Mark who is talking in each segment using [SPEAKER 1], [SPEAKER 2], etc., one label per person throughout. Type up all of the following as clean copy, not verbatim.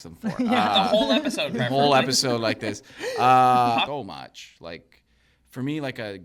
[SPEAKER 1] them for.
[SPEAKER 2] The whole episode.
[SPEAKER 1] The whole episode like this. So much. Like, for me, like a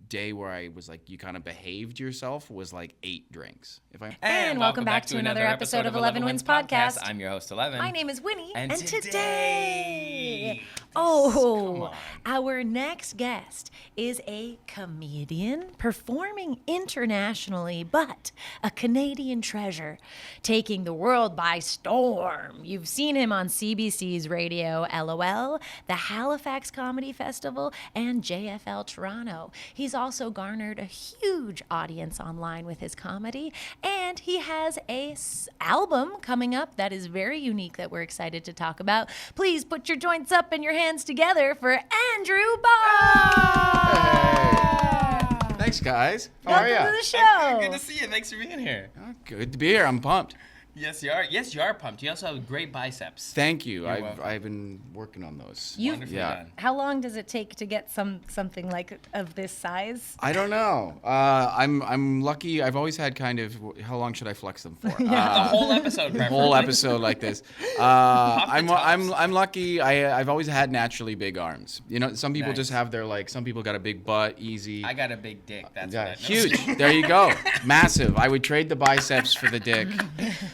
[SPEAKER 1] day where I was like, you kind of behaved yourself was like 8 drinks.
[SPEAKER 2] And welcome back to another episode of Ellevan Wins Podcast. I'm your host, Ellevan.
[SPEAKER 3] My name is Winnie.
[SPEAKER 2] And
[SPEAKER 3] today, our next guest is a comedian performing internationally, but a Canadian treasure, taking the world by storm. You've seen him on CBC's radio, LOL, the Halifax Comedy Festival, and JFL Toronto. He's also garnered a huge audience online with his comedy, and he has a album coming up that is very unique that we're excited to talk about. Please put your joints up and your hands together for Andrew Barr.
[SPEAKER 1] Hey. Thanks, guys. How are
[SPEAKER 3] Welcome
[SPEAKER 1] you?
[SPEAKER 3] to the show.
[SPEAKER 2] Good to see you. Thanks for being here.
[SPEAKER 1] Oh, good to be here. I'm pumped.
[SPEAKER 2] Yes, you are. Yes, you are pumped. You also have great biceps.
[SPEAKER 1] Thank you.
[SPEAKER 2] You're welcome.
[SPEAKER 1] I've been working on those.
[SPEAKER 2] Wonderfully done.
[SPEAKER 3] How long does it take to get something like of this size?
[SPEAKER 1] I don't know. I'm lucky. I've always had kind of. How long should I flex them for?
[SPEAKER 2] The whole episode.
[SPEAKER 1] The whole episode like this. I'm lucky. I've always had naturally big arms. You know, some people
[SPEAKER 2] Nice.
[SPEAKER 1] just have their like. Some people got a big butt, easy.
[SPEAKER 2] I got a big dick. That's
[SPEAKER 1] Yeah,
[SPEAKER 2] what I know.
[SPEAKER 1] huge. There you go. Massive. I would trade the biceps for the dick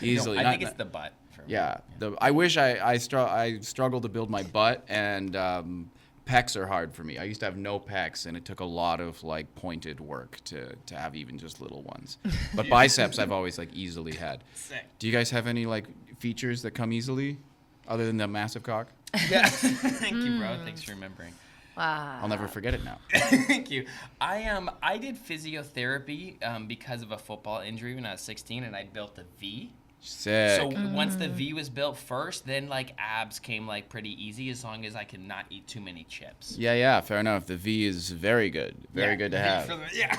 [SPEAKER 1] easily.
[SPEAKER 2] I think it's the butt. For me.
[SPEAKER 1] Yeah. I wish I struggled to build my butt, and pecs are hard for me. I used to have no pecs, and it took a lot of like pointed work to have even just little ones. But biceps I've always like easily had.
[SPEAKER 2] Sick.
[SPEAKER 1] Do you guys have any like features that come easily, other than the massive cock?
[SPEAKER 2] Yeah. Thank you, bro. Thanks for remembering.
[SPEAKER 3] Wow.
[SPEAKER 1] I'll never forget it now.
[SPEAKER 2] Thank you. I did physiotherapy because of a football injury when I was 16, and I built a V.
[SPEAKER 1] Sick.
[SPEAKER 2] So once the V was built first, then like abs came like pretty easy as long as I could not eat too many chips.
[SPEAKER 1] Yeah. Fair enough. The V is very good. Very good to have.
[SPEAKER 2] Yeah.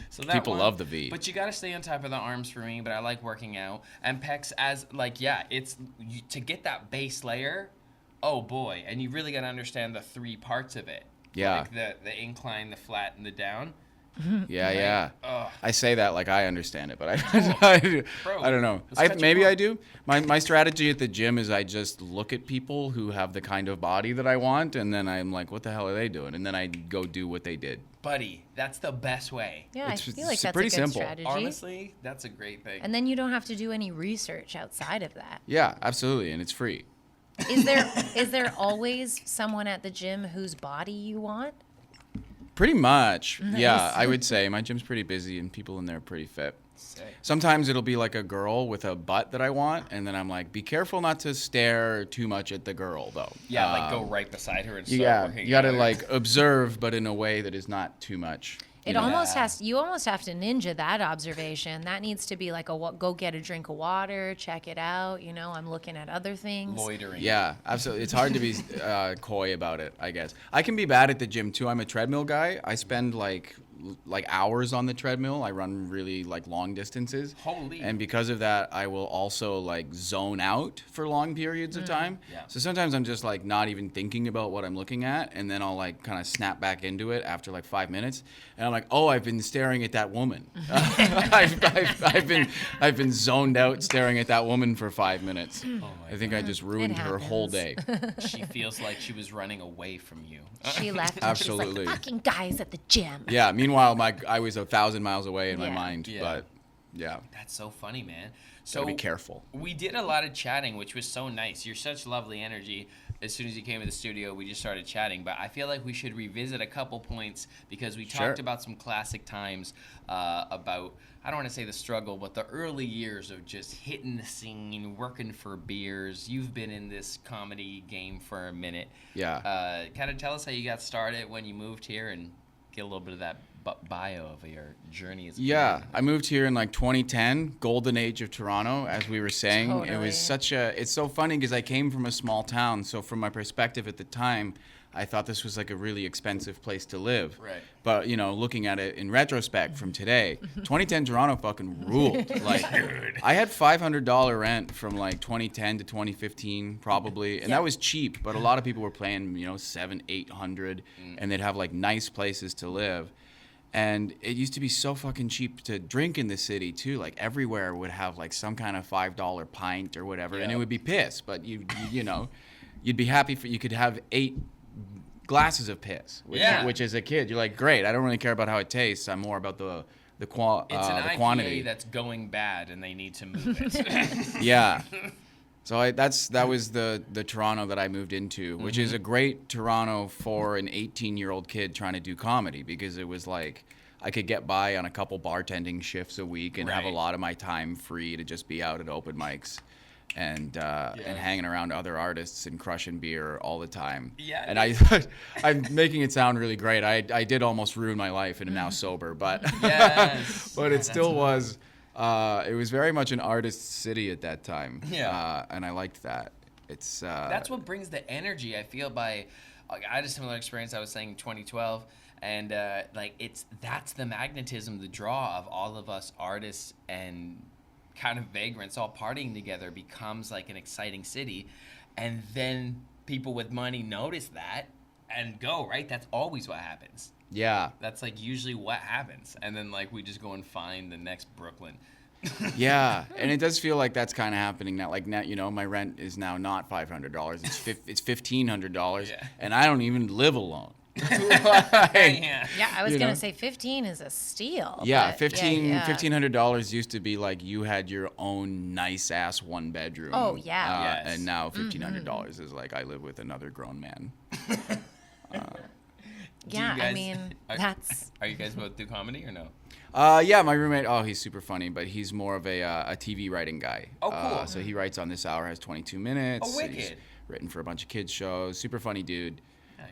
[SPEAKER 2] So that
[SPEAKER 1] People
[SPEAKER 2] one,
[SPEAKER 1] love the V.
[SPEAKER 2] But you got to stay on top of the arms for me. But I like working out and pecs as like it's to get that base layer. Oh boy, and you really got to understand the 3 parts of it.
[SPEAKER 1] Yeah.
[SPEAKER 2] Like the incline, the flat, and the down.
[SPEAKER 1] Yeah.
[SPEAKER 2] Ugh.
[SPEAKER 1] I say that like I understand it, but I don't know.
[SPEAKER 2] Let's catch
[SPEAKER 1] Maybe
[SPEAKER 2] you up.
[SPEAKER 1] I do. My strategy at the gym is I just look at people who have the kind of body that I want, and then I'm like, what the hell are they doing? And then I go do what they did.
[SPEAKER 2] Buddy, that's the best way.
[SPEAKER 3] Yeah,
[SPEAKER 1] It's
[SPEAKER 3] I feel like that's
[SPEAKER 1] pretty
[SPEAKER 3] a good
[SPEAKER 1] simple.
[SPEAKER 3] strategy.
[SPEAKER 2] Honestly, that's a great thing.
[SPEAKER 3] And then you don't have to do any research outside of that.
[SPEAKER 1] Yeah, absolutely, and it's free.
[SPEAKER 3] Is there always someone at the gym whose body you want?
[SPEAKER 1] Pretty much.
[SPEAKER 3] Nice.
[SPEAKER 1] Yeah, I would say my gym's pretty busy and people in there are pretty fit.
[SPEAKER 2] Sick.
[SPEAKER 1] Sometimes it'll be like a girl with a butt that I want, and then I'm like, be careful not to stare too much at the girl, though.
[SPEAKER 2] Yeah, like go right beside her and start
[SPEAKER 1] Yeah,
[SPEAKER 2] working
[SPEAKER 1] you gotta
[SPEAKER 2] at her.
[SPEAKER 1] like observe, but in a way that is not too much.
[SPEAKER 3] It
[SPEAKER 1] you know?
[SPEAKER 3] almost you almost have to ninja that observation. That needs to be like go get a drink of water, check it out. You know, I'm looking at other things.
[SPEAKER 2] Loitering.
[SPEAKER 1] Yeah, absolutely. It's hard to be coy about it, I guess. I can be bad at the gym too. I'm a treadmill guy. I spend like hours on the treadmill. I run really like long distances.
[SPEAKER 2] Holy.
[SPEAKER 1] And because of that, I will also like zone out for long periods of time.
[SPEAKER 2] Yeah.
[SPEAKER 1] So sometimes I'm just like not even thinking about what I'm looking at, and then I'll like kind of snap back into it after like 5 minutes, and I'm like, oh, I've been staring at that woman. I've been zoned out staring at that woman for 5 minutes.
[SPEAKER 2] Oh my
[SPEAKER 1] I think I just ruined her whole day.
[SPEAKER 2] She feels like she was running away from you.
[SPEAKER 3] She left.
[SPEAKER 1] Absolutely.
[SPEAKER 3] She's like, the fucking guys at the gym.
[SPEAKER 1] Yeah. Meanwhile, I was 1,000 miles away in my
[SPEAKER 3] Yeah.
[SPEAKER 1] mind.
[SPEAKER 2] Yeah.
[SPEAKER 1] But yeah,
[SPEAKER 2] That's so funny, man. So
[SPEAKER 1] gotta be careful.
[SPEAKER 2] We did a lot of chatting, which was so nice. You're such lovely energy. As soon as you came to the studio, we just started chatting. But I feel like we should revisit a couple points because we
[SPEAKER 1] Sure.
[SPEAKER 2] talked about some classic times about, I don't want to say the struggle, but the early years of just hitting the scene, working for beers. You've been in this comedy game for a minute.
[SPEAKER 1] Yeah.
[SPEAKER 2] Kind of tell us how you got started when you moved here and get a little bit of that bio of your journey as a
[SPEAKER 1] Yeah,
[SPEAKER 2] comedian.
[SPEAKER 1] I moved here in like 2010, golden age of Toronto, as we were saying. It
[SPEAKER 3] Totally.
[SPEAKER 1] was it's so funny because I came from a small town, so from my perspective at the time, I thought this was like a really expensive place to live.
[SPEAKER 2] Right.
[SPEAKER 1] But, you know, looking at it in retrospect from today, 2010 Toronto fucking ruled. Like, I had $500 rent from like 2010 to 2015 probably, and that was cheap, but a lot of people were paying, you know, $700, $800, and they'd have like nice places to live. And it used to be so fucking cheap to drink in the city too. Like everywhere would have like some kind of $5 pint or whatever, and it would be piss. But you know, you'd be happy you could have 8 glasses of piss, which as a kid you're like, great. I don't really care about how it tastes. I'm more about the
[SPEAKER 2] It's an
[SPEAKER 1] quantity.
[SPEAKER 2] IPA that's going bad, and they need to move it.
[SPEAKER 1] Yeah. So that was the Toronto that I moved into, which is a great Toronto for an 18-year-old kid trying to do comedy, because it was like I could get by on a couple bartending shifts a week and have a lot of my time free to just be out at open mics and hanging around other artists and crushing beer all the time.
[SPEAKER 2] Yeah.
[SPEAKER 1] And I'm making it sound really great. I did almost ruin my life and am now sober, but but it still was. It was very much an artist's city at that time. Yeah. And I liked that. It's
[SPEAKER 2] that's what brings the energy. I feel I had a similar experience. I was saying in 2012, and that's the magnetism, the draw of all of us artists and kind of vagrants all partying together becomes like an exciting city, and then people with money notice that and go, right? That's always what happens.
[SPEAKER 1] Yeah.
[SPEAKER 2] That's like usually what happens. And then like we just go and find the next Brooklyn.
[SPEAKER 1] Yeah. And it does feel like that's kind of happening now. Like now, you know, my rent is now not $500. It's $1,500 and I don't even live alone.
[SPEAKER 3] Yeah, I was going to say 15 is a steal.
[SPEAKER 1] Yeah, $1,500 used to be like you had your own nice ass 1 bedroom.
[SPEAKER 3] Oh, yeah.
[SPEAKER 1] Yes. And now $1,500 is like I live with another grown man.
[SPEAKER 3] Yeah, I mean, that's...
[SPEAKER 2] Are you guys both do comedy or no?
[SPEAKER 1] Yeah, my roommate, he's super funny, but he's more of a TV writing guy.
[SPEAKER 2] Oh, cool.
[SPEAKER 1] So he writes on This Hour, has 22 minutes.
[SPEAKER 2] Oh, wicked.
[SPEAKER 1] He's written for a bunch of kids shows. Super funny dude.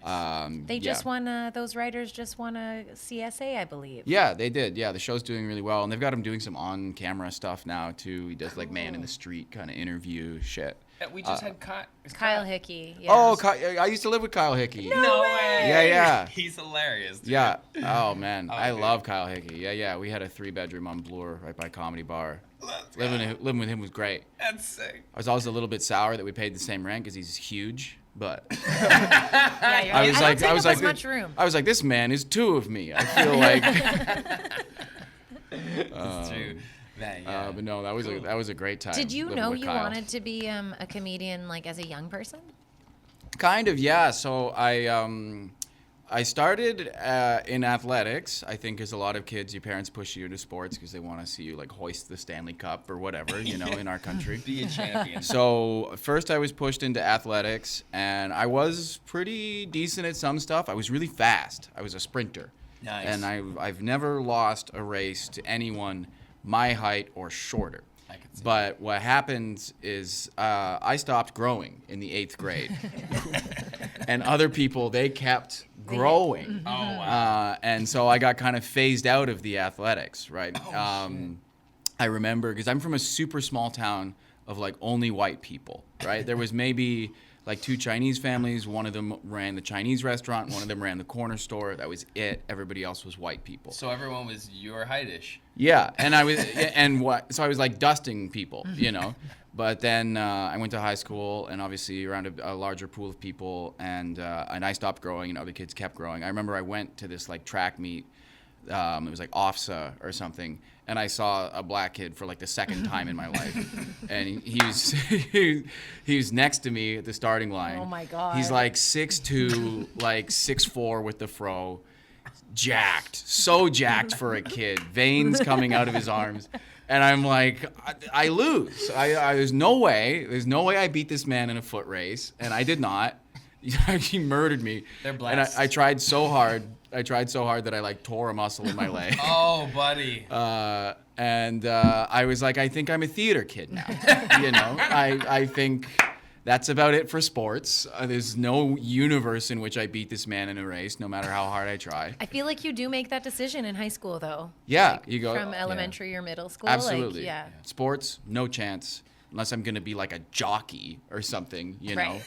[SPEAKER 2] Nice.
[SPEAKER 3] They just won, those writers just won a CSA, I believe.
[SPEAKER 1] Yeah, they did. Yeah, the show's doing really well. And they've got him doing some on-camera stuff now, too. He does, like, man in the street kind of interview shit.
[SPEAKER 2] We just had
[SPEAKER 3] Kyle Hickey. Yes.
[SPEAKER 1] Oh, I used to live with Kyle Hickey.
[SPEAKER 2] No way!
[SPEAKER 1] Yeah.
[SPEAKER 2] He's hilarious, dude.
[SPEAKER 1] Yeah. Oh, man. I love Kyle Hickey. Yeah. We had a 3-bedroom on Bloor right by Comedy Bar. Living with him was great.
[SPEAKER 2] That's sick.
[SPEAKER 1] I was always a little bit sour that we paid the same rent because he's huge. But
[SPEAKER 3] I was like, much room.
[SPEAKER 1] I was like, this man is 2 of me. I feel like.
[SPEAKER 2] It's true.
[SPEAKER 1] But no, that was a great time.
[SPEAKER 3] Did you know you
[SPEAKER 1] Kyle.
[SPEAKER 3] wanted to be a comedian like as a young person?
[SPEAKER 1] Kind of, yeah. So I started in athletics. I think as a lot of kids, your parents push you into sports because they want to see you like hoist the Stanley Cup or whatever, you know, in our country.
[SPEAKER 2] Be a champion.
[SPEAKER 1] So first I was pushed into athletics, and I was pretty decent at some stuff. I was really fast. I was a sprinter.
[SPEAKER 2] Nice.
[SPEAKER 1] And I've never lost a race to anyone my height or shorter. But what happens is I stopped growing in the 8th grade. And other people, they kept growing.
[SPEAKER 2] Oh, wow.
[SPEAKER 1] And so I got kind of phased out of the athletics, right? I remember, because I'm from a super small town of like only white people, right? There was maybe like 2 Chinese families. One of them ran the Chinese restaurant. One of them ran the corner store. That was it. Everybody else was white people.
[SPEAKER 2] So everyone was your heightish.
[SPEAKER 1] Yeah, and so I was like dusting people, you know. But then I went to high school, and obviously around a larger pool of people, and I stopped growing, and other kids kept growing. I remember I went to this like track meet. It was like OFSA or something, and I saw a black kid for like the 2nd time in my life, and he was next to me at the starting line.
[SPEAKER 3] Oh my God!
[SPEAKER 1] He's like 6'2", like 6'4" with the fro, jacked, so jacked for a kid, veins coming out of his arms, and I'm like, I lose. There's no way I beat this man in a foot race, and I did not. He murdered me.
[SPEAKER 2] They're blessed.
[SPEAKER 1] And I tried so hard. That I like tore a muscle in my leg.
[SPEAKER 2] Oh, buddy.
[SPEAKER 1] And I was like, I think I'm a theater kid now. You know, I think that's about it for sports. There's no universe in which I beat this man in a race, no matter how hard I try.
[SPEAKER 3] I feel like you do make that decision in high school, though.
[SPEAKER 1] Yeah,
[SPEAKER 3] like
[SPEAKER 1] you go
[SPEAKER 3] from elementary or middle school.
[SPEAKER 1] Absolutely.
[SPEAKER 3] Like, yeah.
[SPEAKER 1] Sports, no chance, unless I'm gonna be like a jockey or something. You know.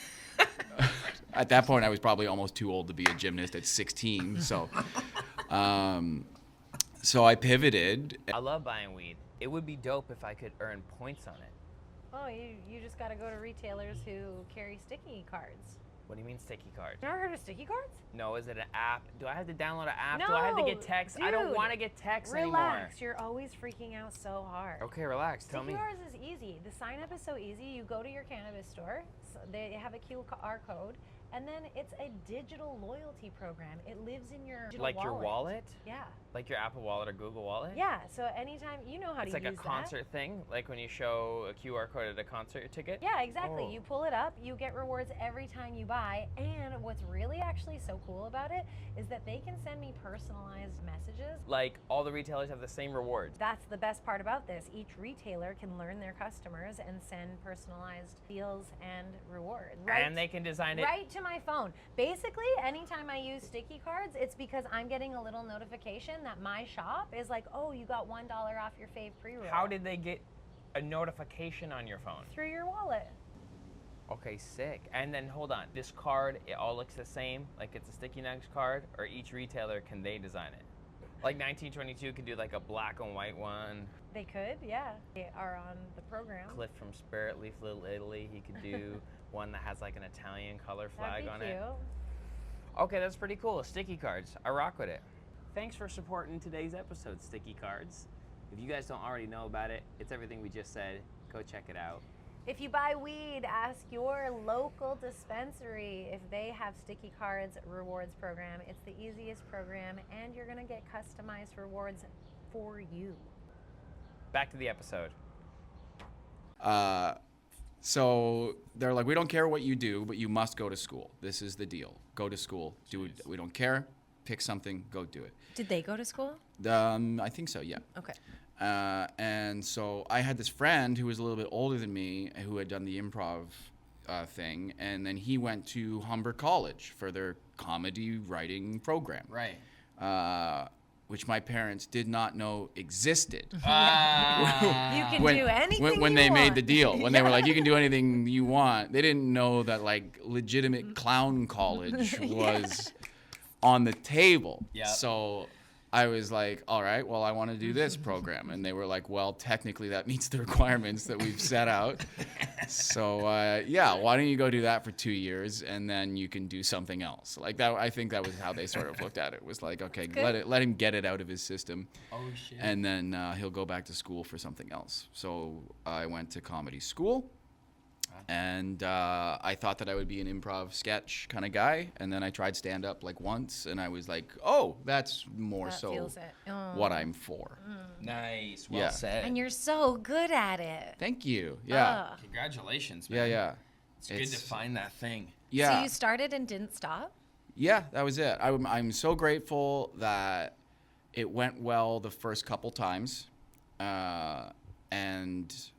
[SPEAKER 1] At that point, I was probably almost too old to be a gymnast at 16. So, so I pivoted.
[SPEAKER 4] I love buying weed. It would be dope if I could earn points on it.
[SPEAKER 3] Oh, you just got to go to retailers who carry sticky cards.
[SPEAKER 4] What do you mean sticky cards?
[SPEAKER 3] You never heard of sticky cards?
[SPEAKER 4] No, is it an app? Do I have to download an app? Do I have to get text? I don't
[SPEAKER 3] dude,
[SPEAKER 4] want to get text
[SPEAKER 3] Relax. You're always freaking out so hard.
[SPEAKER 4] anymore. Okay, relax. Tell
[SPEAKER 3] Sticky
[SPEAKER 4] me.
[SPEAKER 3] cards is easy. The sign up is so easy. You go to your cannabis store. So they have a QR code. And then it's a digital loyalty program. It lives in your digital
[SPEAKER 4] Like
[SPEAKER 3] wallet.
[SPEAKER 4] your wallet?
[SPEAKER 3] Yeah.
[SPEAKER 4] Like your Apple Wallet or Google Wallet?
[SPEAKER 3] Yeah. So anytime you know how
[SPEAKER 4] It's
[SPEAKER 3] to
[SPEAKER 4] like
[SPEAKER 3] use
[SPEAKER 4] a concert thing, like when you show a QR code at a concert ticket?
[SPEAKER 3] that. Yeah, exactly.
[SPEAKER 4] Oh.
[SPEAKER 3] You pull it up, you get rewards every time you buy. And what's really actually so cool about it is that they can send me personalized messages.
[SPEAKER 4] Like all the retailers have the same rewards.
[SPEAKER 3] That's the best part about this. Each retailer can learn their customers and send personalized deals and rewards.
[SPEAKER 4] And they can design it.
[SPEAKER 3] Right to my phone. Basically, anytime I use sticky cards, it's because I'm getting a little notification that my shop is like, oh, you got $1 off your fave pre-roll.
[SPEAKER 4] How did they get a notification on your phone?
[SPEAKER 3] Through your wallet.
[SPEAKER 4] Okay, sick. And then hold on, this card, it all looks the same, like it's a Sticky Nugs card, or each retailer, can they design it? Like 1922 could do like a black and white one.
[SPEAKER 3] They could, yeah. They are on the program.
[SPEAKER 4] Cliff from Spirit Leaf Little Italy, he could do one that has like an Italian color flag
[SPEAKER 3] That'd
[SPEAKER 4] on
[SPEAKER 3] be
[SPEAKER 4] it.
[SPEAKER 3] cute.
[SPEAKER 4] Okay, that's pretty cool. Sticky cards. I rock with it. Thanks for supporting today's episode, Sticky Cards. If you guys don't already know about it, it's everything we just said. Go check it out.
[SPEAKER 3] If you buy weed, ask your local dispensary if they have Sticky Cards rewards program. It's the easiest program, and you're gonna get customized rewards for you.
[SPEAKER 4] Back to the episode.
[SPEAKER 1] So they're like, we don't care what you do, but you must go to school. This is the deal. Go to school. Do it. We don't care. Pick something. Go do it.
[SPEAKER 3] Did they go to school?
[SPEAKER 1] I think so. Yeah.
[SPEAKER 3] Okay.
[SPEAKER 1] And so I had this friend who was a little bit older than me who had done the improv thing, and then he went to Humber College for their comedy writing program.
[SPEAKER 2] Right.
[SPEAKER 1] Which my parents did not know existed.
[SPEAKER 3] You can do anything
[SPEAKER 1] when
[SPEAKER 3] you
[SPEAKER 1] they made
[SPEAKER 3] want.
[SPEAKER 1] the deal. When they were like, you can do anything you want. They didn't know that like legitimate clown college was on the table.
[SPEAKER 2] Yep.
[SPEAKER 1] So I was like, all right, well, I want to do this program. And they were like, well, technically that meets the requirements that we've set out. So, yeah, why don't you go do that for 2 years and then you can do something else? Like that, I think that was how they sort of looked at it. Was like, okay, let him get it out of his system.
[SPEAKER 2] Oh, shit.
[SPEAKER 1] And then he'll go back to school for something else. So I went to comedy school. And I thought that I would be an improv sketch kind of guy. And then I tried stand-up like once. And I was like, oh, that's more
[SPEAKER 3] That
[SPEAKER 1] so
[SPEAKER 3] feels it. Oh.
[SPEAKER 1] what I'm for.
[SPEAKER 2] Nice. Well
[SPEAKER 1] Yeah.
[SPEAKER 2] said.
[SPEAKER 3] And you're so good at it.
[SPEAKER 1] Thank you. Yeah.
[SPEAKER 2] Congratulations, man.
[SPEAKER 1] Yeah, yeah.
[SPEAKER 2] It's good to find that thing.
[SPEAKER 1] Yeah.
[SPEAKER 3] So you started and didn't stop?
[SPEAKER 1] Yeah, that was it. I'm so grateful that it went well the first couple times.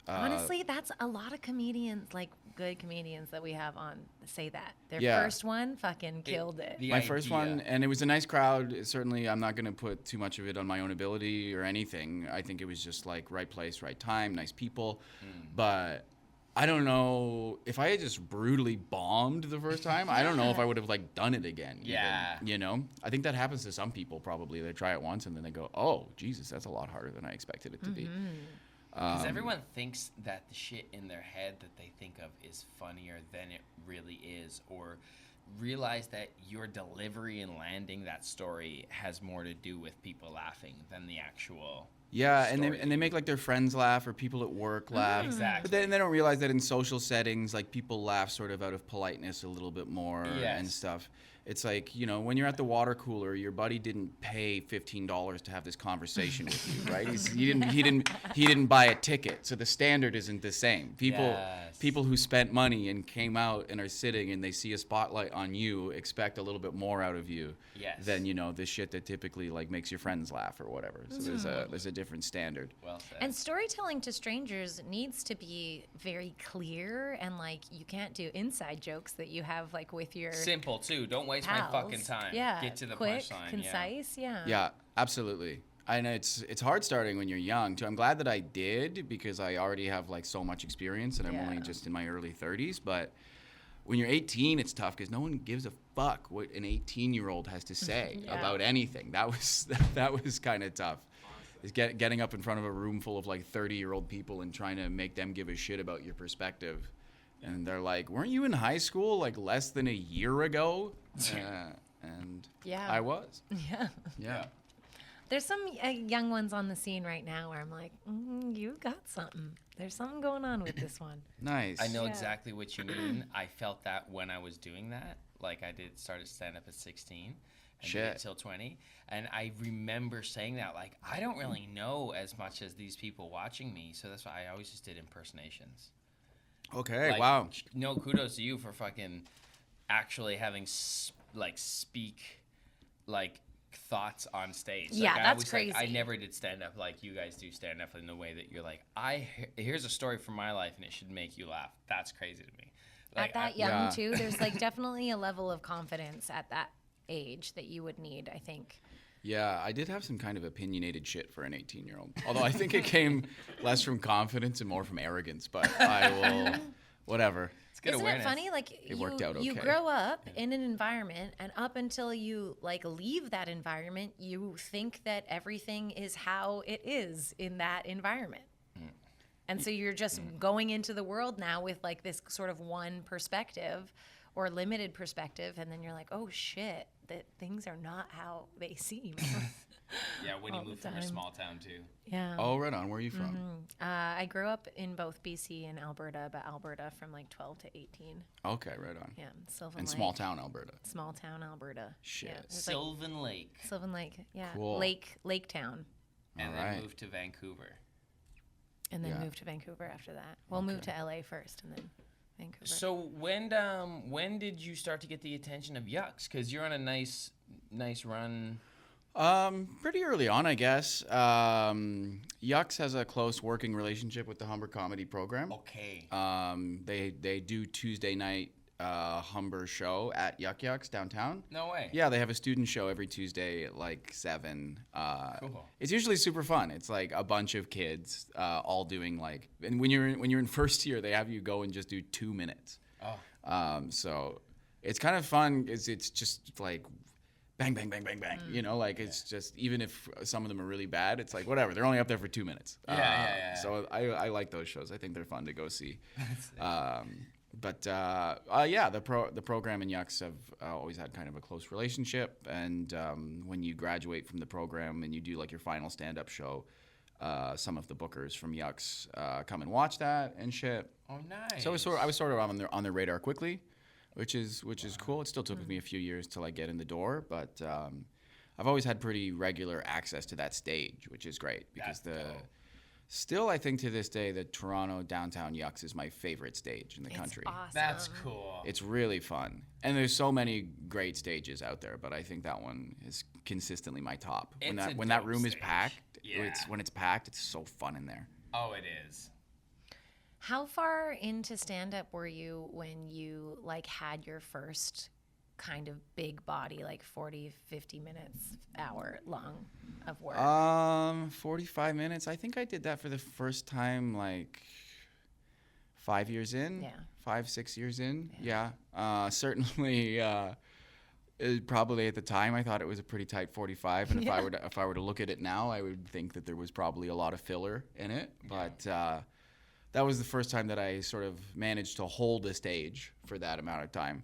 [SPEAKER 3] Honestly, that's a lot of comedians, like good comedians that we have on, say that. Their
[SPEAKER 1] Yeah.
[SPEAKER 3] first one fucking killed it.
[SPEAKER 2] The
[SPEAKER 1] my first
[SPEAKER 2] idea.
[SPEAKER 1] one, and it was a nice crowd. Certainly, I'm not going to put too much of it on my own ability or anything. I think it was just like right place, right time, nice people. But I don't know if I had just brutally bombed the first time. I don't know if I would have like done it again.
[SPEAKER 2] Yeah.
[SPEAKER 1] Even, you know, I think that happens to some people probably. They try it once and then they go, "Oh, Jesus, that's a lot harder than I expected it to be."
[SPEAKER 2] Because everyone thinks that the shit in their head that they think of is funnier than it really is, or realize that your delivery and landing that story has more to do with people laughing than the actual
[SPEAKER 1] Yeah, and
[SPEAKER 2] story.
[SPEAKER 1] they make like their friends laugh or people at work laugh.
[SPEAKER 2] Exactly.
[SPEAKER 1] But then they don't realize that in social settings, like people laugh sort of out of politeness a little bit more
[SPEAKER 2] Yes.
[SPEAKER 1] and stuff. It's like, you know, when you're at the water cooler, your buddy didn't pay $15 to have this conversation with you, right? He didn't buy a ticket, so the standard isn't the same.
[SPEAKER 2] Yes.
[SPEAKER 1] People who spent money and came out and are sitting and they see a spotlight on you expect a little bit more out of you
[SPEAKER 2] Yes.
[SPEAKER 1] than, you know, the shit that typically like makes your friends laugh or whatever. So there's a different standard.
[SPEAKER 2] Well said.
[SPEAKER 3] And storytelling to strangers needs to be very clear, and like you can't do inside jokes that you have like with your
[SPEAKER 2] Simple too. Don't waste
[SPEAKER 3] pals.
[SPEAKER 2] my fucking time.
[SPEAKER 3] Yeah,
[SPEAKER 2] Get to the
[SPEAKER 3] quick,
[SPEAKER 2] punchline.
[SPEAKER 3] concise. Yeah.
[SPEAKER 1] Yeah, absolutely. I know it's hard starting when you're young too. I'm glad that I did because I already have like so much experience and I'm only
[SPEAKER 3] Yeah.
[SPEAKER 1] just in my early 30s. But when you're 18, it's tough because no one gives a fuck what an 18-year-old has to say
[SPEAKER 3] Yeah.
[SPEAKER 1] about anything. That was kind of tough. Is getting up in front of a room full of like 30-year-old people and trying to make them give a shit about your perspective. And they're like, weren't you in high school like less than a year ago? And
[SPEAKER 3] Yeah.
[SPEAKER 1] I was.
[SPEAKER 3] Yeah.
[SPEAKER 1] Yeah.
[SPEAKER 3] There's some young ones on the scene right now where I'm like, you got something. There's something going on with this one.
[SPEAKER 1] Nice.
[SPEAKER 2] I know
[SPEAKER 3] Yeah.
[SPEAKER 2] exactly what you mean. I felt that when I was doing that. Like I started stand-up at 16 and did it till 20. And I remember saying that, like, I don't really know as much as these people watching me. So that's why I always just did impersonations.
[SPEAKER 1] Okay,
[SPEAKER 2] Like,
[SPEAKER 1] wow.
[SPEAKER 2] No, kudos to you for fucking actually having speak like thoughts on stage.
[SPEAKER 3] Yeah,
[SPEAKER 2] like,
[SPEAKER 3] that's
[SPEAKER 2] I
[SPEAKER 3] crazy.
[SPEAKER 2] never did stand up like you guys do stand up in the way that you're like, here's a story from my life and it should make you laugh. That's crazy to me. Like,
[SPEAKER 3] At that
[SPEAKER 2] I-
[SPEAKER 3] young,
[SPEAKER 1] Yeah.
[SPEAKER 3] too, there's like definitely a level of confidence at that age that you would need, I think.
[SPEAKER 1] Yeah, I did have some kind of opinionated shit for an 18-year-old. Although I think it came less from confidence and more from arrogance, but I will, whatever.
[SPEAKER 2] It's good
[SPEAKER 3] Isn't
[SPEAKER 2] awareness.
[SPEAKER 3] it funny? Like
[SPEAKER 1] It worked out
[SPEAKER 3] you
[SPEAKER 1] okay.
[SPEAKER 3] grow up in an environment, and up until you like leave that environment, you think that everything is how it is in that environment. And so you're just going into the world now with like this sort of one perspective or limited perspective, and then you're like, oh shit, that things are not how they seem.
[SPEAKER 2] Yeah, when you
[SPEAKER 3] all the
[SPEAKER 2] move from a
[SPEAKER 3] time.
[SPEAKER 2] small town too.
[SPEAKER 3] Yeah.
[SPEAKER 1] Oh, right on. Where are you from?
[SPEAKER 3] I grew up in both BC and Alberta, but Alberta from like 12 to 18.
[SPEAKER 1] Okay, right on.
[SPEAKER 3] Yeah, Sylvan
[SPEAKER 1] And
[SPEAKER 3] Lake.
[SPEAKER 1] small town Alberta.
[SPEAKER 3] Small town Alberta.
[SPEAKER 1] Shit.
[SPEAKER 3] Yeah, it was like
[SPEAKER 2] Sylvan Lake,
[SPEAKER 3] Sylvan Lake. Yeah.
[SPEAKER 1] Cool.
[SPEAKER 3] Lake town.
[SPEAKER 2] and then
[SPEAKER 1] Alright.
[SPEAKER 2] moved to Vancouver.
[SPEAKER 3] And then
[SPEAKER 1] Yeah.
[SPEAKER 3] moved to Vancouver after that. Well, moved to LA first and then Vancouver.
[SPEAKER 2] So when did you start to get the attention of Yucks? Because you're on a nice run.
[SPEAKER 1] Pretty early on, I guess. Yucks has a close working relationship with the Humber Comedy Program.
[SPEAKER 2] Okay.
[SPEAKER 1] They do Tuesday night Humber show at Yuck Yucks downtown.
[SPEAKER 2] No way.
[SPEAKER 1] Yeah, they have a student show every Tuesday at like 7.
[SPEAKER 2] Cool.
[SPEAKER 1] It's usually super fun. It's like a bunch of kids all doing like, and when you're in first year, they have you go and just do 2 minutes.
[SPEAKER 2] Oh.
[SPEAKER 1] So it's kind of fun. It's just like bang, bang, bang, bang, bang. You know, like it's just, even if some of them are really bad, it's like whatever. They're only up there for 2 minutes.
[SPEAKER 2] Yeah.
[SPEAKER 1] So I like those shows. I think they're fun to go see. The program and Yucks have always had kind of a close relationship. And when you graduate from the program and you do like your final stand-up show, some of the bookers from Yucks come and watch that and shit.
[SPEAKER 2] Oh, nice.
[SPEAKER 1] So I was sort of on their radar quickly, which is cool. It still took me a few years to like get in the door, but I've always had pretty regular access to that stage, which is great because
[SPEAKER 2] That's dope.
[SPEAKER 1] still I think to this day the Toronto downtown Yucks is my favorite stage in the country.
[SPEAKER 3] Awesome.
[SPEAKER 2] That's cool.
[SPEAKER 1] It's really fun, and there's so many great stages out there, but I think that one is consistently my top.
[SPEAKER 2] It's a
[SPEAKER 1] When that
[SPEAKER 2] dope
[SPEAKER 1] room is
[SPEAKER 2] stage.
[SPEAKER 1] packed,
[SPEAKER 2] Yeah.
[SPEAKER 1] when it's packed, it's so fun in there.
[SPEAKER 2] Oh, it is.
[SPEAKER 3] How far into stand-up were you when you like had your first kind of big body, like 40, 50 minutes, hour long of work?
[SPEAKER 1] 45 minutes. I think I did that for the first time like 5 years in.
[SPEAKER 3] Yeah.
[SPEAKER 1] 5-6 years in. Yeah. Certainly. Probably at the time I thought it was a pretty tight 45, and
[SPEAKER 3] Yeah.
[SPEAKER 1] if I were to look at it now, I would think that there was probably a lot of filler in it. But that was the first time that I sort of managed to hold a stage for that amount of time.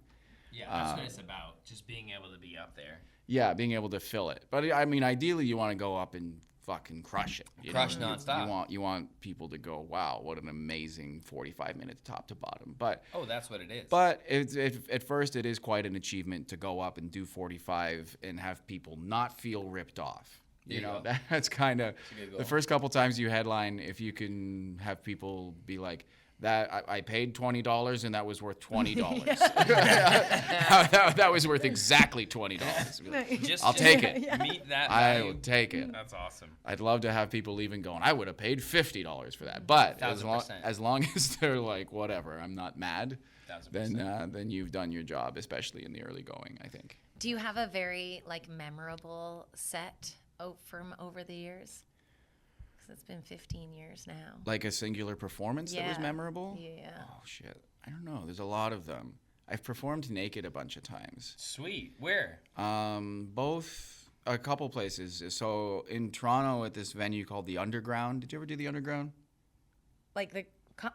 [SPEAKER 2] Yeah, that's what it's about. Just being able to be up there.
[SPEAKER 1] Yeah, being able to fill it. But I mean, ideally, you want to go up and fucking crush it.
[SPEAKER 2] Crush nonstop.
[SPEAKER 1] You want people to go, wow, what an amazing 45 minutes top to bottom. But
[SPEAKER 2] Oh, that's what it is.
[SPEAKER 1] But at first, it is quite an achievement to go up and do 45 and have people not feel ripped off. You
[SPEAKER 2] There you
[SPEAKER 1] know,
[SPEAKER 2] go.
[SPEAKER 1] that's kind of
[SPEAKER 2] a good goal.
[SPEAKER 1] the first couple times you headline. If you can have people be like, that I paid $20 and that was worth $20. that was worth exactly $20.
[SPEAKER 2] Just
[SPEAKER 1] I'll take it.
[SPEAKER 2] Meet that
[SPEAKER 1] I
[SPEAKER 2] value.
[SPEAKER 1] will take it.
[SPEAKER 2] That's awesome.
[SPEAKER 1] I'd love to have people leaving going, I would have paid $50 for that. But as
[SPEAKER 2] 1000%.
[SPEAKER 1] long as they're like, whatever, I'm not mad,
[SPEAKER 2] 1000%.
[SPEAKER 1] then you've done your job, especially in the early going, I think.
[SPEAKER 3] Do you have a very like memorable set from over the years? Because it's been 15 years now.
[SPEAKER 1] Like a singular performance that was
[SPEAKER 3] Yeah.
[SPEAKER 1] memorable?
[SPEAKER 3] Yeah.
[SPEAKER 1] Oh, shit. I don't know. There's a lot of them. I've performed naked a bunch of times.
[SPEAKER 2] Sweet. Where?
[SPEAKER 1] Both, a couple places. So in Toronto at this venue called the Underground. Did you ever do the Underground?
[SPEAKER 3] Like the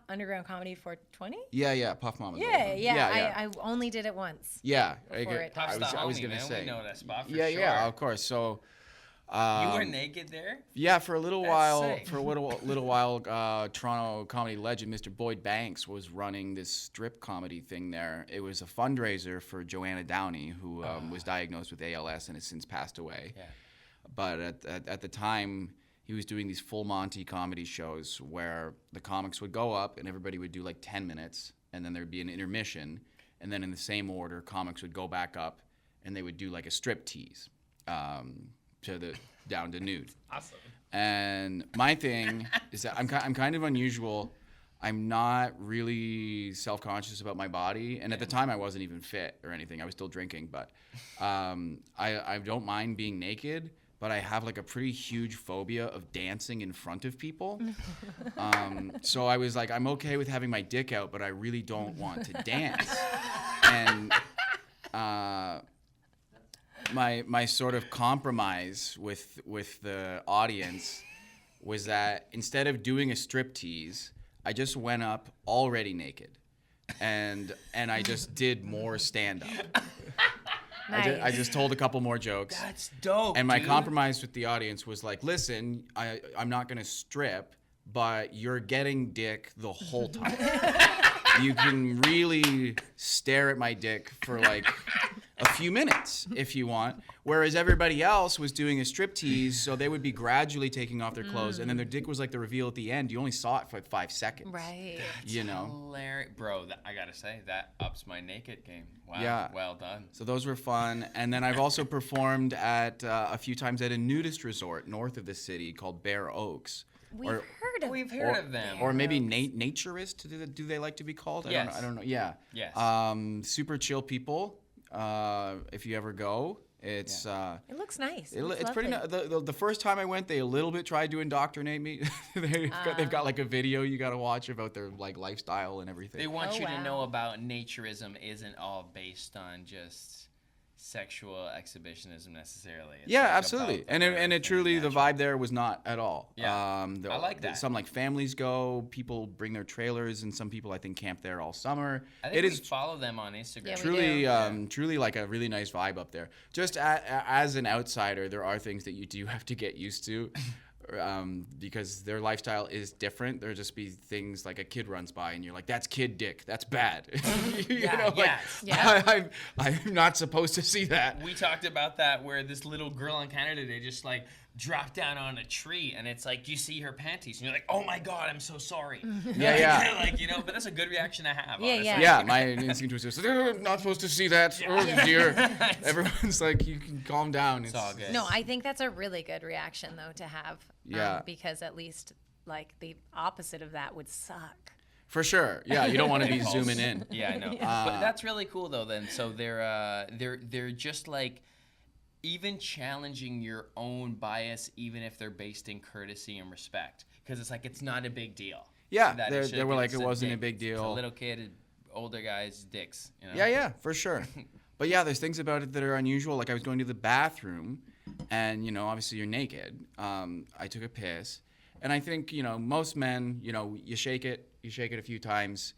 [SPEAKER 3] Underground Comedy 420?
[SPEAKER 1] Yeah, Puff Mama's
[SPEAKER 3] Yeah,
[SPEAKER 1] old one.
[SPEAKER 3] yeah. I only did it once.
[SPEAKER 1] Yeah,
[SPEAKER 3] before it
[SPEAKER 2] Puff's the
[SPEAKER 1] I was
[SPEAKER 2] homie,
[SPEAKER 1] gonna
[SPEAKER 2] man.
[SPEAKER 1] say.
[SPEAKER 2] We know that spot for
[SPEAKER 1] yeah,
[SPEAKER 2] sure.
[SPEAKER 1] yeah, of course. So,
[SPEAKER 2] You were naked there?
[SPEAKER 1] yeah, for a little
[SPEAKER 2] That's
[SPEAKER 1] while,
[SPEAKER 2] sick.
[SPEAKER 1] Toronto comedy legend Mr. Boyd Banks was running this strip comedy thing there. It was a fundraiser for Joanna Downey, who was diagnosed with ALS and has since passed away.
[SPEAKER 2] Yeah.
[SPEAKER 1] But at the time, he was doing these full Monty comedy shows where the comics would go up and everybody would do like 10 minutes, and then there'd be an intermission, and then in the same order, comics would go back up and they would do like a strip tease. Down to nude.
[SPEAKER 2] Awesome.
[SPEAKER 1] And my thing is that I'm kind of unusual. I'm not really self-conscious about my body, and at the time I wasn't even fit or anything. I was still drinking, but I don't mind being naked, but I have like a pretty huge phobia of dancing in front of people. So I was like, I'm okay with having my dick out, but I really don't want to dance. And my sort of compromise with the audience was that instead of doing a striptease, I just went up already naked, and I just did more stand-up.
[SPEAKER 3] Nice.
[SPEAKER 1] I just told a couple more jokes.
[SPEAKER 2] That's dope.
[SPEAKER 1] And my
[SPEAKER 2] dude.
[SPEAKER 1] compromise with the audience was like, listen, I'm not gonna strip, but you're getting dick the whole time. You can really stare at my dick for like a few minutes if you want. Whereas everybody else was doing a striptease, so they would be gradually taking off their clothes, and then their dick was like the reveal at the end. You only saw it for like 5 seconds.
[SPEAKER 3] Right.
[SPEAKER 1] You know?
[SPEAKER 2] Hilarious. Bro, I gotta say, that ups my naked game. Wow.
[SPEAKER 1] Yeah.
[SPEAKER 2] Well done.
[SPEAKER 1] So those were fun. And then I've also performed at a few times at a nudist resort north of the city called Bear Oaks.
[SPEAKER 3] We've heard of
[SPEAKER 2] We've heard of them.
[SPEAKER 1] Or maybe naturist, do they like to be called?
[SPEAKER 2] Yes.
[SPEAKER 1] I don't know. Yeah.
[SPEAKER 2] Yes.
[SPEAKER 1] Super chill people. If you ever go, it's
[SPEAKER 3] It looks nice.
[SPEAKER 1] it's pretty.
[SPEAKER 3] lovely.
[SPEAKER 1] The first time I went, they a little bit tried to indoctrinate me. They've got like a video you got to watch about their like lifestyle and everything.
[SPEAKER 2] They want
[SPEAKER 3] Oh,
[SPEAKER 2] you to
[SPEAKER 3] wow.
[SPEAKER 2] know about naturism isn't all based on just sexual exhibitionism necessarily. It's
[SPEAKER 1] Yeah,
[SPEAKER 2] like
[SPEAKER 1] absolutely.
[SPEAKER 2] about
[SPEAKER 1] And
[SPEAKER 2] the
[SPEAKER 1] it truly, the
[SPEAKER 2] natural.
[SPEAKER 1] vibe there was not at all.
[SPEAKER 2] Yeah. I like that.
[SPEAKER 1] Some like families go, people bring their trailers, and some people I think camp there all summer.
[SPEAKER 2] I think
[SPEAKER 1] It
[SPEAKER 2] we
[SPEAKER 1] is
[SPEAKER 2] follow them on Instagram.
[SPEAKER 3] Yeah, we
[SPEAKER 1] truly,
[SPEAKER 3] do.
[SPEAKER 1] truly like a really nice vibe up there. Just as an outsider, there are things that you do have to get used to. Because their lifestyle is different. There'll just be things like a kid runs by and you're like, that's kid dick. That's bad.
[SPEAKER 2] yes.
[SPEAKER 3] Yeah.
[SPEAKER 1] I'm not supposed to see that.
[SPEAKER 2] We talked about that where this little girl in Canada, they just like dropped down on a tree and it's like you see her panties and you're like, oh my God, I'm so sorry.
[SPEAKER 1] Yeah.
[SPEAKER 2] Like, you know, but that's a good reaction to have.
[SPEAKER 3] Yeah,
[SPEAKER 2] honestly.
[SPEAKER 3] yeah.
[SPEAKER 1] Yeah, my instinct was just, I'm not supposed to see that. Oh, dear. Everyone's like, you can calm down.
[SPEAKER 2] It's all good.
[SPEAKER 3] No, I think that's a really good reaction though to have.
[SPEAKER 1] Yeah.
[SPEAKER 3] Because at least like the opposite of that would suck.
[SPEAKER 1] For sure. Yeah, you don't want to be
[SPEAKER 2] Impulse.
[SPEAKER 1] zooming in.
[SPEAKER 2] Yeah, I know. But that's really cool though. Then, so they're just like even challenging your own bias, even if they're based in courtesy and respect, because it's like it's not a big deal.
[SPEAKER 1] Yeah,
[SPEAKER 2] That
[SPEAKER 1] they
[SPEAKER 2] should
[SPEAKER 1] were
[SPEAKER 2] be
[SPEAKER 1] like,
[SPEAKER 2] just
[SPEAKER 1] it wasn't a
[SPEAKER 2] dick.
[SPEAKER 1] big
[SPEAKER 2] It's a
[SPEAKER 1] deal.
[SPEAKER 2] little kid, older guys' dicks. You know?
[SPEAKER 1] Yeah, for sure. But yeah, there's things about it that are unusual. Like I was going to the bathroom, and obviously you're naked. I took a piss, and I think most men, you shake it a few times.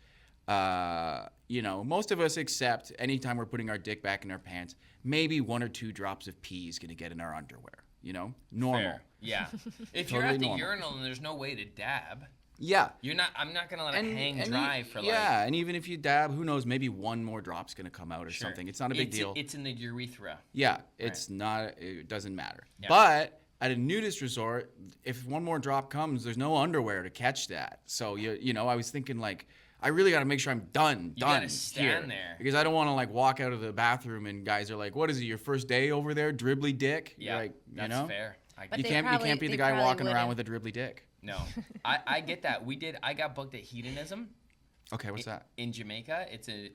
[SPEAKER 1] Most of us accept anytime we're putting our dick back in our pants, maybe 1 or 2 drops of pee is gonna get in our underwear. Normal.
[SPEAKER 2] Fair. Yeah. If you're
[SPEAKER 1] Totally
[SPEAKER 2] at the
[SPEAKER 1] normal.
[SPEAKER 2] urinal and there's no way to dab,
[SPEAKER 1] Yeah.
[SPEAKER 2] I'm not gonna let it hang
[SPEAKER 1] and
[SPEAKER 2] dry for like.
[SPEAKER 1] Yeah, and even if you dab, who knows? Maybe 1 more drop's gonna come out or
[SPEAKER 2] Sure.
[SPEAKER 1] something. It's not a big deal.
[SPEAKER 2] It's in the urethra.
[SPEAKER 1] Yeah, it's not. It doesn't matter.
[SPEAKER 2] Yeah.
[SPEAKER 1] But at a nudist resort, if 1 more drop comes, there's no underwear to catch that. So I was thinking like, I really got to make sure I'm done.
[SPEAKER 2] You gotta stand there.
[SPEAKER 1] because I don't want to like walk out of the bathroom and guys are like, "What is it? Your first day over there, dribbly dick?"
[SPEAKER 2] Yeah,
[SPEAKER 1] You're like,
[SPEAKER 2] that's fair. I
[SPEAKER 3] But
[SPEAKER 1] You
[SPEAKER 3] they
[SPEAKER 1] can't
[SPEAKER 3] probably-
[SPEAKER 1] be the
[SPEAKER 3] they
[SPEAKER 1] guy
[SPEAKER 3] probably
[SPEAKER 1] walking around
[SPEAKER 3] wouldn't.
[SPEAKER 1] with a dribbly dick.
[SPEAKER 2] No, I get that. I got booked at Hedonism.
[SPEAKER 1] Okay, what's that?
[SPEAKER 2] In Jamaica. It's a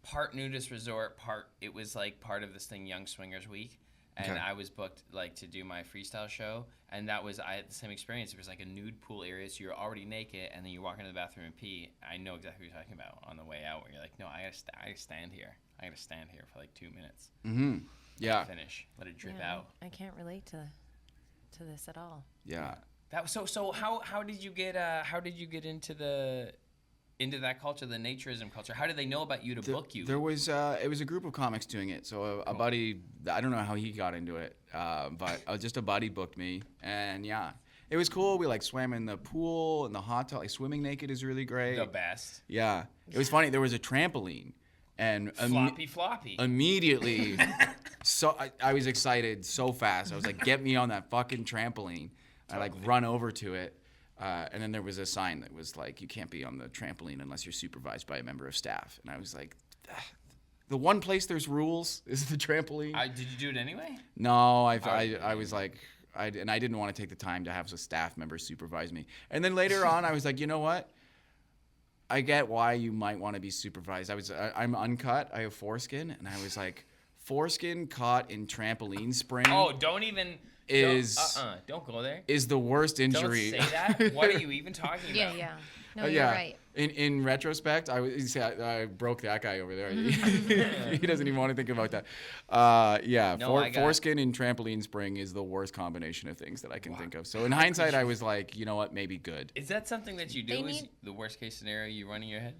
[SPEAKER 2] part nudist resort, it was like part of this thing, Young Swingers Week. And
[SPEAKER 1] Okay.
[SPEAKER 2] I was booked like to do my freestyle show, and I had the same experience. There was like a nude pool area, so you're already naked, and then you walk into the bathroom and pee. I know exactly what you're talking about on the way out, where you're like, no, I gotta stand here. I gotta stand here for like 2 minutes.
[SPEAKER 1] Mm-hmm. Yeah.
[SPEAKER 2] Finish. Let it drip
[SPEAKER 3] Yeah,
[SPEAKER 2] out.
[SPEAKER 3] I can't relate to this at all.
[SPEAKER 1] Yeah.
[SPEAKER 2] That was so. How did you get into the into that culture, the naturism culture? How did they know about you to book you?
[SPEAKER 1] There was it was a group of comics doing it. So a buddy, I don't know how he got into it, but just a buddy booked me, and yeah, it was cool. We like swam in the pool and the hot tub. Like swimming naked is really great.
[SPEAKER 2] The best.
[SPEAKER 1] Yeah, it was funny. There was a trampoline, and
[SPEAKER 2] Floppy.
[SPEAKER 1] immediately, so I was excited so fast. I was like, "Get me on that fucking trampoline!" I like run over to it. And then there was a sign that was like, you can't be on the trampoline unless you're supervised by a member of staff. And I was like, the one place there's rules is the trampoline.
[SPEAKER 2] Did you do it anyway?
[SPEAKER 1] No, I was like, I didn't want to take the time to have a staff member supervise me. And then later on, I was like, you know what? I get why you might want to be supervised. I'm uncut. I have foreskin. And I was like, foreskin caught in trampoline spring.
[SPEAKER 2] Oh, don't even... don't go there.
[SPEAKER 1] Is the worst injury.
[SPEAKER 2] Don't say that. What are you even talking about?
[SPEAKER 3] Yeah. No, you're right.
[SPEAKER 1] In retrospect, I broke that guy over there. He doesn't even want to think about that. Foreskin and trampoline spring is the worst combination of things that I can think of. So in hindsight, I was like, you know what, maybe good.
[SPEAKER 2] Is that something that you do? Is the worst case scenario you run in your head?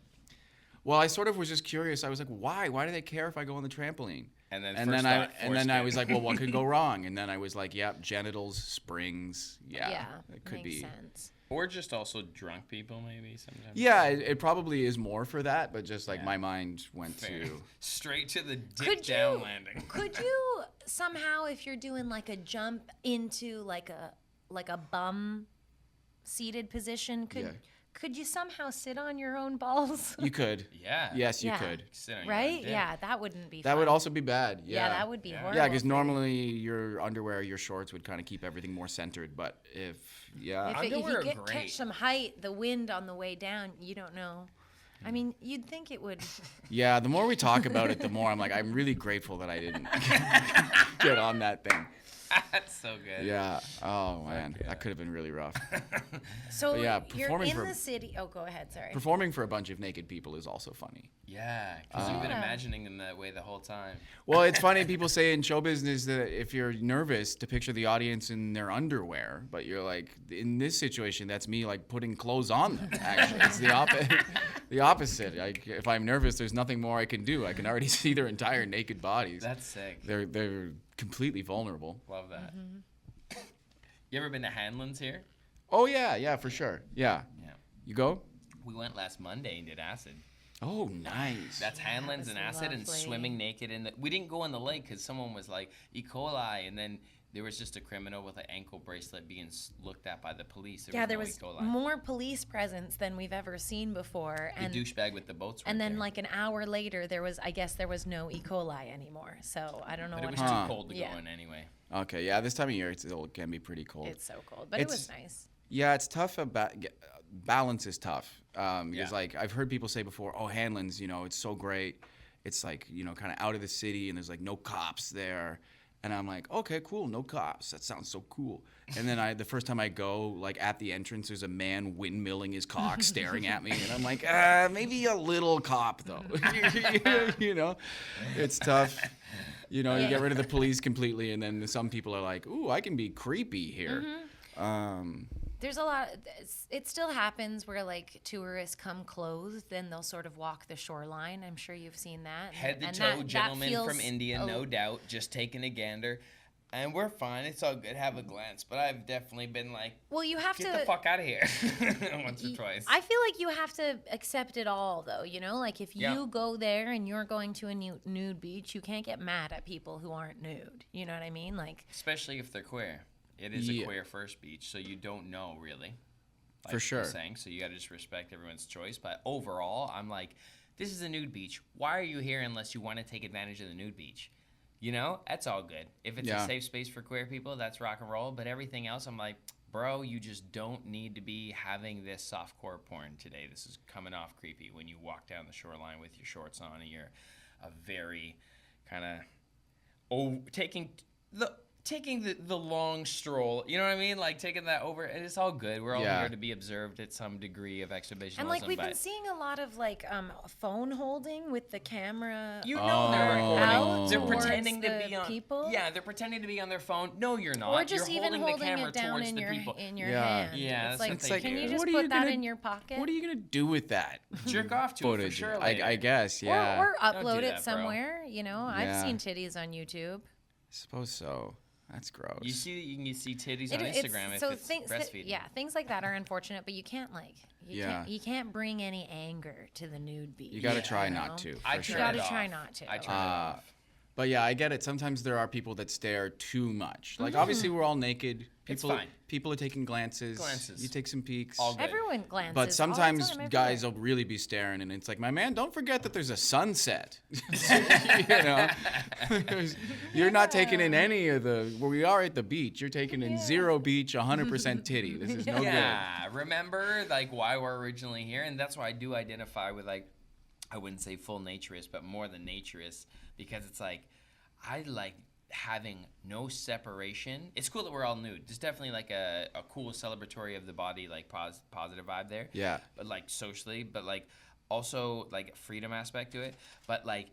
[SPEAKER 1] Well, I sort of was just curious. I was like, why? Why do they care if I go on the trampoline?
[SPEAKER 2] And then
[SPEAKER 1] I was like, well, what could go wrong? And then I was like, yep, genitals, springs, it could
[SPEAKER 3] makes
[SPEAKER 1] be.
[SPEAKER 3] sense.
[SPEAKER 2] Or just also drunk people, maybe sometimes.
[SPEAKER 1] Yeah, it probably is more for that, but just like my mind went to
[SPEAKER 2] straight to the dip down landing.
[SPEAKER 3] Could you somehow, if you're doing like a jump into like a bum seated position, could you somehow sit on your own balls?
[SPEAKER 1] You could.
[SPEAKER 2] Yeah.
[SPEAKER 1] Yes, you could.
[SPEAKER 2] Sit on
[SPEAKER 3] Right?
[SPEAKER 2] your own dick.
[SPEAKER 3] Yeah, that wouldn't be
[SPEAKER 1] That
[SPEAKER 3] fun.
[SPEAKER 1] would also be bad. Yeah,
[SPEAKER 3] that would be horrible.
[SPEAKER 1] Yeah, because normally your underwear, your shorts would kind of keep everything more centered. But if
[SPEAKER 2] Underwear
[SPEAKER 3] you
[SPEAKER 2] are great.
[SPEAKER 3] catch some height, the wind on the way down, you don't know. I mean, you'd think it would.
[SPEAKER 1] Yeah, the more we talk about it, the more I'm like, I'm really grateful that I didn't get on that thing.
[SPEAKER 2] That's so good.
[SPEAKER 1] Yeah. Oh, man. That could have been really rough.
[SPEAKER 3] So
[SPEAKER 1] yeah,
[SPEAKER 3] you're in the city. Oh, go ahead. Sorry.
[SPEAKER 1] Performing for a bunch of naked people is also funny.
[SPEAKER 2] Yeah, because you've been imagining them that way the whole time.
[SPEAKER 1] Well, it's funny. People say in show business that if you're nervous to picture the audience in their underwear, but you're like, in this situation, that's me like putting clothes on them. Actually, it's the opposite. Like, if I'm nervous, there's nothing more I can do. I can already see their entire naked bodies.
[SPEAKER 2] That's sick.
[SPEAKER 1] They're completely vulnerable.
[SPEAKER 2] Love that. Mm-hmm. You ever been to Hanlon's here?
[SPEAKER 1] Oh yeah, for sure. Yeah. You go?
[SPEAKER 2] We went last Monday and did acid.
[SPEAKER 1] Oh, nice.
[SPEAKER 2] That's Hanlon's and acid and swimming naked in the. We didn't go in the lake because someone was like E. coli, and then there was just a criminal with an ankle bracelet being looked at by the police. There was
[SPEAKER 3] more police presence than we've ever seen before.
[SPEAKER 2] And the douchebag with the boats.
[SPEAKER 3] And then like an hour later, there was no E. coli anymore. So I don't know.
[SPEAKER 2] But it was too cold to go in anyway.
[SPEAKER 1] Okay, yeah, this time of year it can be pretty cold.
[SPEAKER 3] It's so cold, but it was nice.
[SPEAKER 1] Yeah, it's tough. Balance is tough because like I've heard people say before, oh, Hanlon's, it's so great. It's like, kind of out of the city and there's like no cops there. And I'm like, okay, cool, no cops. That sounds so cool. And then the first time I go, like at the entrance, there's a man windmilling his cock staring at me. And I'm like, maybe a little cop though. It's tough. You get rid of the police completely. And then some people are like, ooh, I can be creepy here.
[SPEAKER 3] Mm-hmm. There's a lot. It still happens where like tourists come clothed and they'll sort of walk the shoreline. I'm sure you've seen that.
[SPEAKER 2] Head to toe gentlemen from India, no doubt, just taking a gander. And we're fine. It's all good. Have a glance. But I've definitely been like,
[SPEAKER 3] well, you have
[SPEAKER 2] get the fuck out of here once or twice.
[SPEAKER 3] I feel like you have to accept it all, though. Like if you go there and you're going to a nude beach, you can't get mad at people who aren't nude. You know what I mean? Like,
[SPEAKER 2] especially if they're queer. It is a queer first beach, so you don't know really. Like
[SPEAKER 1] for sure.
[SPEAKER 2] Saying, so you got to just respect everyone's choice. But overall, I'm like, this is a nude beach. Why are you here unless you want to take advantage of the nude beach? That's all good. If it's a safe space for queer people, that's rock and roll. But everything else, I'm like, bro, you just don't need to be having this softcore porn today. This is coming off creepy when you walk down the shoreline with your shorts on and you're a very kind of taking taking the long stroll. You know what I mean? Like taking that over, and it's all good. We're all here to be observed at some degree of exhibitionism.
[SPEAKER 3] And like we've been seeing a lot of like phone holding with the camera.
[SPEAKER 2] You know they're recording. They're
[SPEAKER 3] towards
[SPEAKER 2] pretending to
[SPEAKER 3] the
[SPEAKER 2] be on
[SPEAKER 3] people.
[SPEAKER 2] Yeah, they're pretending to be on their phone. No, you're not.
[SPEAKER 3] Or just
[SPEAKER 2] you're
[SPEAKER 3] even
[SPEAKER 2] holding the camera
[SPEAKER 3] it down
[SPEAKER 2] towards
[SPEAKER 3] in
[SPEAKER 2] the
[SPEAKER 3] your
[SPEAKER 2] people.
[SPEAKER 3] hand.
[SPEAKER 2] Yeah,
[SPEAKER 3] it's
[SPEAKER 2] that's
[SPEAKER 3] like,
[SPEAKER 2] what they
[SPEAKER 3] can
[SPEAKER 2] do.
[SPEAKER 3] you just
[SPEAKER 1] What are
[SPEAKER 3] put
[SPEAKER 1] you
[SPEAKER 3] that
[SPEAKER 1] gonna-
[SPEAKER 3] in your pocket?
[SPEAKER 1] What are you gonna do with that
[SPEAKER 2] Jerk off to it for
[SPEAKER 1] footage?
[SPEAKER 2] sure later.
[SPEAKER 1] I guess, yeah.
[SPEAKER 3] Or
[SPEAKER 2] Don't
[SPEAKER 3] upload
[SPEAKER 2] do
[SPEAKER 3] it
[SPEAKER 2] that, bro.
[SPEAKER 3] somewhere. You know, I've
[SPEAKER 1] Yeah.
[SPEAKER 3] seen titties on YouTube.
[SPEAKER 1] I suppose so. That's gross.
[SPEAKER 2] You can see titties
[SPEAKER 3] It-
[SPEAKER 2] on
[SPEAKER 3] it's-
[SPEAKER 2] Instagram if
[SPEAKER 3] so
[SPEAKER 2] it's
[SPEAKER 3] things that-
[SPEAKER 2] breastfeeding.
[SPEAKER 3] yeah, things like that are unfortunate, but you can't like you can't bring any anger to the nude beat.
[SPEAKER 1] You gotta try
[SPEAKER 3] know?
[SPEAKER 1] not to.
[SPEAKER 2] I
[SPEAKER 1] For sure.
[SPEAKER 3] You gotta
[SPEAKER 2] turn it
[SPEAKER 3] try
[SPEAKER 2] off.
[SPEAKER 3] not to.
[SPEAKER 2] I turn it off.
[SPEAKER 1] But yeah, I get it. Sometimes there are people that stare too much. Like obviously we're all naked.
[SPEAKER 2] It's
[SPEAKER 1] People
[SPEAKER 2] fine.
[SPEAKER 1] people are taking glances.
[SPEAKER 2] Glances.
[SPEAKER 1] You take some peeks.
[SPEAKER 2] All good.
[SPEAKER 3] Everyone glances.
[SPEAKER 1] But
[SPEAKER 3] all
[SPEAKER 1] sometimes
[SPEAKER 3] the time,
[SPEAKER 1] guys
[SPEAKER 3] everywhere.
[SPEAKER 1] will really be staring, and it's like, my man, don't forget that there's a sunset. You know, you're not taking in any of the. Well, we are at the beach. You're taking in zero beach, 100% titty. This is no good.
[SPEAKER 2] Yeah, remember like why we're originally here, and that's why I do identify with like, I wouldn't say full naturist, but more than naturist, because it's like, I like having no separation. It's cool that we're all nude. There's definitely like a cool celebratory of the body, like positive vibe there.
[SPEAKER 1] Yeah.
[SPEAKER 2] But like socially, but like also like freedom aspect to it. But like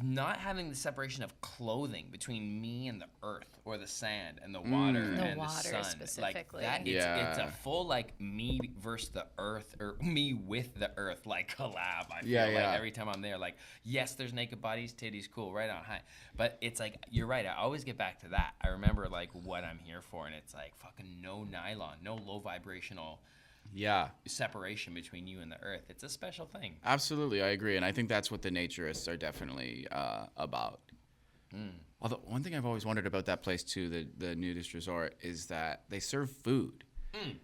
[SPEAKER 2] not having the separation of clothing between me and the earth or the sand and the water
[SPEAKER 3] The
[SPEAKER 2] and
[SPEAKER 3] water
[SPEAKER 2] the sun.
[SPEAKER 3] specifically.
[SPEAKER 2] Like that, it's
[SPEAKER 1] Yeah.
[SPEAKER 2] a full like me versus the earth or me with the earth like collab. I feel
[SPEAKER 1] Yeah,
[SPEAKER 2] like
[SPEAKER 1] yeah.
[SPEAKER 2] every time I'm there, like yes, there's naked bodies, titties, cool, right on high. But it's like you're right. I always get back to that. I remember like what I'm here for, and it's like fucking no nylon, no low vibrational
[SPEAKER 1] Yeah.
[SPEAKER 2] separation between you and the earth. It's a special thing.
[SPEAKER 1] Absolutely, I agree, and I think that's what the naturists are definitely about. Although one thing I've always wondered about that place too, the nudist resort, is that they serve food,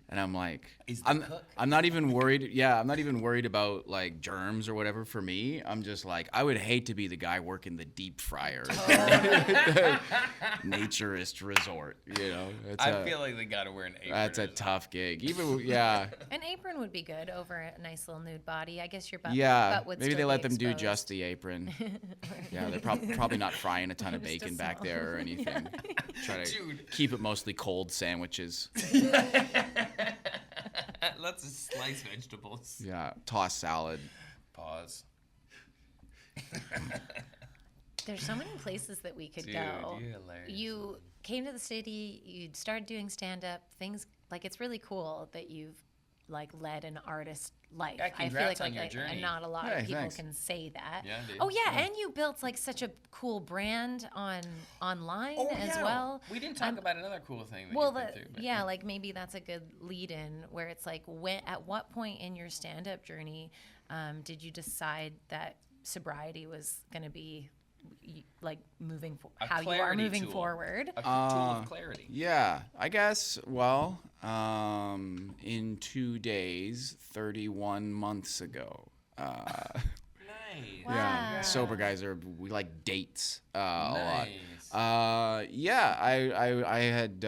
[SPEAKER 1] and I'm like,
[SPEAKER 2] Is the cook?
[SPEAKER 1] I'm not even worried. Yeah, I'm not even worried about like germs or whatever. For me, I'm just like, I would hate to be the guy working the deep fryer at the naturist resort. You know,
[SPEAKER 2] I feel like they gotta wear an apron.
[SPEAKER 1] that's a
[SPEAKER 2] or something.
[SPEAKER 1] tough gig. Even yeah.
[SPEAKER 3] An apron would be good over a nice little nude body. I guess your butt.
[SPEAKER 1] Yeah,
[SPEAKER 3] butt would
[SPEAKER 1] maybe
[SPEAKER 3] still
[SPEAKER 1] they let
[SPEAKER 3] be
[SPEAKER 1] them do
[SPEAKER 3] exposed.
[SPEAKER 1] just the apron. Yeah, they're probably not frying a ton of
[SPEAKER 3] Just a
[SPEAKER 1] bacon back
[SPEAKER 3] small-
[SPEAKER 1] there or anything. Try to
[SPEAKER 2] Dude.
[SPEAKER 1] keep it mostly cold sandwiches.
[SPEAKER 2] Lots of sliced vegetables.
[SPEAKER 1] Yeah, tossed salad.
[SPEAKER 2] Pause.
[SPEAKER 3] There's so many places that we could
[SPEAKER 2] Dude,
[SPEAKER 3] go.
[SPEAKER 2] you're hilarious.
[SPEAKER 3] You came to the city. You started doing stand up. Things like it's really cool that you've like led an artist life.
[SPEAKER 2] Yeah,
[SPEAKER 3] I feel
[SPEAKER 2] congrats
[SPEAKER 3] like
[SPEAKER 2] on your
[SPEAKER 3] like,
[SPEAKER 2] journey.
[SPEAKER 3] not a lot
[SPEAKER 1] Hey,
[SPEAKER 3] of people
[SPEAKER 1] thanks.
[SPEAKER 3] can say that.
[SPEAKER 2] Yeah, dude.
[SPEAKER 3] Oh yeah, and you built like such a cool brand online as well.
[SPEAKER 2] We didn't talk about another cool thing. That
[SPEAKER 3] Well,
[SPEAKER 2] you've been through, but-
[SPEAKER 3] yeah, like maybe that's a good lead-in where it's like, at what point in your stand-up journey did you decide that sobriety was going to be like
[SPEAKER 2] A
[SPEAKER 3] how you are
[SPEAKER 2] clarity
[SPEAKER 3] moving
[SPEAKER 2] tool.
[SPEAKER 3] forward?
[SPEAKER 2] A tool of clarity.
[SPEAKER 1] Yeah, I guess. Well, in 2 days, 31 months ago.
[SPEAKER 2] Nice.
[SPEAKER 1] Yeah,
[SPEAKER 3] Wow.
[SPEAKER 1] sober guys we like dates a lot.
[SPEAKER 2] Nice.
[SPEAKER 1] Yeah, I had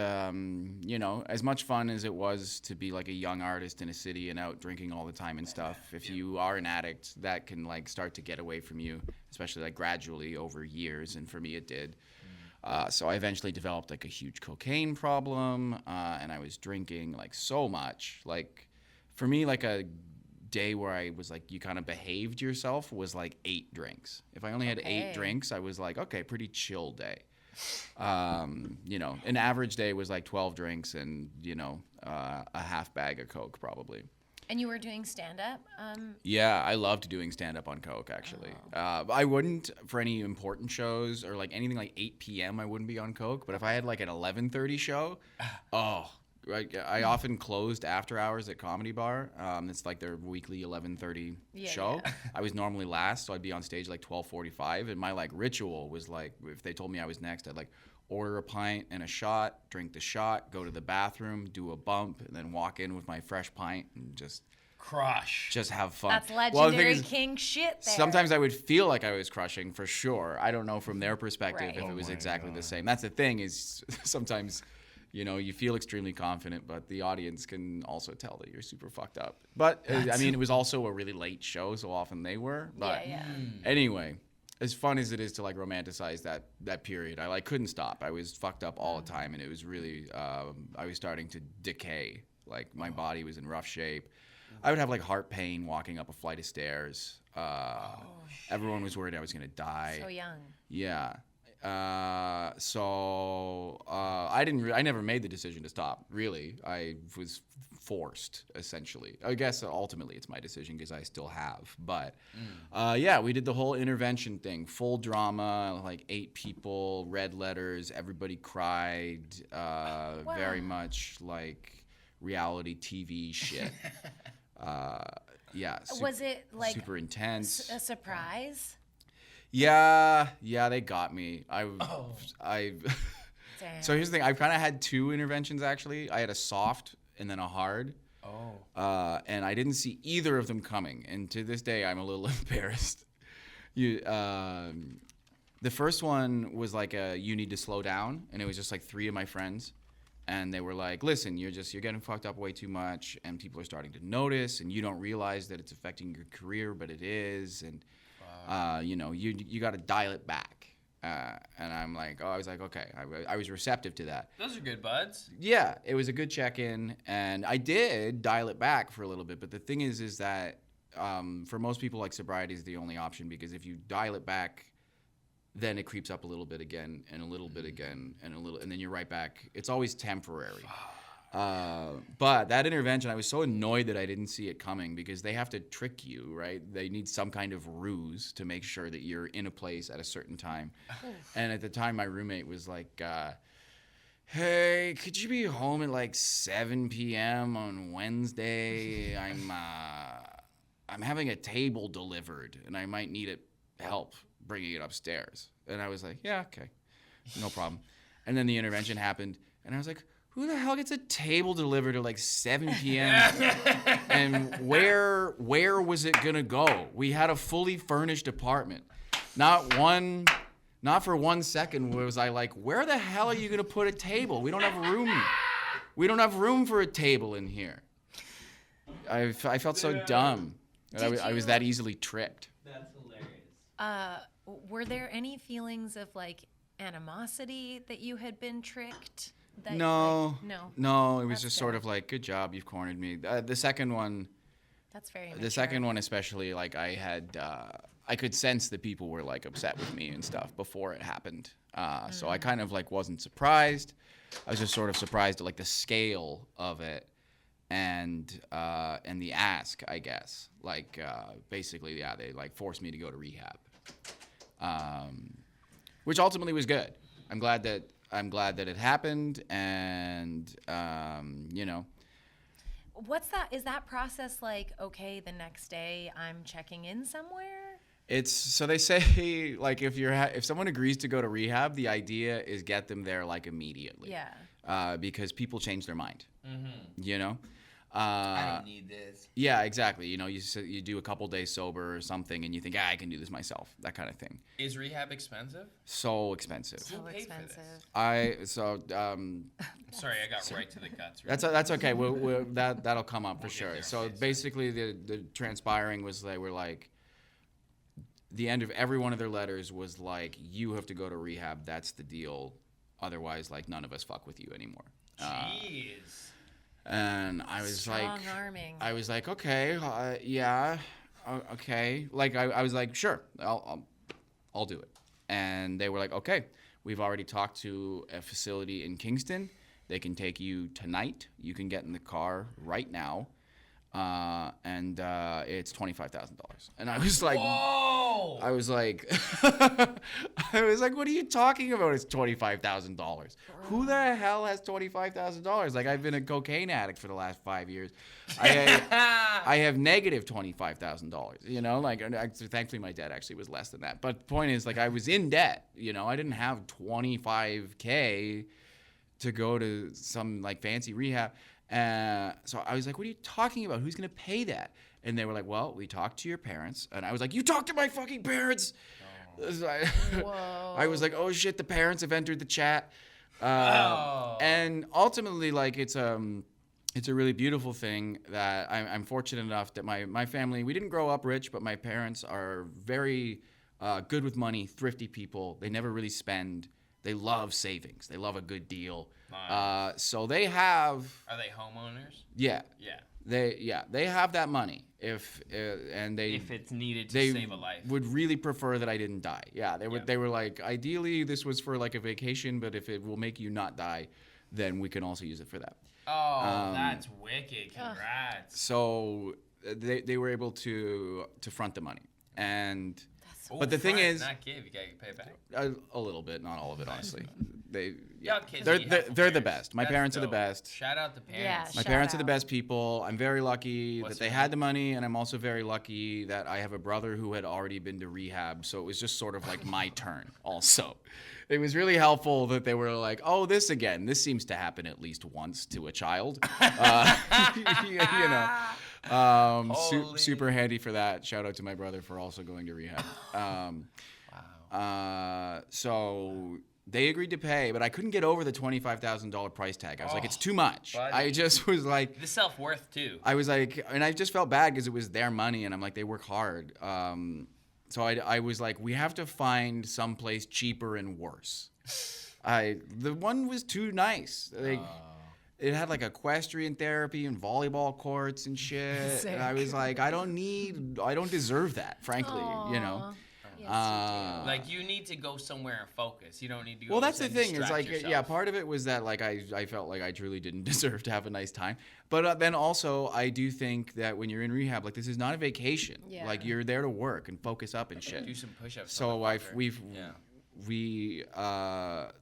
[SPEAKER 1] you know, as much fun as it was to be like a young artist in a city and out drinking all the time and stuff. If you are an addict, that can like start to get away from you, especially like gradually over years. And for me, it did. So I eventually developed like a huge cocaine problem, and I was drinking like so much. Like for me, like a day where I was like, you kind of behaved yourself was like 8 drinks. If I only had 8
[SPEAKER 3] Okay.
[SPEAKER 1] drinks, I was like, okay, pretty chill day. You know, an average day was like 12 drinks and, you know, a half bag of Coke probably.
[SPEAKER 3] And you were doing stand-up?
[SPEAKER 1] Yeah, I loved doing stand-up on Coke, actually. I wouldn't for any important shows or like anything like 8 p.m. I wouldn't be on Coke. But if I had like an 11:30 show, I often closed after hours at Comedy Barr. It's like their weekly 11:30 show.
[SPEAKER 3] yeah.
[SPEAKER 1] I was normally last, so I'd be on stage like 12:45. And my like ritual was like, if they told me I was next, I'd like order a pint and a shot, drink the shot, go to the bathroom, do a bump, and then walk in with my fresh pint and just
[SPEAKER 2] Crush.
[SPEAKER 1] have fun.
[SPEAKER 3] That's
[SPEAKER 1] Well, the
[SPEAKER 3] legendary
[SPEAKER 1] thing is,
[SPEAKER 3] king shit there.
[SPEAKER 1] sometimes I would feel like I was crushing for sure. I don't know from their perspective
[SPEAKER 3] Right.
[SPEAKER 1] if
[SPEAKER 3] Oh
[SPEAKER 1] it was
[SPEAKER 2] my
[SPEAKER 1] exactly the
[SPEAKER 2] God.
[SPEAKER 1] same. That's the thing is sometimes, you know, you feel extremely confident, but the audience can also tell that you're super fucked up. But I mean, it was also a really late show, so often they were. But
[SPEAKER 3] yeah.
[SPEAKER 1] anyway, as fun as it is to like romanticize that period, I like couldn't stop. I was fucked up all the time, and it was really I was starting to decay. Like my body was in rough shape. I would have like heart pain walking up a flight of stairs. Everyone was worried I was gonna die.
[SPEAKER 3] So young.
[SPEAKER 1] Yeah. So I never made the decision to stop. Really, I was forced, essentially. I guess ultimately it's my decision because I still have. But yeah, we did the whole intervention thing, full drama, like 8 people, red letters, everybody cried, very much like reality TV shit. Yeah.
[SPEAKER 3] Was it like
[SPEAKER 1] super intense?
[SPEAKER 3] a surprise?
[SPEAKER 1] Yeah, they got me.
[SPEAKER 3] Damn.
[SPEAKER 1] So here's the thing. I've kind of had 2 interventions, actually. I had a soft and then a hard. And I didn't see either of them coming. And to this day, I'm a little embarrassed. The first one was like you need to slow down. And it was just like 3 of my friends. And they were like, listen, you're getting fucked up way too much. And people are starting to notice. And you don't realize that it's affecting your career, but it is. And you got to dial it back. And I'm like, I was like, okay. I was receptive to that.
[SPEAKER 2] Those are good buds.
[SPEAKER 1] Yeah, it was a good check-in. And I did dial it back for a little bit. But the thing is that for most people, like, sobriety is the only option. Because if you dial it back, then it creeps up a little bit again and a little bit again and then you're right back. It's always temporary. But that intervention, I was so annoyed that I didn't see it coming because they have to trick you, right? They need some kind of ruse to make sure that you're in a place at a certain time. And at the time, my roommate was like, hey, could you be home at like 7 p.m. on Wednesday? I'm having a table delivered and I might need help bringing it upstairs. And I was like, yeah, okay, no problem. And then the intervention happened and I was like, who the hell gets a table delivered at like 7 p.m.? And where was it gonna go? We had a fully furnished apartment. Not for 1 second was I like, where the hell are you gonna put a table? We don't have room. We don't have room for a table in here. I felt so dumb. I was that easily tricked.
[SPEAKER 2] That's hilarious.
[SPEAKER 3] Were there any feelings of like animosity that you had been tricked?
[SPEAKER 1] No. It was
[SPEAKER 3] That's
[SPEAKER 1] just
[SPEAKER 3] fair.
[SPEAKER 1] sort of like, good job, you've cornered me. The second one,
[SPEAKER 3] That's very
[SPEAKER 1] the
[SPEAKER 3] mature.
[SPEAKER 1] second one especially, like I could sense that people were like upset with me and stuff before it happened. So I kind of like wasn't surprised. I was just sort of surprised at like the scale of it and the ask, I guess. Like basically, yeah, they like forced me to go to rehab, which ultimately was good. I'm glad that it happened, and
[SPEAKER 3] What's that? Is that process like, okay, the next day I'm checking in somewhere?
[SPEAKER 1] It's so they say like if someone agrees to go to rehab, the idea is get them there like immediately.
[SPEAKER 3] Yeah.
[SPEAKER 1] Because people change their mind.
[SPEAKER 2] Mm-hmm. I don't need this.
[SPEAKER 1] Yeah, exactly. You do a couple days sober or something, and you think, I can do this myself. That kind of thing.
[SPEAKER 2] Is rehab expensive?
[SPEAKER 1] So expensive.
[SPEAKER 3] So
[SPEAKER 2] paid for this?
[SPEAKER 3] expensive.
[SPEAKER 2] Sorry, I got right to the guts.
[SPEAKER 1] That's okay. That'll come up for sure. So basically, the transpiring was they were like, the end of every one of their letters was like, you have to go to rehab. That's the deal. Otherwise, like, none of us fuck with you anymore.
[SPEAKER 2] Jeez.
[SPEAKER 1] And I was
[SPEAKER 3] Strong-arming.
[SPEAKER 1] like, okay, yeah, okay. Like I was like, sure, I'll do it. And they were like, okay, we've already talked to a facility in Kingston. They can take you tonight. You can get in the car right now. And it's $25,000. And I was like,
[SPEAKER 2] Whoa!
[SPEAKER 1] I was like, what are you talking about? It's $25,000. Who the hell has $25,000? Like, I've been a cocaine addict for the last 5 years. I have negative $25,000. Like, thankfully my debt actually was less than that. But the point is, like, I was in debt. I didn't have $25K to go to some like fancy rehab. So I was like, what are you talking about? Who's going to pay that? And they were like, well, we talked to your parents. And I was like, you talked to my fucking parents?
[SPEAKER 3] Whoa.
[SPEAKER 1] I was like, oh shit, the parents have entered the chat. And ultimately, like, it's a really beautiful thing that I'm fortunate enough that my family, we didn't grow up rich, but my parents are very good with money, thrifty people. They never really spend. They love savings. They love a good deal.
[SPEAKER 2] Nice.
[SPEAKER 1] So they have.
[SPEAKER 2] Are they homeowners?
[SPEAKER 1] Yeah.
[SPEAKER 2] Yeah.
[SPEAKER 1] They have that money if
[SPEAKER 2] If it's needed to
[SPEAKER 1] they
[SPEAKER 2] save a life.
[SPEAKER 1] would really prefer that I didn't die. Yeah, they were like, ideally this was for like a vacation, but if it will make you not die, then we can also use it for that.
[SPEAKER 2] Oh, that's wicked. Congrats.
[SPEAKER 1] So they were able to front the money. And
[SPEAKER 2] Oh,
[SPEAKER 1] but the thing
[SPEAKER 2] front,
[SPEAKER 1] is,
[SPEAKER 2] not give. You gotta pay back.
[SPEAKER 1] a little bit, not all of it, honestly. They
[SPEAKER 2] Y'all kids
[SPEAKER 1] they're
[SPEAKER 2] need helpful
[SPEAKER 1] they're the
[SPEAKER 2] parents.
[SPEAKER 1] best. My
[SPEAKER 2] That's
[SPEAKER 1] parents are the
[SPEAKER 2] dope.
[SPEAKER 1] best.
[SPEAKER 2] Shout out the
[SPEAKER 3] Yeah,
[SPEAKER 2] parents.
[SPEAKER 1] My
[SPEAKER 3] shout
[SPEAKER 1] parents are the
[SPEAKER 3] out.
[SPEAKER 1] best people. I'm very lucky
[SPEAKER 2] What's
[SPEAKER 1] that they
[SPEAKER 2] her
[SPEAKER 1] had
[SPEAKER 2] name?
[SPEAKER 1] the money, and I'm also very lucky that I have a brother who had already been to rehab, so it was just sort of like my turn also. It was really helpful that they were like, oh, this again. This seems to happen at least once to a child. You know.
[SPEAKER 2] Holy.
[SPEAKER 1] Super handy for that. Shout out to my brother for also going to rehab. So they agreed to pay, but I couldn't get over the $25,000 price tag. I was like, it's too much.
[SPEAKER 2] buddy.
[SPEAKER 1] I just was like,
[SPEAKER 2] The self-worth too.
[SPEAKER 1] I was like, and I just felt bad because it was their money, and I'm like, they work hard. So I was like, we have to find someplace cheaper and worse. The one was too nice. Like, it had like equestrian therapy and volleyball courts and shit. And I was like, I don't deserve that, frankly, you know.
[SPEAKER 3] Yes,
[SPEAKER 2] Like you need to go somewhere and focus. You don't need to go.
[SPEAKER 1] Well, that's the
[SPEAKER 2] and
[SPEAKER 1] thing. It's
[SPEAKER 2] distract
[SPEAKER 1] like,
[SPEAKER 2] yourself.
[SPEAKER 1] yeah, part of it was that like I felt like I truly didn't deserve to have a nice time. But then also I do think that when you're in rehab, like this is not a vacation.
[SPEAKER 3] Yeah.
[SPEAKER 1] Like you're there to work and focus up and shit.
[SPEAKER 2] Do some push-ups.
[SPEAKER 1] So
[SPEAKER 2] motherfucker.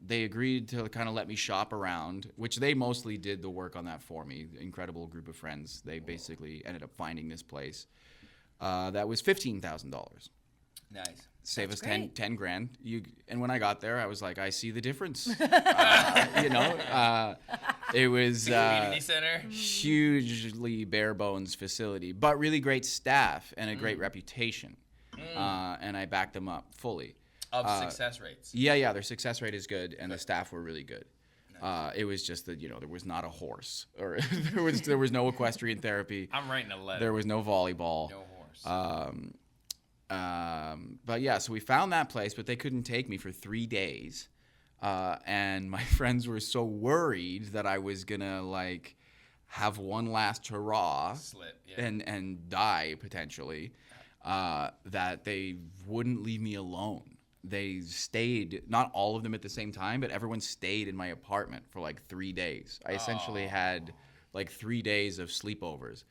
[SPEAKER 1] they agreed to kind of let me shop around, which they mostly did the work on that for me. Incredible group of friends. They basically ended up finding this place that was $15,000.
[SPEAKER 2] Nice.
[SPEAKER 1] Save
[SPEAKER 3] That's
[SPEAKER 1] us
[SPEAKER 3] great.
[SPEAKER 1] 10 grand. And when I got there, I was like, I see the difference. It was
[SPEAKER 2] Community center.
[SPEAKER 1] hugely bare bones facility, but really great staff and a great reputation. And I backed them up fully.
[SPEAKER 2] Of success rates.
[SPEAKER 1] Yeah, their success rate is good, and the staff were really good. It was just that there was not a horse, or there was no equestrian therapy.
[SPEAKER 2] I'm writing a letter.
[SPEAKER 1] There was no volleyball.
[SPEAKER 2] No horse.
[SPEAKER 1] But yeah, so we found that place, but they couldn't take me for 3 days. And my friends were so worried that I was gonna like have one last hurrah
[SPEAKER 2] Slip. Yeah.
[SPEAKER 1] and die potentially, that they wouldn't leave me alone. They stayed, not all of them at the same time, but everyone stayed in my apartment for like 3 days. I essentially had like 3 days of sleepovers.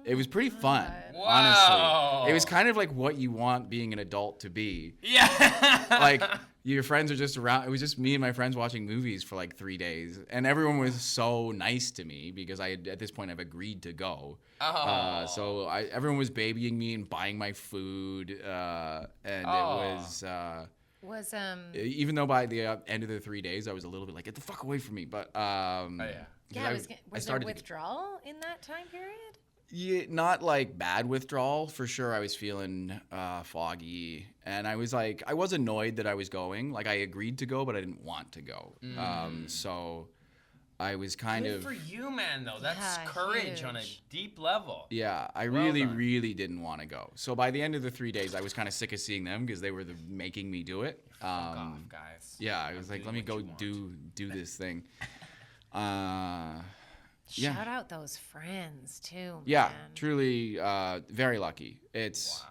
[SPEAKER 1] It was pretty fun,
[SPEAKER 2] Wow.
[SPEAKER 1] honestly. It was kind of like what you want being an adult to be.
[SPEAKER 2] Yeah.
[SPEAKER 1] Like, your friends are just around. It was just me and my friends watching movies for like 3 days. And everyone was so nice to me because at this point, I've agreed to go. So everyone was babying me and buying my food. And it was... even though by the end of the 3 days, I was a little bit like, get the fuck away from me. But
[SPEAKER 2] yeah.
[SPEAKER 3] was there withdrawal in that time period?
[SPEAKER 1] Yeah, not like bad withdrawal. For sure, I was feeling foggy. And I was like, I was annoyed that I was going. Like, I agreed to go, but I didn't want to go. So I was kind
[SPEAKER 2] Good
[SPEAKER 1] of...
[SPEAKER 2] for you, man, though. That's
[SPEAKER 3] Yeah,
[SPEAKER 2] courage on a
[SPEAKER 3] huge.
[SPEAKER 2] deep level.
[SPEAKER 1] Yeah, I
[SPEAKER 2] Well
[SPEAKER 1] really,
[SPEAKER 2] done.
[SPEAKER 1] really didn't want to go. So by the end of the 3 days, I was kind of sick of seeing them because they were making me do it.
[SPEAKER 2] Fuck off, guys.
[SPEAKER 1] Yeah, I was
[SPEAKER 2] I'm
[SPEAKER 1] like, let me
[SPEAKER 2] doing
[SPEAKER 1] go
[SPEAKER 2] what you
[SPEAKER 1] do this thing. Yeah.
[SPEAKER 3] Shout out those friends too.
[SPEAKER 1] Yeah,
[SPEAKER 3] man.
[SPEAKER 1] truly very lucky. It's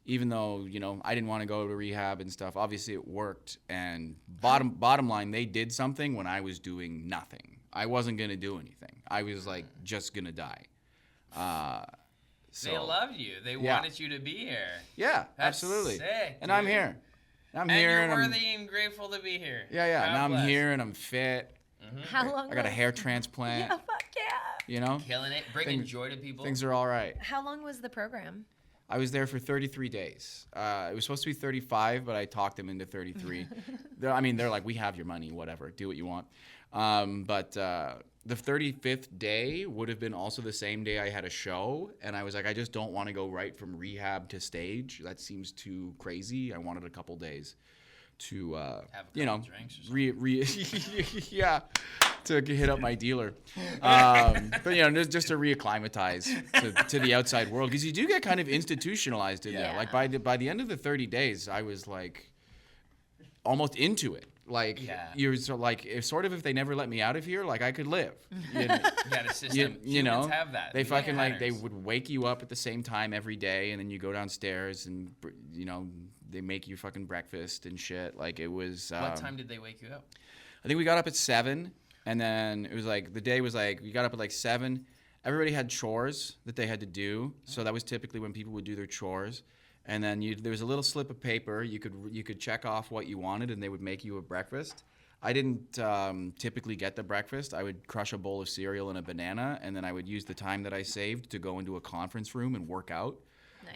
[SPEAKER 1] even though, I didn't want to go to rehab and stuff, obviously it worked. And bottom line, they did something when I was doing nothing. I wasn't going to do anything. I was like just going to die. So,
[SPEAKER 2] They loved you. They
[SPEAKER 1] Yeah.
[SPEAKER 2] wanted you to be here.
[SPEAKER 1] yeah,
[SPEAKER 2] That's
[SPEAKER 1] absolutely.
[SPEAKER 2] sick,
[SPEAKER 1] And I'm
[SPEAKER 2] dude.
[SPEAKER 1] here. I'm
[SPEAKER 2] And
[SPEAKER 1] here
[SPEAKER 2] you're
[SPEAKER 1] and I'm
[SPEAKER 2] worthy and grateful to be here.
[SPEAKER 1] Yeah,
[SPEAKER 2] God
[SPEAKER 1] and I'm
[SPEAKER 2] bless.
[SPEAKER 1] here and I'm fit.
[SPEAKER 3] How long?
[SPEAKER 1] I got a
[SPEAKER 3] was-
[SPEAKER 1] hair transplant,
[SPEAKER 3] Yeah, fuck yeah.
[SPEAKER 2] Killing it, bringing
[SPEAKER 1] Things-
[SPEAKER 2] joy to people.
[SPEAKER 1] Things are all right.
[SPEAKER 3] How long was the program?
[SPEAKER 1] I was there for 33 days. It was supposed to be 35, but I talked them into 33. They're like, we have your money, whatever, do what you want. But the 35th day would have been also the same day I had a show, and I was like, I just don't want to go right from rehab to stage. That seems too crazy. I wanted a couple days you know,
[SPEAKER 2] drinks or
[SPEAKER 1] yeah, to hit up my dealer. But you know, just to reacclimatize to the outside world, because you do get kind of institutionalized in there. Like by the end of the 30 days, I was like almost into it. Like you're if they never let me out of here, like I could live. You
[SPEAKER 2] got a system.
[SPEAKER 1] you know,
[SPEAKER 2] Humans have that.
[SPEAKER 1] they fucking like they would wake you up at the same time every day, and then you go downstairs and you know they make you fucking breakfast and shit. Like it was.
[SPEAKER 2] What time did they wake you up?
[SPEAKER 1] I think we got up at 7, and then it was like the day was like we got up at like 7. Everybody had chores that they had to do, so that was typically when people would do their chores. And then there was a little slip of paper. You could check off what you wanted, and they would make you a breakfast. I didn't typically get the breakfast. I would crush a bowl of cereal and a banana, and then I would use the time that I saved to go into a conference room and work out.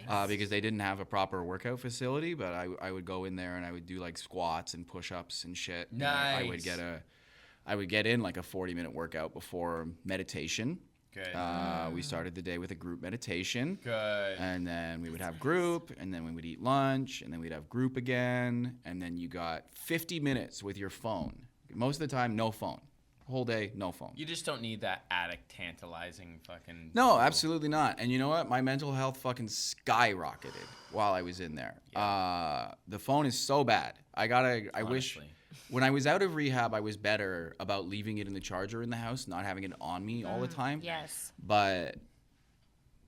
[SPEAKER 3] Nice.
[SPEAKER 1] Because they didn't have a proper workout facility, but I would go in there and I would do like squats and push-ups and shit.
[SPEAKER 2] Nice.
[SPEAKER 1] I would get in like a 40-minute workout before meditation.
[SPEAKER 2] Good.
[SPEAKER 1] We started the day with a group meditation.
[SPEAKER 2] Good.
[SPEAKER 1] And then we would have group, and then we would eat lunch, and then we'd have group again, and then you got 50 minutes with your phone. Most of the time, no phone. Whole day, no phone.
[SPEAKER 2] You just don't need that addict tantalizing fucking.
[SPEAKER 1] No, absolutely not. And you know what? My mental health fucking skyrocketed while I was in there.
[SPEAKER 2] Yeah.
[SPEAKER 1] The phone is so bad. I wish when I was out of rehab, I was better about leaving it in the charger in the house, not having it on me all the time.
[SPEAKER 3] Yes.
[SPEAKER 1] But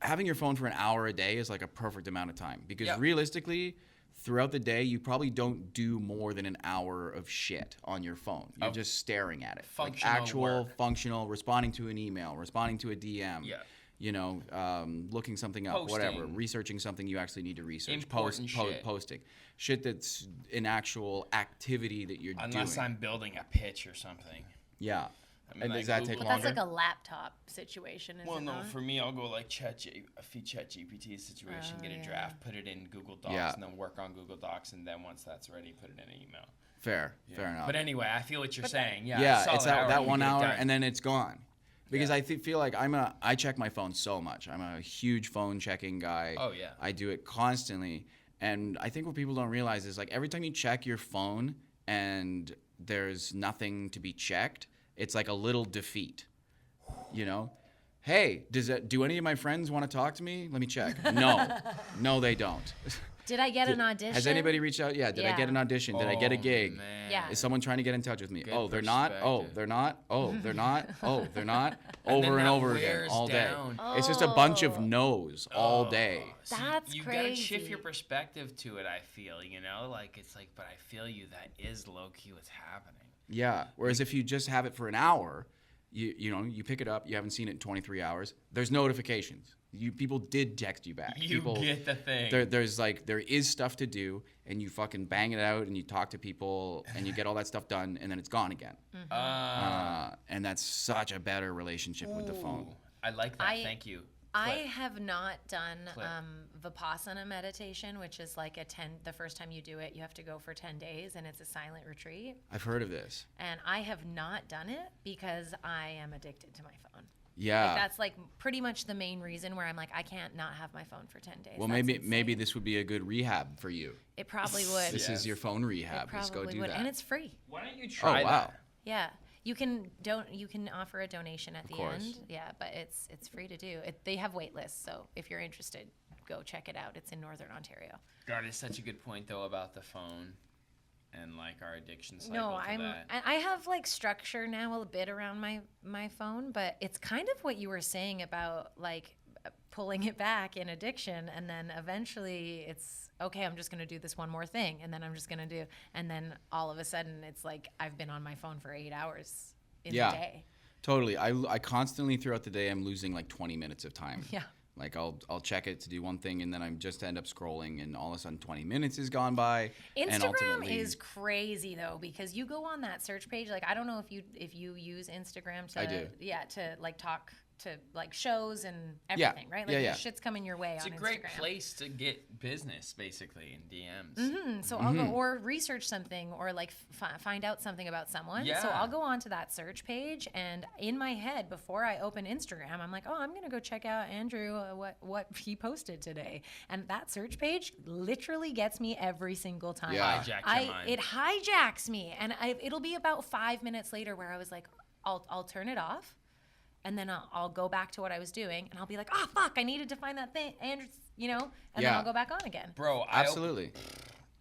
[SPEAKER 1] having your phone for an hour a day is like a perfect amount of time, because realistically, throughout the day, you probably don't do more than an hour of shit on your phone. You're just staring at it.
[SPEAKER 2] Functional
[SPEAKER 1] like actual,
[SPEAKER 2] work.
[SPEAKER 1] Functional, responding to an email, responding to a DM.
[SPEAKER 2] Yeah.
[SPEAKER 1] You know, looking something up, whatever,
[SPEAKER 2] Posting.
[SPEAKER 1] researching something you actually need to research.
[SPEAKER 2] Important shit.
[SPEAKER 1] Posting. Shit that's an actual activity that you're doing.
[SPEAKER 2] Unless I'm building a pitch or something.
[SPEAKER 1] Yeah.
[SPEAKER 2] I mean,
[SPEAKER 1] And
[SPEAKER 2] like
[SPEAKER 1] does that take
[SPEAKER 2] Google-
[SPEAKER 3] But that's
[SPEAKER 1] longer?
[SPEAKER 3] like a laptop situation, is
[SPEAKER 2] Well,
[SPEAKER 3] it
[SPEAKER 2] no,
[SPEAKER 3] not?
[SPEAKER 2] for me, I'll go like ChatGPT situation, get a
[SPEAKER 3] yeah.
[SPEAKER 2] draft, put it in Google Docs,
[SPEAKER 1] Yeah.
[SPEAKER 2] and then work on Google Docs, and then once that's ready, put it in an email.
[SPEAKER 1] Fair
[SPEAKER 2] Yeah.
[SPEAKER 1] enough.
[SPEAKER 2] But anyway, I feel what you're saying. Yeah,
[SPEAKER 1] Yeah,
[SPEAKER 2] solid
[SPEAKER 1] it's
[SPEAKER 2] hour,
[SPEAKER 1] that
[SPEAKER 2] you
[SPEAKER 1] 1
[SPEAKER 2] get it
[SPEAKER 1] hour,
[SPEAKER 2] done.
[SPEAKER 1] and then it's gone. Because
[SPEAKER 2] Yeah.
[SPEAKER 1] I feel like I check my phone so much. I'm a huge phone checking guy.
[SPEAKER 2] Oh, yeah.
[SPEAKER 1] I do it constantly. And I think what people don't realize is like every time you check your phone and there's nothing to be checked, it's like a little defeat. You know? Hey, do any of my friends want to talk to me? Let me check. No, they don't.
[SPEAKER 3] Did I get an audition?
[SPEAKER 1] Has anybody reached out? Yeah. Did I get an audition? Did I get a gig?
[SPEAKER 2] Man.
[SPEAKER 3] Yeah.
[SPEAKER 1] Is someone trying to get in touch with me?
[SPEAKER 2] Good
[SPEAKER 1] Oh, they're not. Oh,
[SPEAKER 2] perspective.
[SPEAKER 1] they're not. Oh, they're not. Oh, they're not.
[SPEAKER 2] And
[SPEAKER 1] Over
[SPEAKER 2] then
[SPEAKER 1] and
[SPEAKER 2] that
[SPEAKER 1] over again,
[SPEAKER 2] wears
[SPEAKER 1] all day.
[SPEAKER 2] down.
[SPEAKER 1] It's just a bunch of
[SPEAKER 3] Oh.
[SPEAKER 1] no's all day.
[SPEAKER 2] So
[SPEAKER 3] That's
[SPEAKER 2] you gotta shift
[SPEAKER 3] crazy.
[SPEAKER 2] your perspective to it. I feel, you know, like it's like, but I feel you. That is low key what's happening.
[SPEAKER 1] Yeah. Whereas if you just have it for an hour, you pick it up. You haven't seen it in 23 hours. There's notifications. People did text you back.
[SPEAKER 2] You
[SPEAKER 1] People,
[SPEAKER 2] get the thing.
[SPEAKER 1] there is stuff to do, and you fucking bang it out, and you talk to people, and you get all that stuff done, and then it's gone again. And that's such a better relationship with the phone.
[SPEAKER 2] Ooh, I like that. Thank you.
[SPEAKER 3] I
[SPEAKER 2] Clip.
[SPEAKER 3] have not done
[SPEAKER 2] Clip.
[SPEAKER 3] Vipassana meditation, which is like the first time you do it, you have to go for 10 days, and it's a silent retreat.
[SPEAKER 1] I've heard of this.
[SPEAKER 3] And I have not done it because I am addicted to my phone.
[SPEAKER 1] Yeah.
[SPEAKER 3] Like that's like pretty much the main reason where I'm like, I can't not have my phone for 10 days.
[SPEAKER 1] Well,
[SPEAKER 3] That's
[SPEAKER 1] maybe
[SPEAKER 3] insane.
[SPEAKER 1] this would be a good rehab for you.
[SPEAKER 3] It probably would.
[SPEAKER 1] This is your phone
[SPEAKER 3] It
[SPEAKER 1] rehab. Just go
[SPEAKER 3] probably
[SPEAKER 1] do
[SPEAKER 3] would.
[SPEAKER 1] that.
[SPEAKER 3] And it's free.
[SPEAKER 2] Why don't you try
[SPEAKER 1] Oh, wow.
[SPEAKER 2] that?
[SPEAKER 3] Yeah. You can offer a donation at the
[SPEAKER 1] course.
[SPEAKER 3] end. Yeah, but it's free to do. They have wait lists, so if you're interested, go check it out. It's in Northern Ontario.
[SPEAKER 2] God, it's such a good point though about the phone and like our addiction cycle
[SPEAKER 3] No,
[SPEAKER 2] to that.
[SPEAKER 3] I have like structure now a bit around my phone, but it's kind of what you were saying about like pulling it back in addiction, and then eventually it's okay, I'm just going to do this one more thing, and then I'm just going to do, and then all of a sudden it's like I've been on my phone for 8 hours in
[SPEAKER 1] Yeah.
[SPEAKER 3] a day.
[SPEAKER 1] Totally. I constantly throughout the day I'm losing like 20 minutes of time.
[SPEAKER 3] Yeah.
[SPEAKER 1] Like I'll check it to do one thing, and then I just end up scrolling, and all of a sudden 20 minutes has gone by. And
[SPEAKER 3] Instagram
[SPEAKER 1] ultimately,
[SPEAKER 3] is crazy though, because you go on that search page. Like I don't know if you use Instagram to
[SPEAKER 1] I do.
[SPEAKER 3] to like talk to like shows and everything, right? Like your shit's coming your way
[SPEAKER 2] it's
[SPEAKER 3] on
[SPEAKER 2] a great
[SPEAKER 3] Instagram.
[SPEAKER 2] place to get business, basically, in DMs.
[SPEAKER 3] So I'll go or research something or like find out something about someone.
[SPEAKER 2] Yeah.
[SPEAKER 3] So I'll go onto that search page, and in my head, before I open Instagram, I'm like, oh, I'm gonna go check out Andrew what he posted today, and that search page literally gets me every single time.
[SPEAKER 1] Yeah.
[SPEAKER 2] Hijack your mind.
[SPEAKER 3] It hijacks me, and it'll be about 5 minutes later where I was like, I'll turn it off. And then I'll go back to what I was doing, and I'll be like, oh, fuck, I needed to find that thing, and then I'll go back on again.
[SPEAKER 2] Bro,
[SPEAKER 1] Absolutely.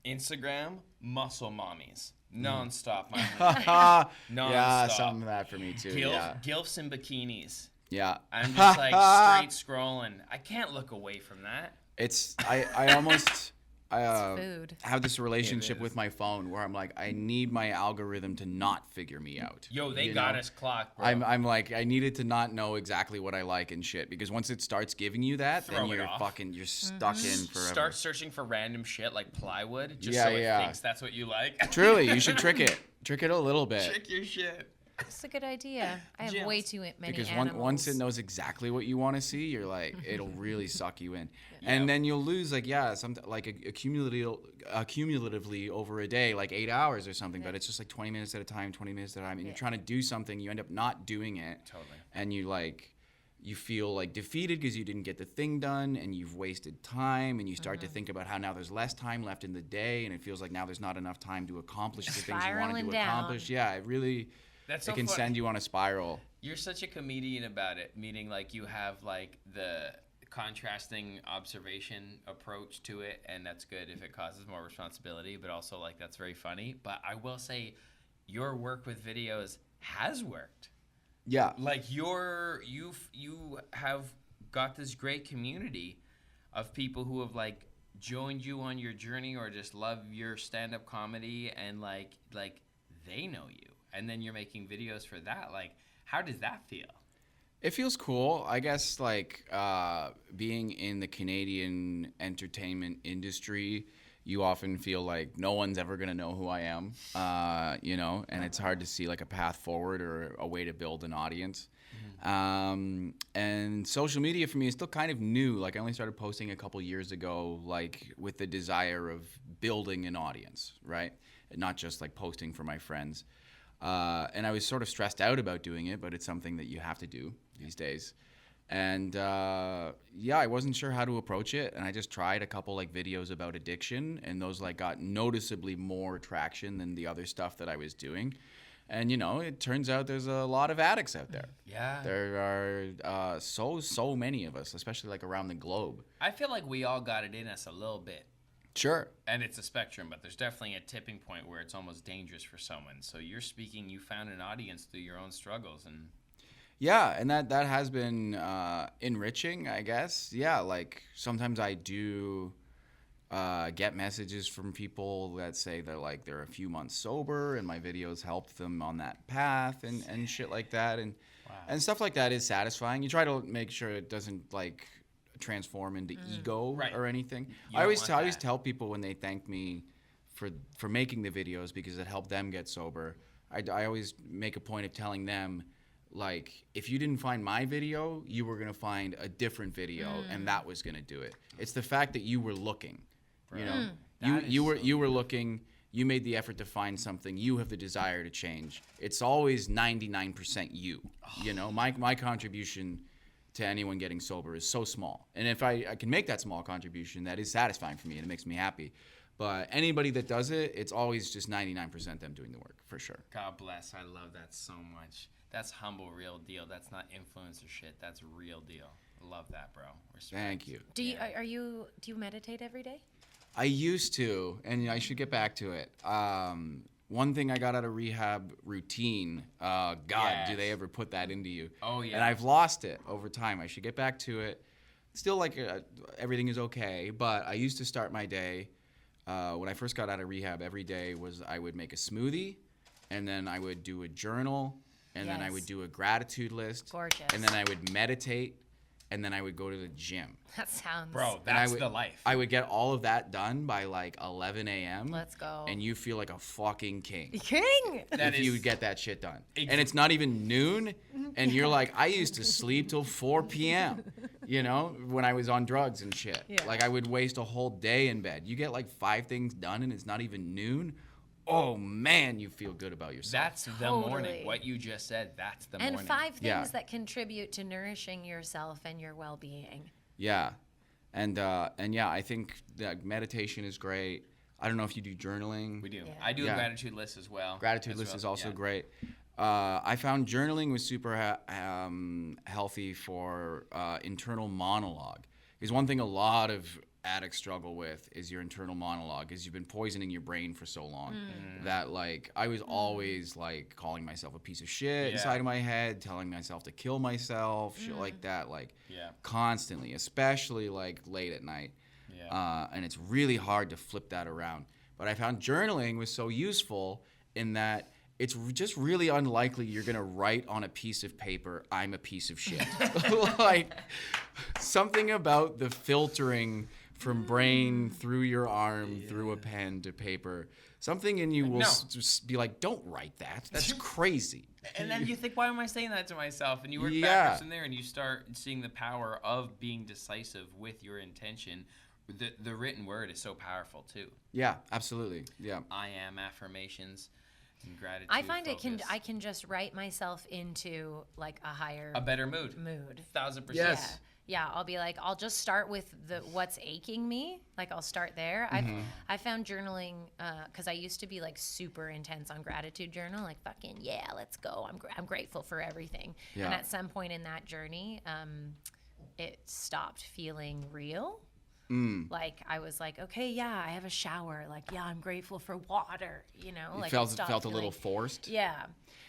[SPEAKER 2] Instagram, muscle mommies. Non-stop, my homepage. Non-stop.
[SPEAKER 1] Yeah, some of that for me too.
[SPEAKER 2] Gilfs in bikinis.
[SPEAKER 1] Yeah.
[SPEAKER 2] I'm just like straight scrolling. I can't look away from that.
[SPEAKER 1] It's I almost
[SPEAKER 3] food.
[SPEAKER 1] have this relationship with my phone where I'm like, I need my algorithm to not figure me out.
[SPEAKER 2] Yo, they
[SPEAKER 1] you
[SPEAKER 2] got
[SPEAKER 1] know?
[SPEAKER 2] us clocked, bro.
[SPEAKER 1] I'm like, I needed to not know exactly what I like and shit, because once it starts giving you that,
[SPEAKER 2] Throw
[SPEAKER 1] then
[SPEAKER 2] it off.
[SPEAKER 1] you're stuck in forever.
[SPEAKER 2] Start searching for random shit like plywood, just
[SPEAKER 1] Yeah,
[SPEAKER 2] so it
[SPEAKER 1] yeah.
[SPEAKER 2] thinks that's what you like.
[SPEAKER 1] Truly, you should trick it a little bit.
[SPEAKER 2] Trick your shit.
[SPEAKER 3] That's a good idea. I have way too many
[SPEAKER 1] Because
[SPEAKER 3] animals.
[SPEAKER 1] once it knows exactly what you want to see, you're like, it'll really suck you in, and then you'll lose accumulatively over a day, like 8 hours or something. But it's just like 20 minutes at a time, and you're trying to do something, you end up not doing it,
[SPEAKER 2] Totally.
[SPEAKER 1] and you feel like defeated because you didn't get the thing done, and you've wasted time, and you start to think about how now there's less time left in the day, and it feels like now there's not enough time to accomplish the things you wanted
[SPEAKER 3] Spiraling
[SPEAKER 1] to
[SPEAKER 3] down.
[SPEAKER 1] accomplish. Yeah, it really.
[SPEAKER 2] That's
[SPEAKER 1] It
[SPEAKER 2] so
[SPEAKER 1] can
[SPEAKER 2] funny.
[SPEAKER 1] send you on a spiral.
[SPEAKER 2] You're such a comedian about it, meaning like you have like the contrasting observation approach to it, and that's good if it causes more responsibility, but also like that's very funny. But I will say your work with videos has worked.
[SPEAKER 1] Yeah.
[SPEAKER 2] Like you have got this great community of people who have like joined you on your journey or just love your stand-up comedy, and like they know you. And then you're making videos for that. Like, how does that feel?
[SPEAKER 1] It feels cool. I guess like being in the Canadian entertainment industry, you often feel like no one's ever going to know who I am, and it's hard to see like a path forward or a way to build an audience. And social media for me is still kind of new. Like I only started posting a couple years ago, like with the desire of building an audience, right? And not just like posting for my friends. And I was sort of stressed out about doing it, but it's something that you have to do these days. And I wasn't sure how to approach it, and I just tried a couple like videos about addiction, and those like got noticeably more traction than the other stuff that I was doing. And it turns out there's a lot of addicts out there.
[SPEAKER 2] Yeah.
[SPEAKER 1] There are so many of us, especially like around the globe.
[SPEAKER 2] I feel like we all got it in us a little bit.
[SPEAKER 1] Sure.
[SPEAKER 2] And it's a spectrum, but there's definitely a tipping point where it's almost dangerous for someone. So you're speaking, you found an audience through your own struggles, and
[SPEAKER 1] yeah, and that has been enriching, I guess. Yeah, like sometimes I do get messages from people that say they're a few months sober, and my videos helped them on that path and shit like that, and stuff like that is satisfying. You try to make sure it doesn't like transform into ego or anything. I always tell people when they thank me for making the videos because it helped them get sober. I always make a point of telling them, like, if you didn't find my video, you were gonna find a different video, and that was gonna do it. It's the fact that you were looking, you were looking. You made the effort to find something. You have the desire to change. It's always 99% you. My contribution to anyone getting sober is so small. And if I can make that small contribution, that is satisfying for me and it makes me happy. But anybody that does it, it's always just 99% them doing the work, for sure.
[SPEAKER 2] God bless. I love that so much. That's humble, real deal. That's not influencer shit. That's real deal. I love that, bro. Respect.
[SPEAKER 1] Thank you.
[SPEAKER 3] Do you meditate every day?
[SPEAKER 1] I used to, and I should get back to it. One thing I got out of rehab routine, do they ever put that into you?
[SPEAKER 2] Oh, yeah.
[SPEAKER 1] And I've lost it over time. I should get back to it. Still, like, everything is okay, but I used to start my day, when I first got out of rehab, every day was I would make a smoothie, and then I would do a journal, and then I would do a gratitude list.
[SPEAKER 3] Gorgeous.
[SPEAKER 1] And then I would meditate, and then I would go to the gym.
[SPEAKER 3] That sounds.
[SPEAKER 2] Bro,
[SPEAKER 1] And I
[SPEAKER 2] that's
[SPEAKER 1] would-
[SPEAKER 2] the life.
[SPEAKER 1] I would get all of that done by like 11 a.m.
[SPEAKER 3] Let's go.
[SPEAKER 1] And you feel like a fucking king.
[SPEAKER 3] King.
[SPEAKER 2] That
[SPEAKER 1] if you
[SPEAKER 2] is-
[SPEAKER 1] get that shit done.
[SPEAKER 2] Ex-
[SPEAKER 1] And it's not even noon, and you're like, I used to sleep till 4 p.m., you know, when I was on drugs and shit.
[SPEAKER 3] Yeah.
[SPEAKER 1] Like, I would waste a whole day in bed. You get like 5 things done, and it's not even noon. Oh, man, you feel good about yourself.
[SPEAKER 2] That's the
[SPEAKER 3] Totally.
[SPEAKER 2] morning. What you just said, that's the
[SPEAKER 3] And
[SPEAKER 2] morning.
[SPEAKER 3] 5 things
[SPEAKER 1] Yeah.
[SPEAKER 3] that contribute to nourishing yourself and your well-being.
[SPEAKER 1] Yeah. And yeah, I think that meditation is great. I don't know if you do journaling.
[SPEAKER 2] We do.
[SPEAKER 3] Yeah.
[SPEAKER 2] I do
[SPEAKER 1] Yeah.
[SPEAKER 2] a gratitude list as well.
[SPEAKER 1] Gratitude
[SPEAKER 2] As
[SPEAKER 1] list
[SPEAKER 2] well,
[SPEAKER 1] is also
[SPEAKER 2] yeah.
[SPEAKER 1] great. I found journaling was super healthy for internal monologue. Because one thing a lot of addicts struggle with is your internal monologue, is you've been poisoning your brain for so long that like I was always like calling myself a piece of shit
[SPEAKER 2] Yeah.
[SPEAKER 1] inside of my head, telling myself to kill myself, shit like that, like
[SPEAKER 2] Yeah.
[SPEAKER 1] constantly, especially like late at night.
[SPEAKER 2] Yeah.
[SPEAKER 1] And it's really hard to flip that around. But I found journaling was so useful in that it's just really unlikely you're going to write on a piece of paper, I'm a piece of shit. Like, something about the filtering from brain through your arm, through a pen to paper, something in you will
[SPEAKER 2] No.
[SPEAKER 1] just be like, don't write that. That's crazy.
[SPEAKER 2] And then you think, why am I saying that to myself? And you work
[SPEAKER 1] Yeah.
[SPEAKER 2] backwards from there, and you start seeing the power of being decisive with your intention. The written word is so powerful too.
[SPEAKER 1] Yeah, absolutely. Yeah.
[SPEAKER 2] I am affirmations and gratitude.
[SPEAKER 3] I find
[SPEAKER 2] focus.
[SPEAKER 3] I can just write myself into like a higher
[SPEAKER 2] a better mood.
[SPEAKER 3] mood.
[SPEAKER 2] 1,000%.
[SPEAKER 1] Yes.
[SPEAKER 3] Yeah, I'll be like, I'll just start with what's aching me. Like, I'll start there. I found journaling because I used to be like super intense on gratitude journal, like fucking yeah, let's go. I'm grateful for everything.
[SPEAKER 1] Yeah.
[SPEAKER 3] And at some point in that journey, it stopped feeling real. Like I was like, okay, yeah, I have a shower. Like, yeah, I'm grateful for water. You know, like
[SPEAKER 1] It
[SPEAKER 3] stopped
[SPEAKER 1] felt a little
[SPEAKER 3] feeling-
[SPEAKER 1] forced.
[SPEAKER 3] Yeah.